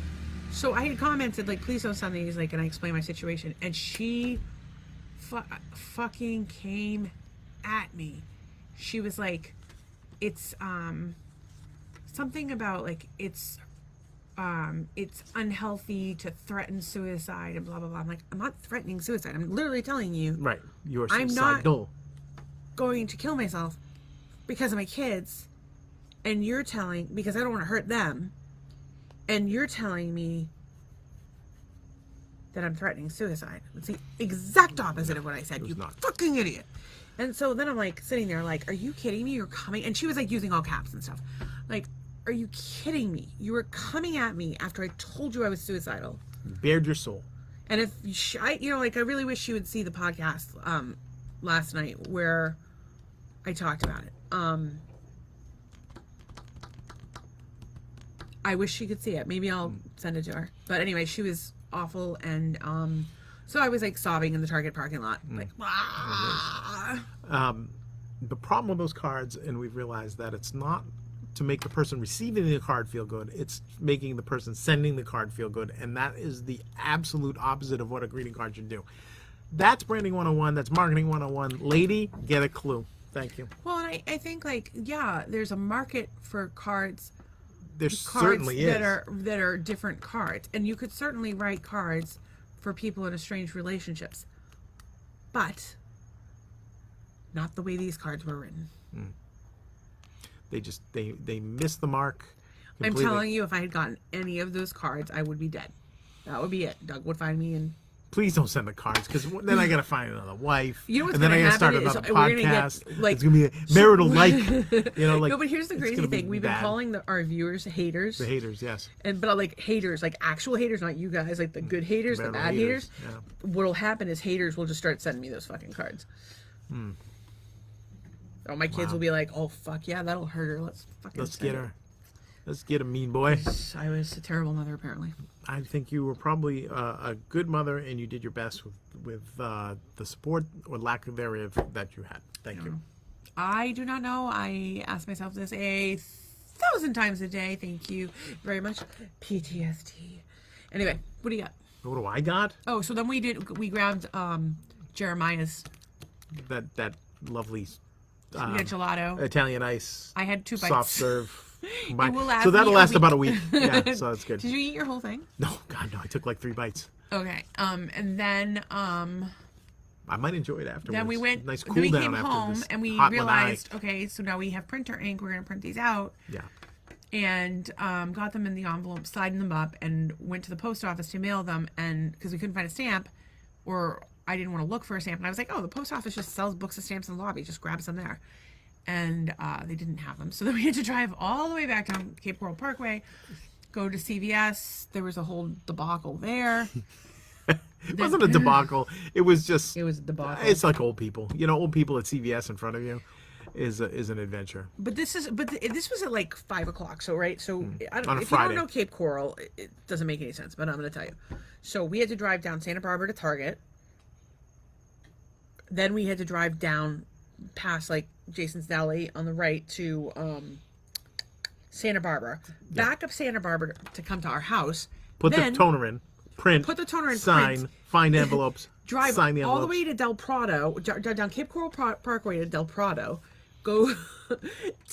so I had commented like, please don't send these, like, and I explained my situation, and she fucking came at me. She was like, it's something about like it's unhealthy to threaten suicide and blah blah blah. I'm like, I'm not threatening suicide. I'm literally telling you, Right. You're I'm suicidal. going to kill myself because of my kids, and you're telling, because I don't want to hurt them, and you're telling me that I'm threatening suicide. It's the exact opposite of what I said. You not. fucking idiot. And so then I'm like sitting there like, are you kidding me? You're coming. And she was like using all caps and stuff. Like, are you kidding me? You were coming at me after I told you I was suicidal. Bared your soul. And if I really wish she would see the podcast last night where I talked about it. I wish she could see it. Maybe I'll send it to her. But anyway, she was awful, and so I was like sobbing in the Target parking lot, like. The problem with those cards, and we've realized that it's not to make the person receiving the card feel good, it's making the person sending the card feel good, and that is the absolute opposite of what a greeting card should do. That's branding 101, that's marketing 101. Lady, get a clue. Thank you. Well, and I think, like, yeah, there's a market for cards. There certainly is. That are different cards, and you could certainly write cards for people in estranged relationships, but not the way these cards were written. They missed the mark completely. I'm telling you, if I had gotten any of those cards, I would be dead. That would be it. Doug would find me and. Please don't send the cards, because then I gotta find another wife. You know what's and then I gotta start happen is another we're gonna podcast. get, like, it's gonna be a marital like, like. No, but here's the it's crazy gonna be thing: we've been bad. calling our viewers haters. The haters, yes. But like haters, like actual haters, not you guys, like the good haters, Marital the bad haters. Yeah. What'll happen is haters will just start sending me those fucking cards. Oh, my kids will be like, "Oh fuck yeah, that'll hurt her. Let's get her. Let's get a mean boy." I was a terrible mother, apparently. I think you were probably a good mother, and you did your best with the support or lack of thereof that you had. Thank you. I do not know. I ask myself this 1,000 times a day. Thank you very much. PTSD. Anyway, what do you got? What do I got? Oh, so then we grabbed Jeremiah's. That lovely. We had gelato. Italian ice. I had 2 bites. Soft serve. Will So that'll last week. about a week. Yeah, so that's good. Did you eat your whole thing? No, God, no. I took like 3 bites. Okay. And then I might enjoy it afterwards. then we went. Nice cool then we down came after home this and we hot realized, okay, so now we have printer ink. We're gonna print these out. Yeah. And got them in the envelope, signed them up, and went to the post office to mail them. And because we couldn't find a stamp, or I didn't want to look for a stamp, and I was like, oh, the post office just sells books of stamps in the lobby. Just grab some there. And they didn't have them. So then we had to drive all the way back down Cape Coral Parkway, go to CVS. There was a whole debacle there. It wasn't a debacle. It was just. It was a debacle. It's like old people. Old people at CVS in front of you is an adventure. But this was at like 5 o'clock. So right. So I don't. On a If Friday. you don't know Cape Coral, it doesn't make any sense. But I'm going to tell you. So we had to drive down Santa Barbara to Target. Then we had to drive down past like Jason's Deli on the right to Santa Barbara. Back up Santa Barbara to come to our house. Put Then the toner in. Print. Put the toner in. Sign. Print. Find envelopes. Drive sign the all the envelopes. way to Del Prado, down Cape Coral Parkway to Del Prado. Go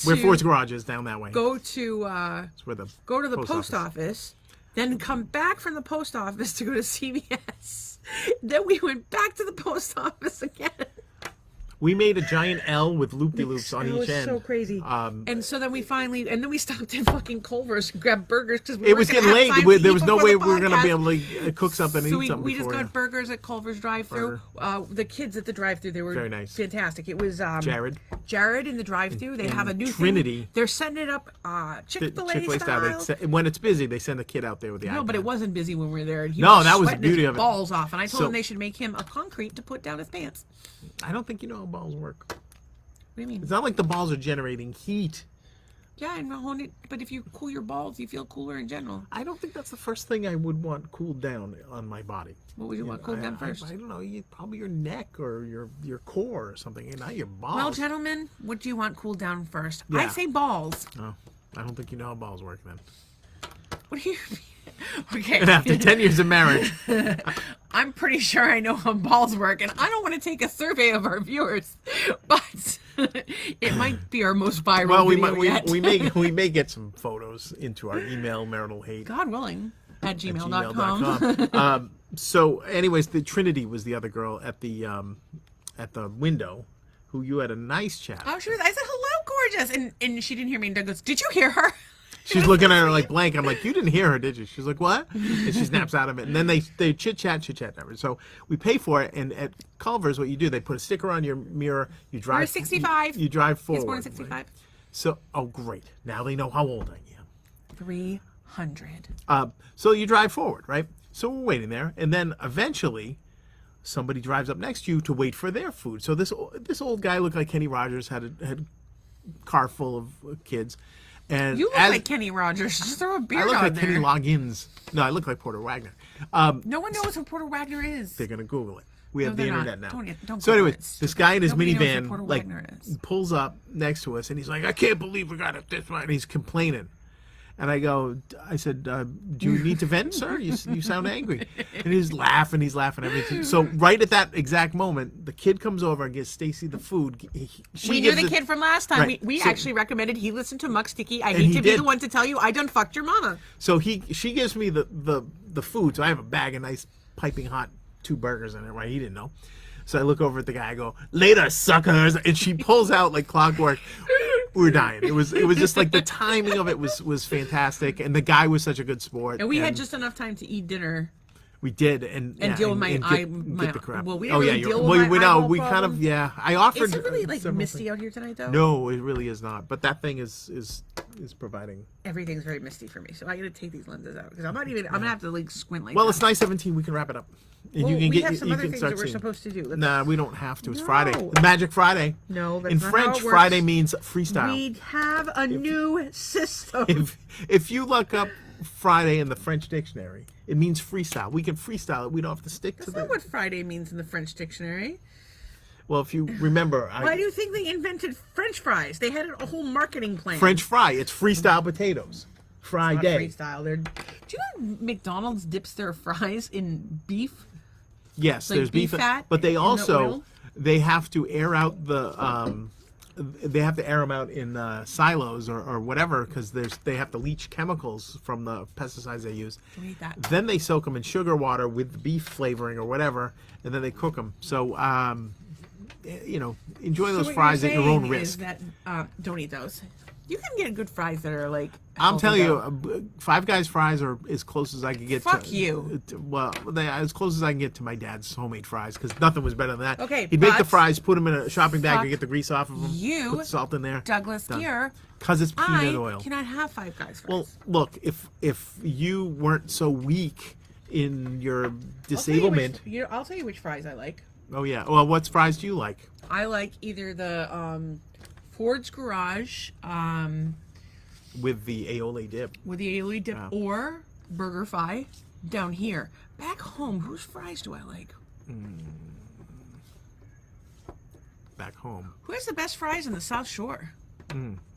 Where Ford's Garage is, down that way. Go to It's where the post office. Then come back from the post office to go to CVS. Then we went back to the post office again. We made a giant L with loop-de-loops on It each was end. so crazy. And so then we stopped at fucking Culver's and grabbed burgers because It was getting late. There was no way we were going to be able to cook something and so eat something we just before. got burgers at Culver's drive-thru. The kids at the drive-thru, they were Very nice. fantastic. It was Jared in the drive-thru. They have a new Trinity. thing. They're setting it up Chick-fil-A style. When it's busy, they send a kid out there with the No, iPad. but it wasn't busy when we were there. And he No, that was the sweating beauty his of it. balls off, and I told So- him they should make him a concrete to put down his pants. I don't think you know how balls work. What do you mean? It's not like the balls are generating heat. Yeah, I know, but if you cool your balls, you feel cooler in general. I don't think that's the first thing I would want cooled down on my body. What would you want cooled down first? I don't know. Probably your neck or your core or something, and not your balls. Well, gentlemen, what do you want cooled down first? Yeah. I say balls. Oh, I don't think you know how balls work then. What do you mean? Okay. And after 10 years of marriage, I'm pretty sure I know how balls work, and I don't want to take a survey of our viewers, but it might be our most viral video yet. we may get some photos into our email, marital hate. God willing, at gmail.com. gmail.com. So, anyways, the Trinity was the other girl at the window, who you had a nice chat. Oh, I said, hello, gorgeous, and she didn't hear me, and Doug goes, did you hear her? She's looking at her like blank. I'm like, you didn't hear her, did you? She's like, what? And she snaps out of it. And then they chit-chat. So we pay for it. And at Culver's, what you do, they put a sticker on your mirror. You drive. We're 65. You drive forward. He's born in 65. Right? So, oh, great. Now they know how old I am. 300. So you drive forward, right? So we're waiting there. And then eventually somebody drives up next to you to wait for their food. So this old guy looked like Kenny Rogers, had a car full of kids. And You look like Kenny Rogers. Just throw a beard I look on like there. Kenny Loggins. No, I look like Porter Wagner. No one knows who Porter Wagner is. They're gonna Google it. We have No, the they're internet not. now. Don't So Google anyway, it. this guy in his Nobody knows who minivan Porter like Wagner is. pulls up next to us, and he's like, "I can't believe we got it this way," and he's complaining. And I said, do you need to vent, sir? You sound angry. And he's laughing, everything. So right at that exact moment, the kid comes over and gives Stacy the food. We knew the kid from last time. Right. We So- actually recommended he listen to Muck Sticky. I And hate he to be did. the one to tell you I done fucked your mama. So she gives me the food. So I have a bag of nice piping hot 2 burgers in it, right? He didn't know. So I look over at the guy, I go, later, suckers. And she pulls out like clockwork. We were dying. It was just like the timing of it was fantastic. And the guy was such a good sport. And we had just enough time to eat dinner. We did, and deal with my get, eye- get the crap. well, we didn't really deal with my we know eyeball we kind of problem. I offered. Is it really like several misty things. out here tonight though? No, it really is not. But that thing is providing. Everything's very misty for me, so I gotta take these lenses out because I'm gonna have to like squint like Well, that. it's 9:17. We can wrap it up. And Well, you can we have some you other can things start that we're seeing. supposed to do. Nah, we don't have to. It's No. Friday. Magic Friday. No, that's in not how French, it works. Friday means freestyle. We have a new system. If you look up Friday in the French dictionary, it means freestyle. We can freestyle it. We don't have to stick to That's the. not what Friday means in the French dictionary. Well, if you remember, Why do you think they invented French fries? They had a whole marketing plan. French fry. It's freestyle potatoes. Not Friday. freestyle. Do you know McDonald's dips their fries in beef? Yes, Like there's beef beef, fat but they in the also oil? they have to air out the they have to air them out in silos or whatever because they have to leach chemicals from the pesticides they use. Don't eat that. Then they soak them in sugar water with the beef flavoring or whatever, and then they cook them. So enjoy those what fries you're at your own saying risk. is that don't eat those. You can get good fries that are like. I'm healthy, telling though. you, Five Guys fries are as close as I can get. Fuck to, you. Well, as close as I can get to my dad's homemade fries because nothing was better than that. Okay, he'd make the but- fries, put them in a shopping bag, Fuck and get the grease off of them. you, put the salt in there. Douglas Done. Gear. Because it's I peanut oil. cannot have Five Guys fries. Well, look, if you weren't so weak in your disablement, I'll tell you which fries I like. oh yeah. Well, what fries do you like? I like either the Ford's Garage With the aioli dip. with the aioli dip or Burger Fi down here. Back home, whose fries do I like? Back home. Who has the best fries in the South Shore?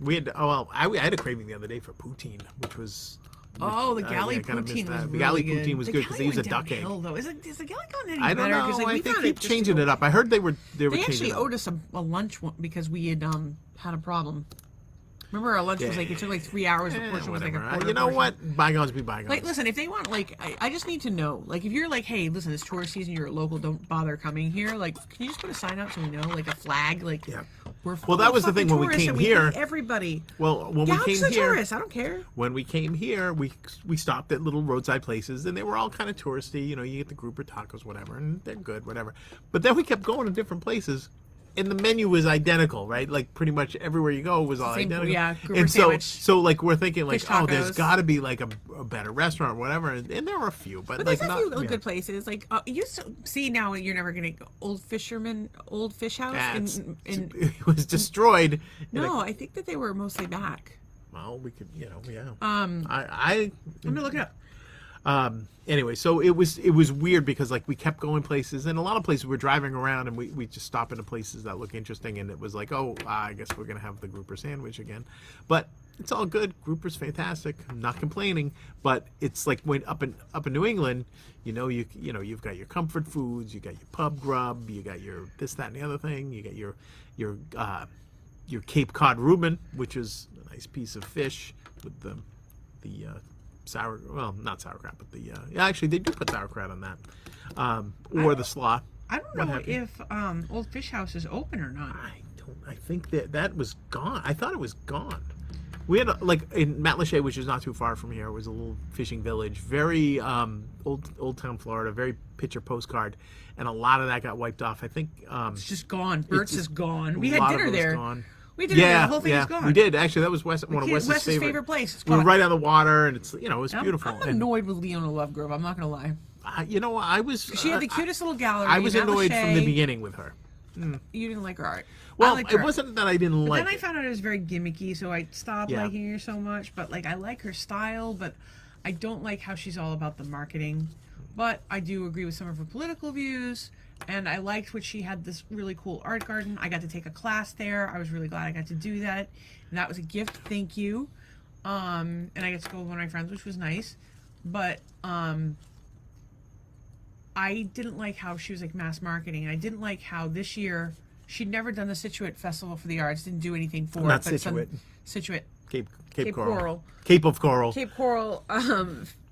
We had. Oh well, I had a craving the other day for poutine, which was. Oh, the galley I kinda missed poutine that. was The really galley good. poutine was The good because they galley use a went duck egg. downhill, though. Is the galley gotten any I don't better? know. 'Cause, like, I we think found they it keep just changing to- it up. I heard they were They changing actually it up. owed us a lunch because we had had a problem. Remember our lunch was like, it took like 3 hours. The portion was like a Whatever. quarter You know portion. what? Bygones be bygones. Like, listen, if they want, like, I just need to know. Like, if you're like, hey, listen, it's tourist season, you're a local, don't bother coming here. Like, can you just put a sign up so we know, like a flag? Like, Yeah. we're Well, that was the fucking thing when we tourists came and we here. hate everybody. Well, when Gouge we the came here, tourists. I don't care. when we came here, we stopped at little roadside places, and they were all kind of touristy. You know, you get the grouper tacos, whatever, and they're good, whatever. But then we kept going to different places, and the menu was identical, right? Like pretty much everywhere you go was all Same, identical. yeah, grouper and sandwich, so like we're thinking like, fish oh, there's tacos. got to be like a better restaurant, or whatever. And there were a few, but like There's a not few yeah. good places. Like, you see now you're never going to go. Old Fish House. Yeah, in it was destroyed. no, I think that they were mostly back. Well, we could, yeah. I'm gonna look it up. Anyway, so it was weird because like we kept going places, and a lot of places we're driving around, and we just stop into places that look interesting, and it was like, oh, I guess we're gonna have the grouper sandwich again, but it's all good. Grouper's fantastic. I'm not complaining, but it's like when up in New England, you've got your comfort foods, you got your pub grub, you got your this, that, and the other thing, you got your Cape Cod Reuben, which is a nice piece of fish with the not sauerkraut, but actually they do put sauerkraut on that, or the slaw. I don't What know happened? if Old Fish House is open or not. I think that was gone. I thought it was gone. We had like in Matlacha, which is not too far from here, was a little fishing village, very old town Florida, very picture postcard, and a lot of that got wiped off. I think It's just gone. Bert's is gone. We a had lot of dinner it was there. gone. We did dinner there. The whole thing is gone. We did actually. That was one of Wes's favorite place. It's We were gone. right on the water, and it's it was beautiful. I'm annoyed with Leona Lovegrove. I'm not gonna lie. I was. She had the cutest little gallery. I was annoyed Matlacha. from the beginning with her. You didn't like her art. Well, I liked it her. wasn't that I didn't But like then I it. found out it was very gimmicky, so I stopped Yeah. liking her so much. But like, I like her style, but I don't like how she's all about the marketing. But I do agree with some of her political views, and I liked what she had this really cool art garden. I got to take a class there. I was really glad I got to do that, and that was a gift. Thank you. And I got to go with one of my friends, which was nice. But I didn't like how she was like mass marketing, and I didn't like how this year she'd never done the Situate Festival for the Arts, didn't do anything for Not it. But Situate. Situate. Cape Cape Coral. Coral. Cape of Coral. Cape Coral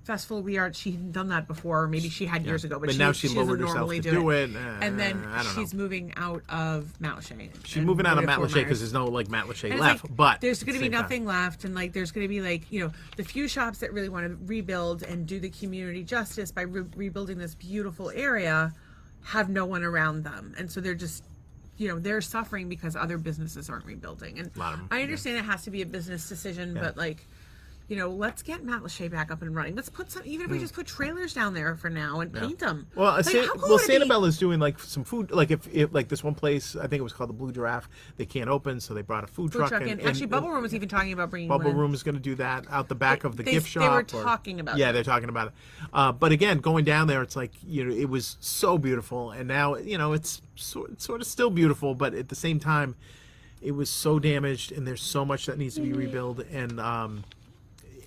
Festival of the Arts. She hadn't done that before. Maybe she had years ago, but now she doesn't lowered herself normally to do it. And then I don't know. she's moving out of Matlacha. She's moving out of Matlacha because there's no like Matlacha And it's left. like, but there's at going the to be same nothing left, and like there's going to be like the few shops that really want to rebuild and do the community justice by rebuilding this beautiful area have no one around them, and so they're just they're suffering because other businesses aren't rebuilding. And A lot of them, I understand it has to be a business decision, but like let's get Matlacha back up and running. Let's put some, even if we just put trailers down there for now and paint them. Well, like, how cool would it be? Sanibel is doing like some food. Like if like this one place, I think it was called the Blue Giraffe. They can't open, so they brought a food truck. And actually, Bubble Room was even talking about bringing Bubble one in. Room is going to do that out the back of the gift shop. They were talking about Yeah, it. they're talking about it. But again, going down there, it's like it was so beautiful, and now it's sort of still beautiful, but at the same time, it was so damaged, and there's so much that needs to be rebuilt, and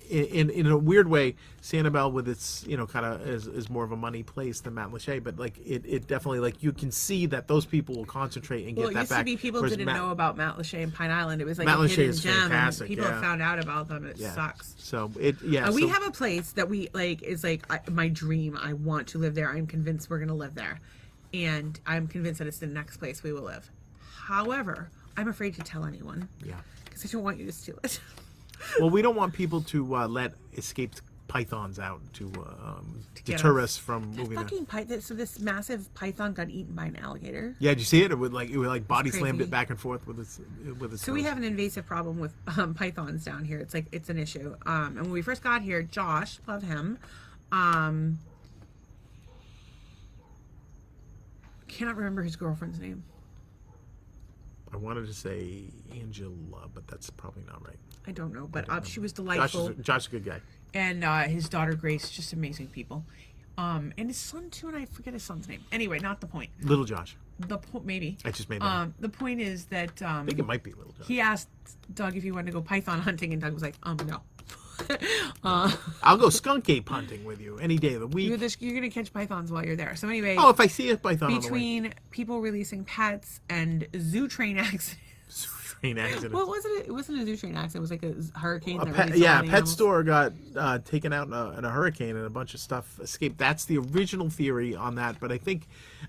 in a weird way, Sanibel with its kind of is more of a money place than Matlacha, but like it definitely, like, you can see that those people will concentrate and get It that used back. to be people whereas didn't know about Matlacha and Pine Island. It was like Matlacha a hidden is gem, and fantastic, people yeah. have found out about them, and it sucks. So We have a place that we like is like my dream. I want to live there. I'm convinced we're gonna live there, and I'm convinced that it's the next place we will live. However, I'm afraid to tell anyone. Yeah. Because I don't want you to steal it. Well, we don't want people to let escaped pythons out to get deter us. us from moving. Fucking python. So this massive python got eaten by an alligator. Yeah, did you see it? It would like body slammed crazy. it back and forth with its. So we have an invasive problem with pythons down here. It's like it's an issue. And when we first got here, Josh, love him. Cannot remember his girlfriend's name. I wanted to say Angela, but that's probably not right. I don't know, but she was delightful. Josh is a good guy. And his daughter Grace, just amazing people. And his son too, and I forget his son's name. Anyway, not the point. Little Josh. Maybe. I just made that up. The point is that I think it might be Little Josh. he asked Doug if he wanted to go python hunting, and Doug was like, no. I'll go skunk ape hunting with you any day of the week. You're gonna catch pythons while you're there. So anyway, Oh, if I see a python on the way. between people releasing pets and zoo train accidents train accidents. What was it? It wasn't a zoo train accident. It was like a hurricane. That Pet, really yeah, saw pet animals. store got taken out in a hurricane and a bunch of stuff escaped. That's the original theory on that. But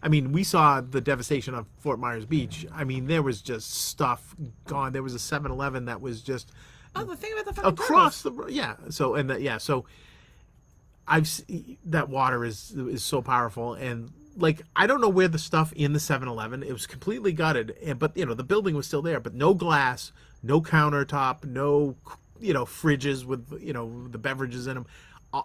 I mean, we saw the devastation of Fort Myers Beach. I mean, there was just stuff gone. There was a 7-Eleven that was just Oh, the thing about the fucking across turtles. so that water is so powerful, and like I don't know where the stuff in the 7-Eleven, it was completely gutted, but the building was still there, but no glass, no countertop, no fridges with the beverages in them,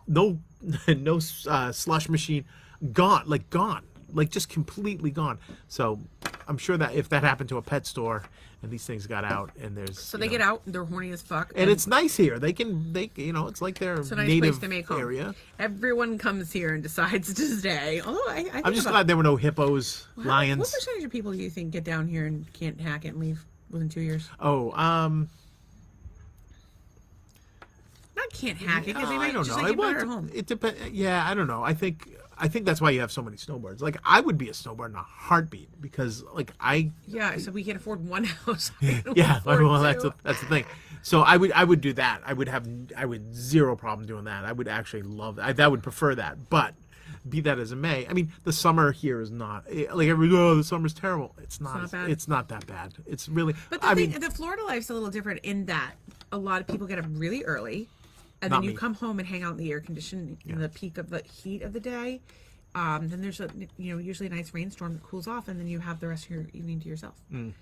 no slush machine, gone, like just completely gone. So I'm sure that if that happened to a pet store and these things got out and there's So they get out, they're horny as fuck. and it's nice here. They it's like their it's a nice native place to make home. area. Everyone comes here and decides to stay. Although I'm just glad there were no hippos, lions. What percentage of people do you think get down here and can't hack it and leave within 2 years? Oh, Not can't hack it because they I might don't just know. like get better at home. It depends. Yeah, I don't know. I think that's why you have so many snowbirds. Like I would be a snowbird in a heartbeat because like Yeah, so we can't afford one house. yeah. Well, that's the thing. So I would do that. I would zero problem doing that. I would actually love that. I would prefer that. But be that as it may, I mean the summer here is not like the summer's terrible. It's not bad. It's not that bad. It's really. But I mean, the Florida life's a little different in that a lot of people get up really early, and Not then you me. come home and hang out in the air conditioning in the peak of the heat of the day. Then there's usually a nice rainstorm that cools off, and then you have the rest of your evening to yourself. And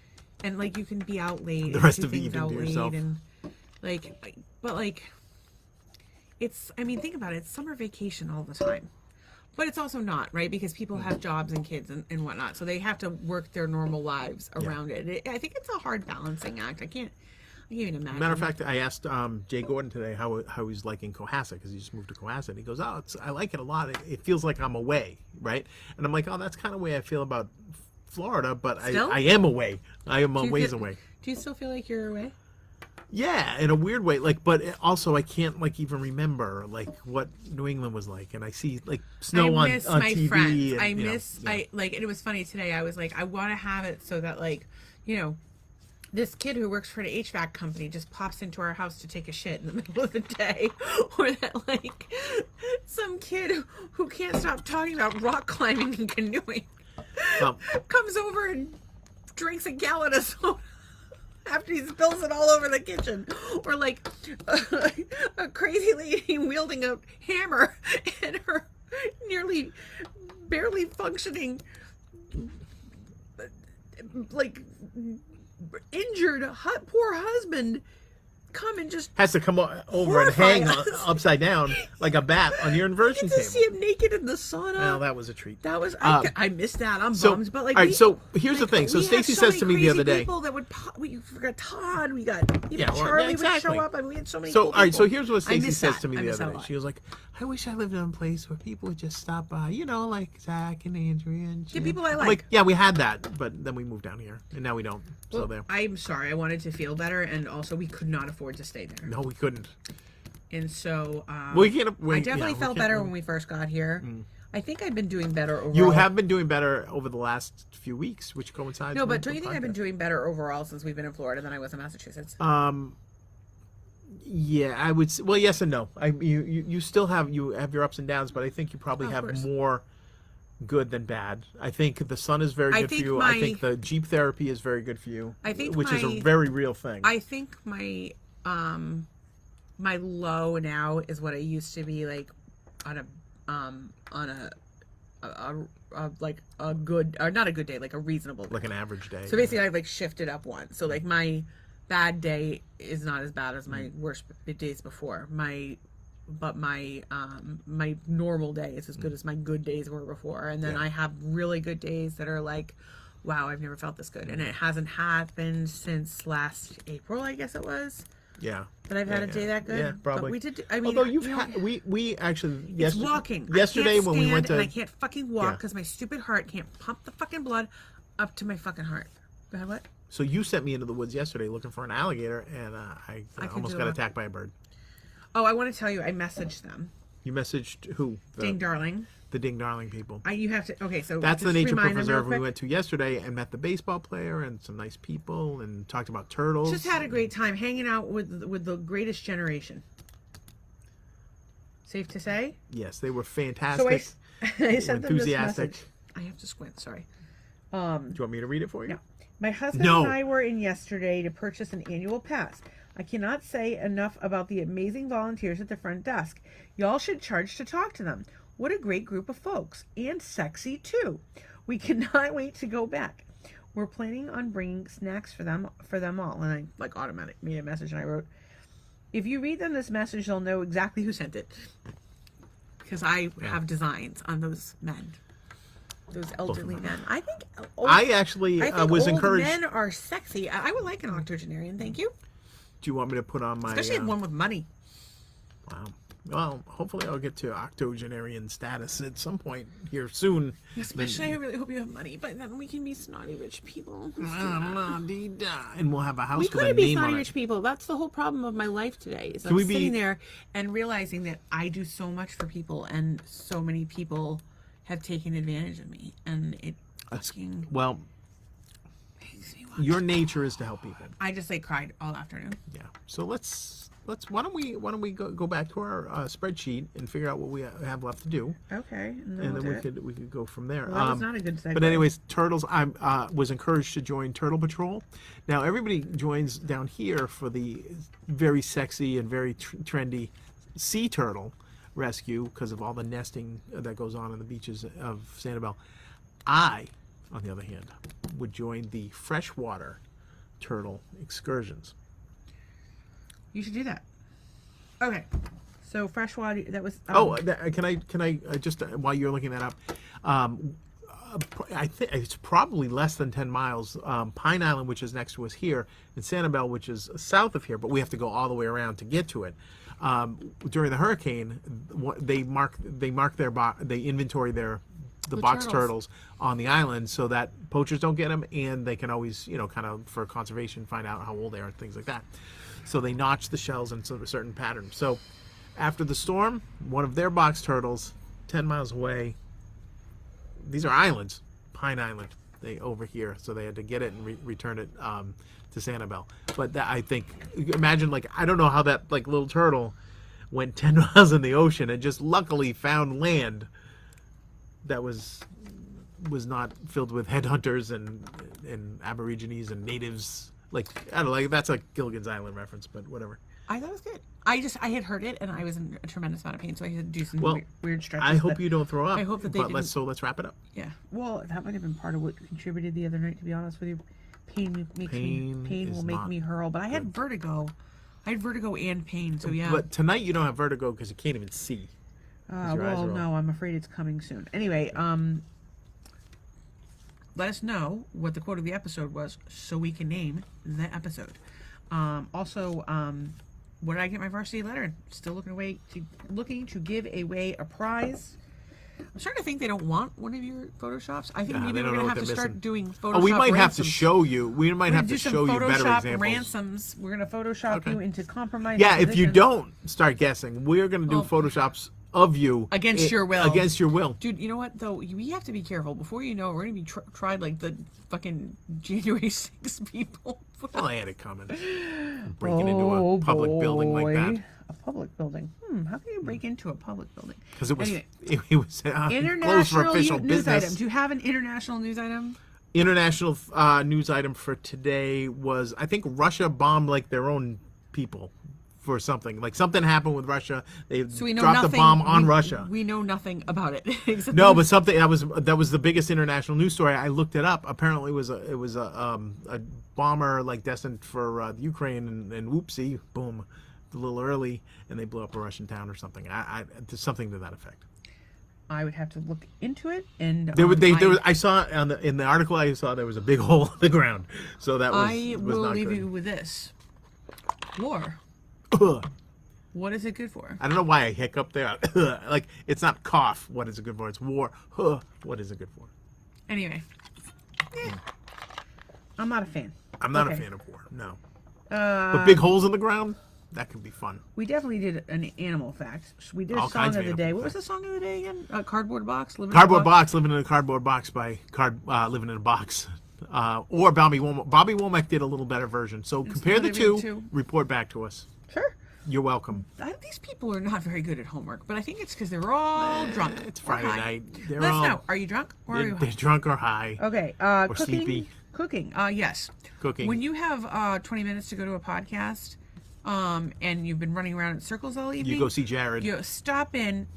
like you can be out late. The and rest do of the things evening out to late yourself. and it's. I mean, think about it. It's summer vacation all the time. But it's also not, right? Because people have jobs and kids and whatnot. So they have to work their normal lives around it. I think it's a hard balancing act. I can't even imagine. Matter of fact, I asked Jay Gordon today how he's liking Cohasset because he just moved to Cohasset. And he goes, I like it a lot. It feels like I'm away, right? And I'm like, oh, that's kind of the way I feel about Florida, but I am away. I am a ways away. Do you still feel like you're away? Yeah, in a weird way. Like, but also I can't like even remember like what New England was like, and I see like snow on my TV. friends. And, I miss and it was funny today. I was like, I want to have it so that like, this kid who works for an HVAC company just pops into our house to take a shit in the middle of the day, or that like some kid who can't stop talking about rock climbing and canoeing comes over and drinks a gallon of soda after he spills it all over the kitchen, or like a crazy lady wielding a hammer and her nearly barely functioning like injured poor husband come and just has to come over and hang horrify us. upside down like a bat on your you inversion get to table. see him naked in the sauna. Well, that was a treat. That was I missed that. I'm So, bummed, but like all right. So here's the thing. So we Stacy had says to me many the other crazy day. people that would we got Todd, we got even Charlie would exactly. show up. I mean, we had so many. So cool all right. So people. here's what I Stacy miss says that. to me I the miss other that a day. lot. She was like, "I wish I lived in a place where people would just stop by, like Zach and Andrea and The people I I'm like. yeah, we had that, but then we moved down here, and now we don't. So there. I'm sorry. I wanted to feel better, and also we could not afford to stay there. No, we couldn't. And so We can't. I definitely felt better when we first got here. I think I've been doing better overall. You have been doing better over the last few weeks, which coincides. No, with but the don't you think I've been podcast. doing better overall since we've been in Florida than I was in Massachusetts? Yeah, I would. Well, yes and no. You still have your ups and downs, but I think you probably Of have course. more good than bad. I think the sun is very I good for think you. my- I think the Jeep therapy is very good for you. I think which is a my- very real thing. I think my low now is what I used to be like on a like a good, or not a good day, like a reasonable day. like an average day. So basically I've like shifted up one. So like my bad day is not as bad as my worst days before. My normal day is as good as my good days were before. And then I have really good days that are like, wow, I've never felt this good. And it hasn't happened since last April, I guess it was. Yeah. That I've had a day that good. Yeah, probably. But we did. I mean, although we actually it's walking. yesterday I can't when we stand went to and I can't fucking walk Yeah. because my stupid heart can't pump the fucking blood up to my fucking heart. Go ahead, what? So you sent me into the woods yesterday looking for an alligator, and I couldn't almost do got that. attacked by a bird. Oh, I want to tell you, I messaged them. You messaged who? Ding Darling. The Ding Darling people. You have to. Okay, so That's the just nature remind them real preserve we quick. went to yesterday and met the baseball player and some nice people and talked about turtles. Just had a great time hanging out with the greatest generation. Safe to say. Yes, they were fantastic. So I sent them this enthusiastic. message. I have to squint. Sorry. Do you want me to read it for you? No. My husband No. and I were in yesterday to purchase an annual pass. I cannot say enough about the amazing volunteers at the front desk. Y'all should charge to talk to them. What a great group of folks. And sexy, too. We cannot wait to go back. We're planning on bringing snacks for them all. And I automatic made a message and I wrote, if you read them this message, they'll know exactly who sent it. Because I have designs on those men. Those elderly men. I think I actually was old encouraged. men are sexy. I would like an octogenarian. Thank you. Do you want me to put on my... Especially one with money. Wow. Well, hopefully I'll get to octogenarian status at some point here soon. Especially, I really hope you have money, but then we can be snotty rich people. And we'll have a house We with a couldn't be name snotty on rich it. people. That's the whole problem of my life today. Is Can I'm we be- sitting there and realizing that I do so much for people, and so many people have taken advantage of me, and it fucking Well, makes me want. your nature is to help people. I just cried all afternoon. Yeah. So let's why don't we go back to our spreadsheet and figure out what we have left to do, Okay, and then we could go from there. Well, that was not a good segue. But anyways, turtles. I was encouraged to join Turtle Patrol. Now everybody joins down here for the very sexy and very trendy sea turtle rescue because of all the nesting that goes on the beaches of Sanibel. I, on the other hand, would join the freshwater turtle excursions. You should do that. Okay. So freshwater. That was. Can I just while you're looking that up? I think it's probably less than 10 miles. Pine Island, which is next to us here, and Sanibel, which is south of here, but we have to go all the way around to get to it. During the hurricane, they inventory the box turtles on the island so that poachers don't get them, and they can always, kind of for conservation, find out how old they are and things like that. So they notch the shells in a certain pattern. So after the storm, one of their box turtles, 10 miles away, these are islands, Pine Island, they over here, so they had to get it and return it to Sanibel. But that, I think, imagine, I don't know how that little turtle went 10 miles in the ocean and just luckily found land that was not filled with headhunters and aborigines and natives. I don't know, that's a Gilligan's Island reference, but whatever. I thought it was good. I had heard it, and I was in a tremendous amount of pain, so I had to do some weird stretches. I hope you don't throw up. I hope that they didn't. Let's wrap it up. Yeah. Well, that might have been part of what contributed the other night, to be honest with you. Pain will make me hurl. But I had vertigo. I had vertigo and pain, so yeah. But tonight you don't have vertigo because you can't even see. No, I'm afraid it's coming soon. Anyway, let us know what the quote of the episode was so we can name the episode. Also, where did I get my varsity letter? Still looking to give away a prize. I'm starting to think they don't want one of your photoshops. I think maybe we're going to have to start doing Photoshop we might ransoms. have to show you. We might have to show you better Photoshop examples. ransoms. We're going to Photoshop you into compromised Yeah, if you positions. don't start guessing, we're going to do Photoshops of you Against your will. Against your will. Dude, you know what, though? We have to be careful. Before you know it, we're going to be tried like the fucking January 6 people. Well, I had it coming. Breaking into a public building like that. A public building. How can you break into a public building? Because it was, Anyway, it was closed for international official news business. item. Do you have an international news item? International news item for today was, I think Russia bombed their own people for something. Something happened with Russia. They dropped a bomb on Russia. We know nothing about it. Except No, but something that was the biggest international news story. I looked it up. Apparently, it was a bomber destined for the Ukraine, and whoopsie, boom, a little early, and they blew up a Russian town or something. Something to that effect. I would have to look into it, and There was. I saw in the article I saw there was a big hole in the ground. So that was. I was will not leave good. you with this. War. What is it good for? I don't know why I hiccup there. It's not cough. What is it good for? It's war. What is it good for? Anyway. I'm not a fan. I'm not a Okay. fan of war. No. But big holes in the ground. that could be fun. We definitely did an animal fact. We did All a song kinds of of the day. animal What was the song of the day again? Cardboard box. Living in a Cardboard box, living in a cardboard box by living in a box. Or Bobby Womack. Bobby Womack did a little better version. So compare the two. Report back to us. Sure. You're welcome. These people are not very good at homework, but I think it's because they're all drunk. It's Friday night. Let us know. Are you drunk or are you high? They're drunk or high. Okay. Or Cooking. sleepy. Cooking. Yes. Cooking. When you have 20 minutes to go to a podcast, and you've been running around in circles all evening, You go see Jared. You stop in.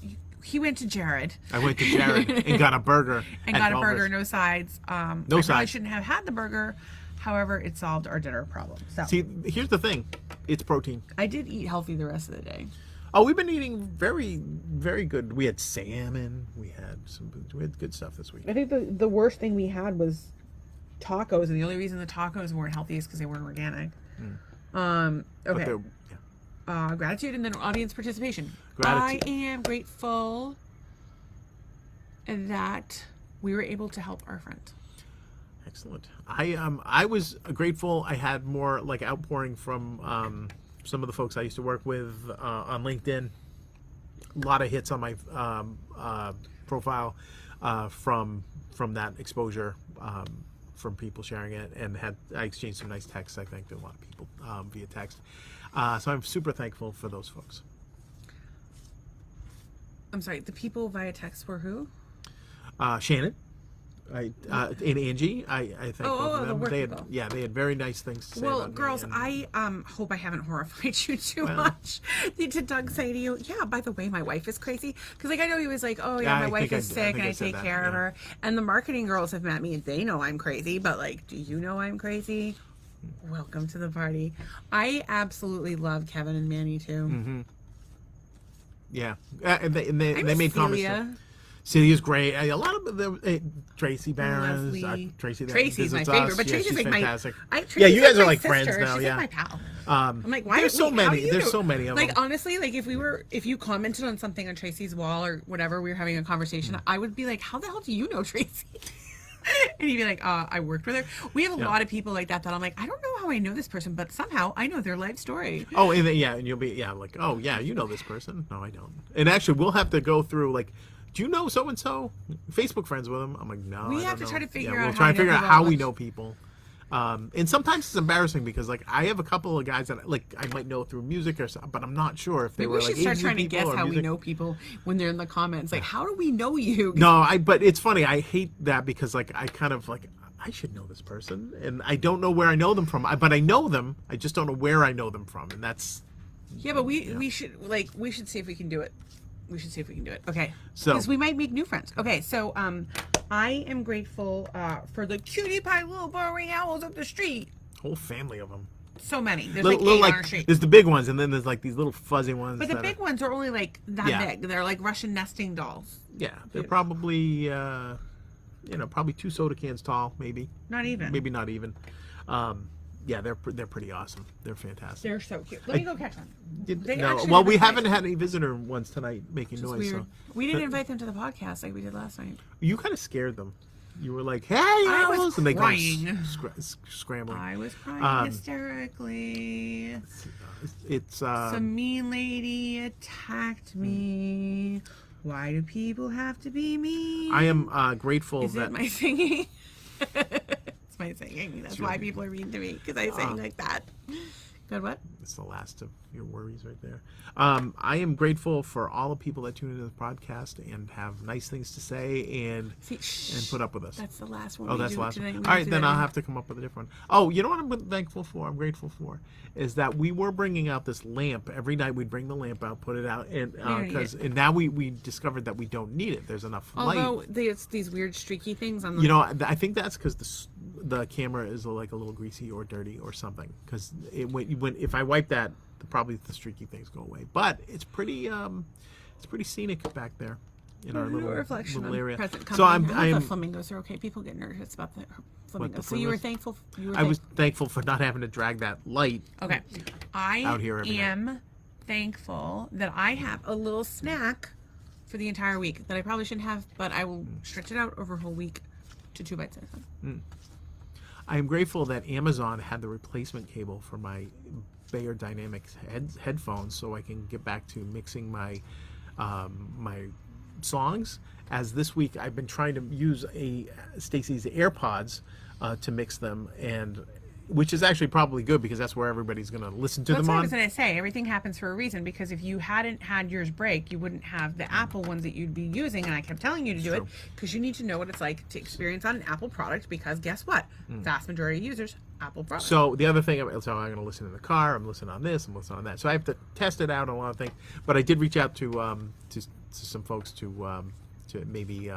He went to Jared. I went to Jared and got a burger. And got a burger, no sides. I sides. probably shouldn't have had the burger. However, it solved our dinner problem. So See, here's the thing. It's protein. I did eat healthy the rest of the day. Oh, we've been eating very, very good. We had salmon. We had good stuff this week. I think the worst thing we had was tacos, and the only reason the tacos weren't healthy is because they weren't organic. Okay. Gratitude and then audience participation. Gratitude. I am grateful that we were able to help our friend. Excellent. I was grateful. I had more like outpouring from some of the folks I used to work with on LinkedIn. A lot of hits on my profile from that exposure from people sharing it, and I exchanged some nice texts. I think to a lot of people via text. So I'm super thankful for those folks. I'm sorry. The people via text were who? Shannon. And Angie, I thank both of them. They had very nice things to say about me. Girls, I hope I haven't horrified you too much. Did Doug say to you, yeah, by the way, my wife is crazy? Because I know he was like, oh yeah, my wife is sick and I take care of her. And the marketing girls have met me and they know I'm crazy, but do you know I'm crazy? Welcome to the party. I absolutely love Kevin and Manny too. Mm-hmm. Yeah, and they made comments. Celia's great. A lot of them. Tracy Barron. Tracy's my favorite, but Tracy's like fantastic. You guys are like friends sister. now. She's Yeah, like my pal. I'm like, why? There's so many. There's so many of them. Honestly, if you commented on something on Tracy's wall or whatever, we were having a conversation, I would be like, how the hell do you know Tracy? And he'd be like, I worked with her. We have a lot of people like that I'm like, I don't know how I know this person, but somehow I know their life story. Oh, and you'll be like, oh yeah, you know this person. No, I don't. And actually, we'll have to go through do you know so and so? Facebook friends with them? I'm like, no. We have to try to figure out. We'll try to figure out how we know people. And sometimes it's embarrassing because I have a couple of guys that I might know through music or something, but I'm not sure if they were we should start trying to guess how music. we know people when they're in the comments. How do we know you? No, but it's funny. I hate that because I kind of I should know this person, and I don't know where I know them from. But I know them. I just don't know where I know them from, and that's. Yeah, but we should see if we can do it. We should see if we can do it. Okay. So because we might make new friends. Okay, so I am grateful for the cutie pie little boring owls up the street. Whole family of them. So many. There's little, 8 on our street. There's the big ones, and then there's these little fuzzy ones. But the big ones are only that big. They're like Russian nesting dolls. Yeah, they're probably probably 2 soda cans tall, maybe. Not even. Maybe not even. Yeah, they're pretty awesome. They're fantastic. They're so cute. Let me go catch one. Well, we haven't had any visitor ones tonight making noise. Weird. So. We didn't invite them to the podcast like we did last night. You kind of scared them. You were like, "Hey, owls!" And they go scrambling. I was crying hysterically. Some mean lady attacked me. Why do people have to be mean? I am grateful Is it my singing? It's my singing. That's why people are mean to me, because I sing like that. Good, what? It's the last of your worries right there. I am grateful for all the people that tune into the podcast and have nice things to say and put up with us. That's the last one. Oh, that's the last one. All right, then I'll have to come up with a different one. Oh, you know what I'm thankful for? I'm grateful for is that we were bringing out this lamp every night. We'd bring the lamp out, put it out, and and now we discovered that we don't need it. There's enough light. Although it's these weird streaky things on the. You know, I think that's because the camera is a little greasy or dirty or something. Because if I wipe that, probably the streaky things go away. But it's pretty scenic back there in our little area. So the flamingos are okay. People get nervous about the flamingos. So you were thankful. I was thankful for not having to drag that light. Okay, out here every night. Thankful that I have a little snack for the entire week that I probably shouldn't have, but I will stretch it out over a whole week to 2 bites at a time. I am grateful that Amazon had the replacement cable for my Bayer Dynamics headphones so I can get back to mixing my my songs. As this week I've been trying to use Stacy's AirPods to mix them, and which is actually probably good because that's where everybody's going to listen to That's them what I on. was going to say. Everything happens for a reason, because if you hadn't had yours break, you wouldn't have the Apple ones that you'd be using. And I kept telling you to do it because you need to know what it's like to experience on an Apple product, because guess what? Vast majority of users, Apple products. So the other thing, so I'm going to listen in the car, I'm listening on this, I'm listening on that. So I have to test it out on a lot of things. But I did reach out to some folks to maybe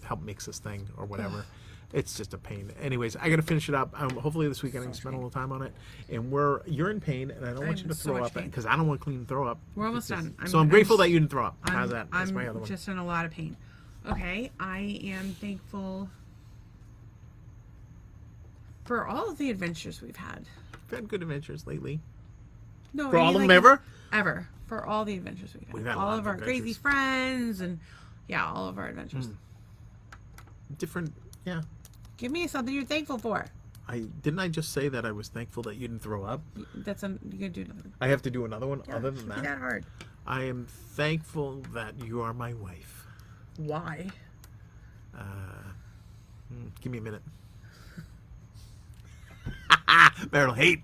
help mix this thing or whatever. It's just a pain. Anyways, I got to finish it up. Hopefully this weekend I can spend a little time on it. And you're in pain, and I don't want you to throw up because I don't want clean throw up. We're almost done. I'm grateful that you didn't throw up. How's that? That's my other I'm one. just in a lot of pain. Okay, I am thankful for all of the adventures we've had. We've had good adventures lately. No, For all of them ever? Ever. For all the adventures we've had. We've had a all lot of of our adventures. crazy friends and all of our adventures. Different, yeah. Give me something you're thankful for. Didn't I just say that I was thankful that you didn't throw up? You gotta do another one. I have to do another one Yeah, other than shouldn't be that hard. I am thankful that you are my wife. Why? Give me a minute. Marital hate.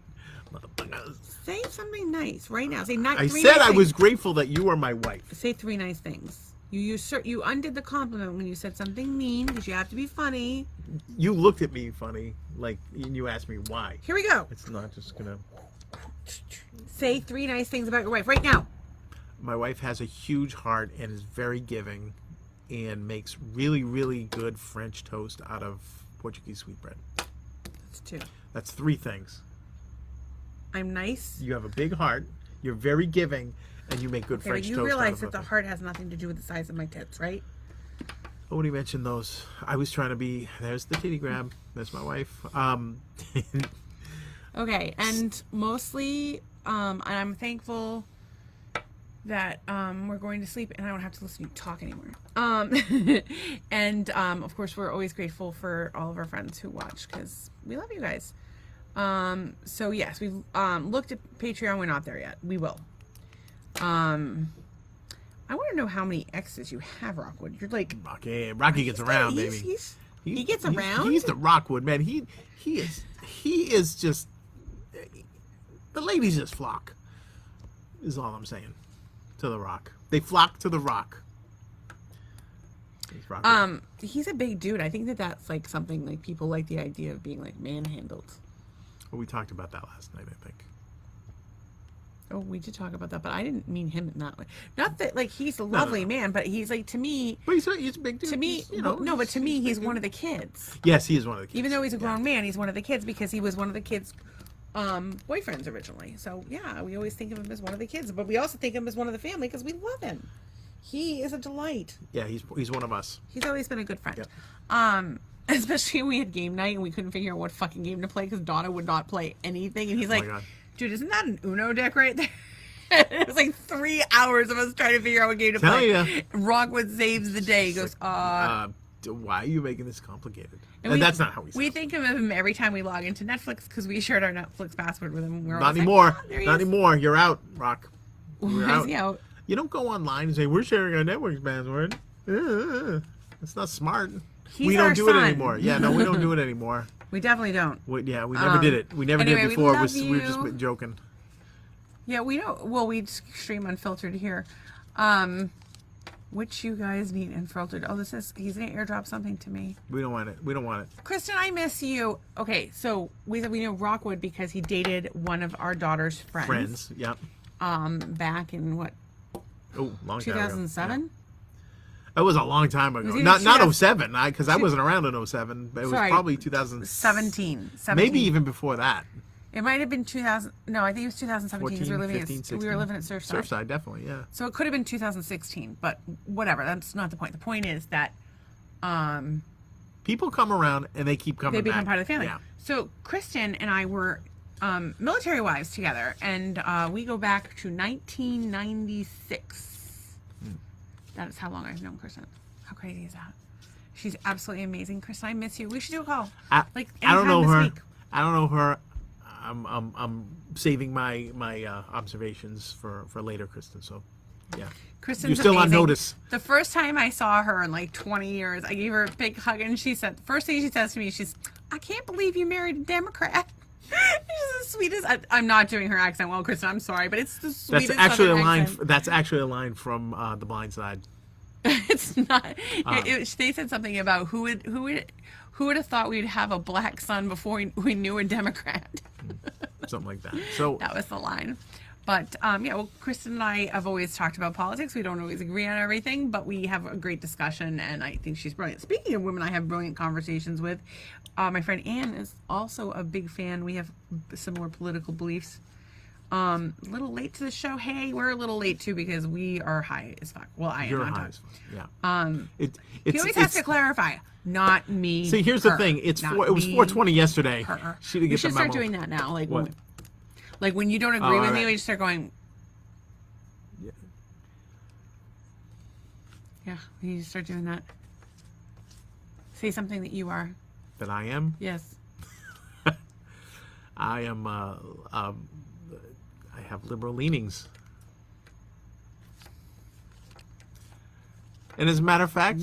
Motherfuckers. Say something nice right now. Say I three said nice I things. was grateful that you are my wife. Say three nice things. You undid the compliment when you said something mean, because you have to be funny. You looked at me funny, and you asked me why. Here we go. It's not just gonna... Say three nice things about your wife right now. My wife has a huge heart and is very giving and makes really, really good French toast out of Portuguese sweetbread. That's two. That's three things. I'm nice. You have a big heart, you're very giving, and you make good Okay, French you toast. realize that the heart has nothing to do with the size of my tits, right? Oh, when you mentioned those, I was trying to be... There's the titty grab. There's my wife. Okay, and mostly, and I'm thankful that we're going to sleep and I don't have to listen to you talk anymore. And of course, we're always grateful for all of our friends who watch, because we love you guys. So yes, we've looked at Patreon. We're not there yet. We will. I want to know how many exes you have, Rockwood. You're like... Rocky gets around, baby. He gets around? He's the Rockwood, man. He is just... The ladies just flock, is all I'm saying, to the Rock. They flock to the Rock. He's a big dude. I think that's like something like people like the idea of being like manhandled. Well, we talked about that last night, I think. Oh, we did talk about that, but I didn't mean him in that way. Not that like he's a lovely man, but he's like, to me. But he's a big dude. To me, but to me, he's one of the kids. Yes, he is one of the kids. Even though he's a grown man, he's one of the kids because he was one of the kids' boyfriends originally. So yeah, we always think of him as one of the kids, but we also think of him as one of the family because we love him. He is a delight. Yeah, he's one of us. He's always been a good friend. Yep. Especially when we had game night and we couldn't figure out what fucking game to play because Donna would not play anything, and he's like, God. "Dude, isn't that an Uno deck right there?" It was like 3 hours of us trying to figure out what game to play. Ya. Rockwood saves the day. He goes, why are you making this complicated? And that's not how we. We think of him every time we log into Netflix because we shared our Netflix password with him. We're Not always anymore. Like, oh, there he Not is. anymore. You're out, Rock. Why You're is out. he out? You don't go online and say we're sharing our Netflix password. It's not smart. He's we don't our do son. it anymore. Yeah, no, we don't do it anymore. We definitely don't. We never did it. We never anyway, did before. we love We were just you. joking. Yeah, we don't. Well, we stream unfiltered here. Which you guys need unfiltered. Oh, he's gonna airdrop something to me. We don't want it. We don't want it. Kristen, I miss you. Okay, so we know Rockwood because he dated one of our daughter's friends. Friends. Yep. Back in what? Oh, long time ago. 2007. Yeah. It was a long time ago. Was it Not 2000 07, because I wasn't around in 07. But it was Sorry. probably 2017. 17. Maybe even before that. It might have been 2000. No, I think it was 2017 because 14, we were living 15, at 16. we were living at Surfside. Surfside, definitely, yeah. So it could have been 2016, but whatever. That's not the point. The point is that People come around and they keep coming they become back. part of the family. Yeah. So Kristen and I were military wives together, and we go back to 1996. That is how long I've known Kristen. How crazy is that? She's absolutely amazing. Kristen, I miss you. We should do a call. I don't anytime know this her. week. I don't know her. I'm saving my observations for later, Kristen. So, yeah. Kristen's You're still amazing. on notice. The first time I saw her in like 20 years, I gave her a big hug, and she said, the first thing she says to me, I can't believe you married a Democrat. She's the sweetest. I'm not doing her accent well, Kristen. I'm sorry, but it's the sweetest. That's actually a Southern line. accent. That's actually a line from The Blind Side. It's not. They said something about who would have thought we'd have a black son before we knew a Democrat. Something like that. So that was the line. But yeah, well, Kristen and I have always talked about politics. We don't always agree on everything, but we have a great discussion, and I think she's brilliant. Speaking of women I have brilliant conversations with, my friend Anne is also a big fan. We have similar political beliefs. A little late to the show. Hey, we're a little late too because we are high as fuck. Well, I am. you're not high Doug. as fuck. Yeah. He always has to clarify. Not me. See, here's her. the thing. It was Me, 4:20 yesterday. her. She didn't We get should the start memo. doing that now. What? Like when you don't agree with me, right. we just start going. Yeah. Yeah, we need to start doing that. Say something that you are. That I am. Yes. I am. I have liberal leanings. And as a matter of fact,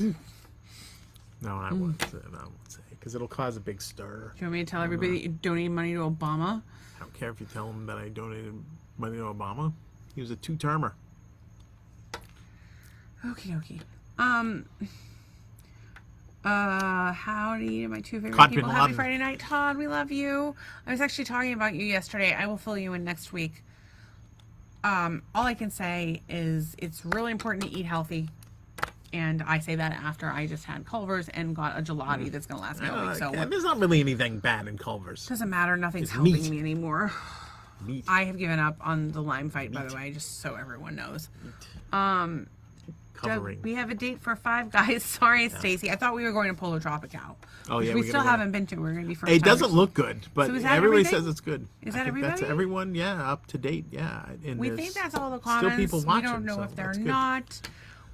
no, I won't say. No, I won't say because it'll cause a big stir. Do you want me to tell everybody that you donate money to Obama? I don't care if you tell them that I donated money to Obama. He was a two-termer. Okie dokie. Howdy to my two favorite Caught bin people. Happy Laden. Friday night, Todd. We love you. I was actually talking about you yesterday. I will fill you in next week. All I can say is it's really important to eat healthy. And I say that after I just had Culver's and got a gelati that's going to last me all week. So There's not really anything bad in Culver's. doesn't matter. Nothing's It's helping meat. me anymore. Meat. I have given up on the lime fight, by the way, just so everyone knows. Covering. We have a date for Five Guys. Sorry, Stacy. I thought we were going to Polo Tropical. Oh, yeah, we we're still gonna go. haven't been to. We're going to be first It doesn't timers. look good, but So is that everybody everything? says it's good. Is I that think that's everybody? everyone, yeah, up to date, yeah. And We there's think that's all the still comments. people watching, we don't know so if they're that's good. not.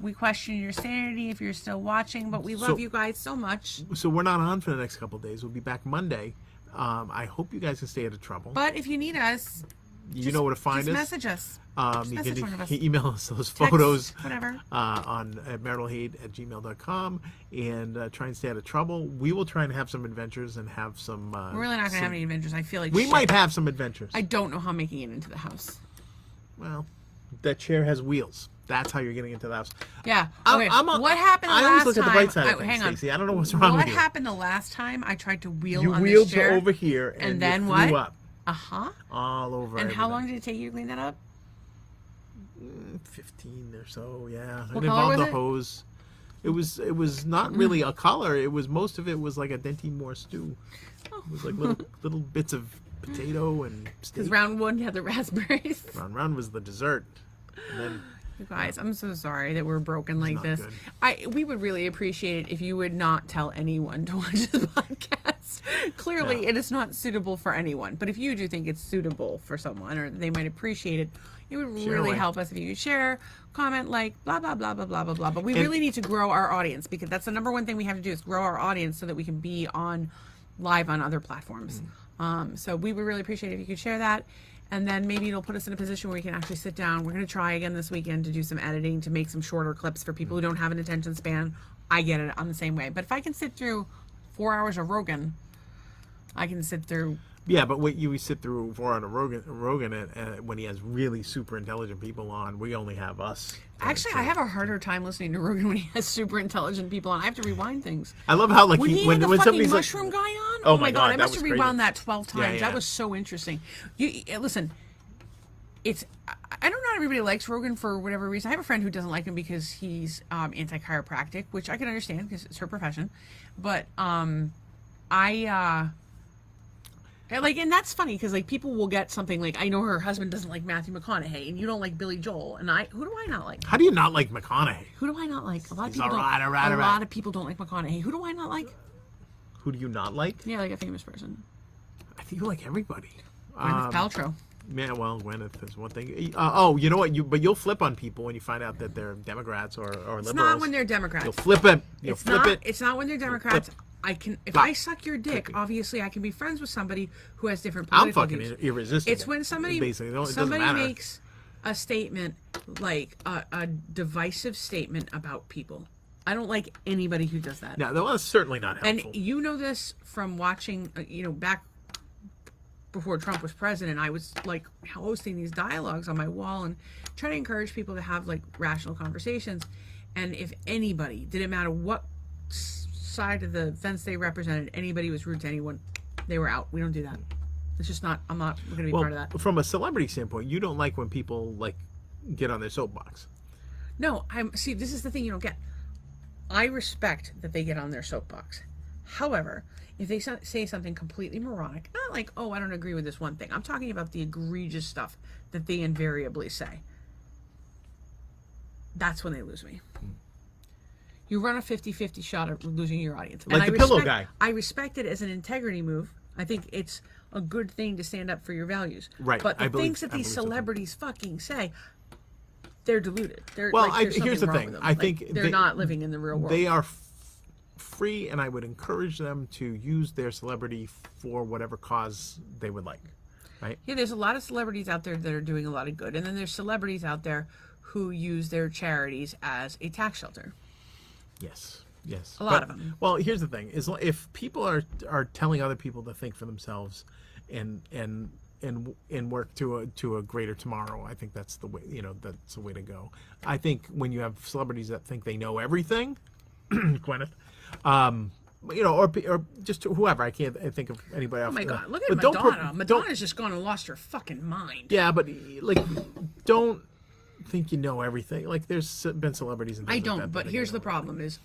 We question your sanity if you're still watching, but we love So- you guys so much. So we're not on for the next couple of days. We'll be back Monday. I hope you guys can stay out of trouble. But if you need us, You know where to find just us. message us. You message can one of us. email us those Text, photos whatever. on maritalhate@gmail.com and try and stay out of trouble. We will try and have some adventures and have some. We're really not going to have any adventures. I feel like We shit. might have some adventures. I don't know how I'm making it into the house. Well, that chair has wheels. That's how you're getting into the house. Yeah. I'm- Okay. I'm a- what happened the I last always look time? at the bright side of I- things, hang on. Stacey. I don't know what's wrong What with you. happened the last time I tried to wheel You on wheeled this chair? to over here and then you what? flew up Uh-huh. all over. And how everything. long did it take you to clean that up? 15 or so, yeah. What It color involved was a it? hose. It was not really a color. It was most of it was like a Denti Moore stew. It was like little bits of potato and steak. Because round one had the raspberries. Round was the dessert. And then You guys, I'm so sorry that we're broken like not this. good. We would really appreciate it if you would not tell anyone to watch this podcast. Clearly, Yeah. it is not suitable for anyone. But if you do think it's suitable for someone or they might appreciate it, it would Share really away. help us if you could share, comment, like, blah, blah, blah, blah, blah, blah, blah. But we And- really need to grow our audience because that's the number one thing we have to do is grow our audience so that we can be on live on other platforms. So we would really appreciate it if you could share that. And then maybe it'll put us in a position where we can actually sit down. We're going to try again this weekend to do some editing to make some shorter clips for people who don't have an attention span. I get it. I'm the same way. But if I can sit through 4 hours of Rogan, I can sit through. yeah, but what you sit through for on a Rogan when he has really super intelligent people on, we only have us. Actually, I have a harder time listening to Rogan when he has super intelligent people on. I have to rewind things. I love how like When he had when the fucking somebody's mushroom like, guy on, Oh oh my my God, god, I that must was have crazy. rewound that 12 times. Yeah, yeah. That was so interesting. You listen. I don't know. Everybody likes Rogan for whatever reason. I have a friend who doesn't like him because he's anti-chiropractic, which I can understand because it's her profession. But like, and that's funny because like people will get something like I know her husband doesn't like Matthew McConaughey, and you don't like Billy Joel, and who do I not like? how do you not like McConaughey? Who do I not like? A lot of He's people. alright, don't, alright, a alright. lot of people don't like McConaughey. Who do I not like? Who do you not like? Yeah, like a famous person. I think you like everybody. Gwyneth Paltrow. Yeah, well, Gwyneth is one thing. You know what? But you'll flip on people when you find out that they're Democrats or liberals. It's not when they're Democrats. You'll flip it. You'll It's flip not. it. It's not when they're Democrats. I can, if But- I suck your dick, obviously I can be friends with somebody who has different I'm political fucking views. irresistible. It's when somebody basically it doesn't somebody matter. makes a statement like a divisive statement about people. I don't like anybody who does that. No, that was certainly not And helpful. you know this from watching, back before Trump was president, I was like hosting these dialogues on my wall and trying to encourage people to have like rational conversations. And if anybody, didn't matter what side of the fence they represented, anybody was rude to anyone, they were out. We don't do that. It's just not, I'm not going to be Well, part of that. from a celebrity standpoint, you don't like when people like get on their soapbox. No, see, this is the thing you don't get. I respect that they get on their soapbox. However, if they say something completely moronic, not like, oh, I don't agree with this one thing. I'm talking about the egregious stuff that they invariably say. That's when they lose me. You run a 50-50 shot at losing your audience. Like the pillow guy. I respect it as an integrity move. I think it's a good thing to stand up for your values. Right. But the things that these celebrities fucking say, they're deluded. They're, Well, there's here's the something wrong thing. with them. I think they're not living in the real world. They are free, and I would encourage them to use their celebrity for whatever cause they would like. Right? Yeah, there's a lot of celebrities out there that are doing a lot of good, and then there's celebrities out there who use their charities as a tax shelter. Yes. Yes. A lot of them. Well, here's the thing: is if people are telling other people to think for themselves, and work to a greater tomorrow, I think that's the way. That's the way to go. I think when you have celebrities that think they know everything, Gwyneth, or just whoever. I can't think of anybody else. Oh my God! Look at Madonna. Madonna's just gone and lost her fucking mind. Yeah, but like, don't think you know everything. Like, there's been celebrities and things I like don't. that But that here's know the problem: is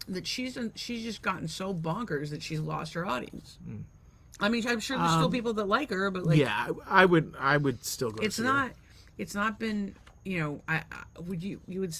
that she's just gotten so bonkers that she's lost her audience. I mean, I'm sure there's still people that like her, but like, yeah, I would still go. it's see not. her. It's not been. I would you would.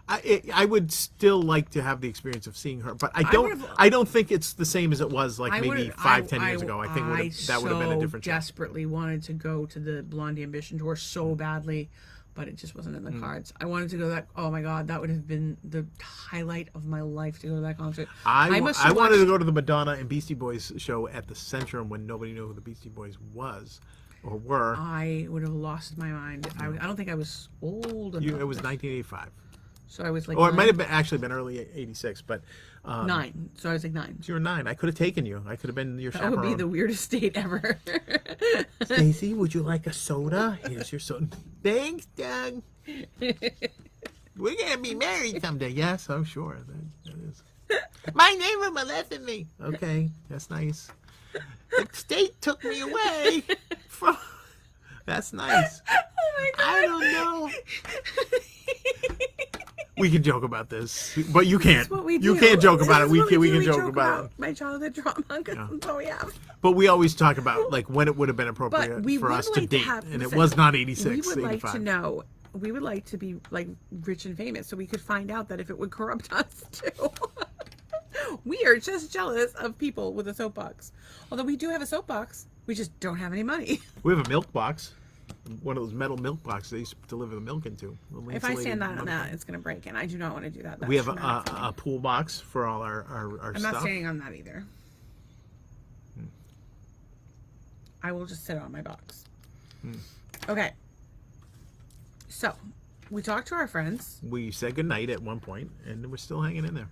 I would still like to have the experience of seeing her, but I would've- don't think it's the same as it was like maybe 5-10 years ago. I think that would have been a different show. Desperately wanted to go to the Blondie Ambition tour so badly, but it just wasn't in the cards. I wanted to go that. Oh my God, that would have been the highlight of my life to go to that concert. I wanted to go to the Madonna and Beastie Boys show at the Centrum when nobody knew who the Beastie Boys was or were. I would have lost my mind. I don't think I was old enough. It was 1985. So I was like, Or it 9. might have been actually been early 86, but 9. So I was like 9. you were 9. I could have taken you. I could have been your That chaperone. would be the weirdest date ever. Stacy, would you like a soda? Here's your soda. Thanks, Doug. We're gonna be married someday. Yes, I'm sure. That is. My neighbor molested me. Okay, that's nice. The state took me away from. That's nice. Oh my God. I don't know. We can joke about this, but you can't. That's what we do. You can't joke about it. This is what We can do. joke about it. My childhood trauma, because that's all we have. But we always talk about like when it would have been appropriate But we for would us to like date, have, and it listen, was not 86. We would like 85. to know. We would like to be like rich and famous, so we could find out that if it would corrupt us too. We are just jealous of people with a soapbox. Although we do have a soapbox, we just don't have any money. We have a milk box, one of those metal milk boxes they used to deliver the milk into. If I stand on that, it's going to break, and I do not want to do that. That's We have traumatic for me. a pool box for all our I'm stuff. not standing on that either. I will just sit on my box. Okay. So, we talked to our friends. We said goodnight at one point, and we're still hanging in there.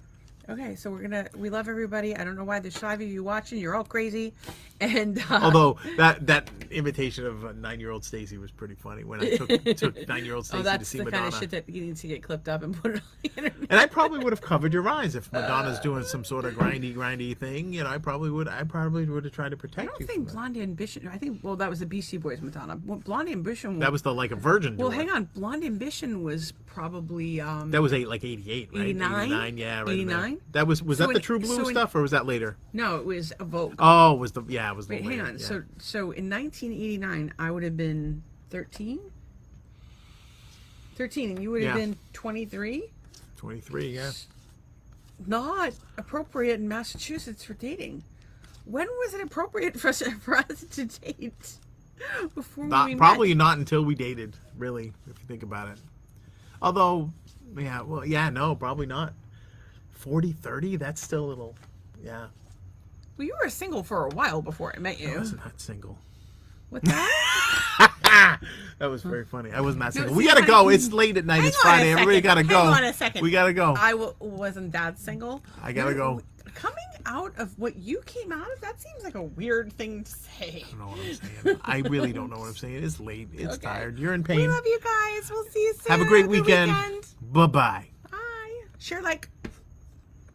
Okay, so we love everybody. I don't know why there's 5 of you watching. You're all crazy. And Although that invitation of 9-year-old Stacy was pretty funny when I took 9-year-old Stacy to that's see the Madonna. kind of shit that needs to get clipped up and put it on the internet. And I probably would have covered your eyes if Madonna's doing some sort of grindy thing. I probably would have tried to protect I you. don't from think that. Blondie Ambition. I think that was the Beastie Boys Madonna. Blondie Ambition. That was the like a virgin. Well, tour. hang on. Blondie Ambition was probably That was like 88, right? 89? 89, yeah, right. in there. 89? That was So that the in- True Blue so in- stuff, or was that later? no, it was a Vogue. Oh, it was the Wait, hang later, on. yeah. So in 1989, I would have been 13. 13, and you would have Yeah. been 23. 23, yeah. Not appropriate in Massachusetts for dating. When was it appropriate for us to date? Before we met? Probably not until we dated, really, if you think about it. Although, no, probably not. 40, 30, that's still a little Yeah. Well, you were single for a while before I met I you. was not single. What's that? That was very funny. I was not single. see, We gotta honey, go. It's late at night. hang It's on a Friday. Everybody second. gotta go. Hang on a second. We gotta go. Wasn't that single. I gotta go. Coming out of what you came out of, that seems like a weird thing to say. I don't know what I'm saying. I really don't know what I'm saying. It's late. It's Okay. tired. You're in We pain. love you guys. We'll see you soon. Have a great Good weekend. Bye-bye. Bye. Share, like,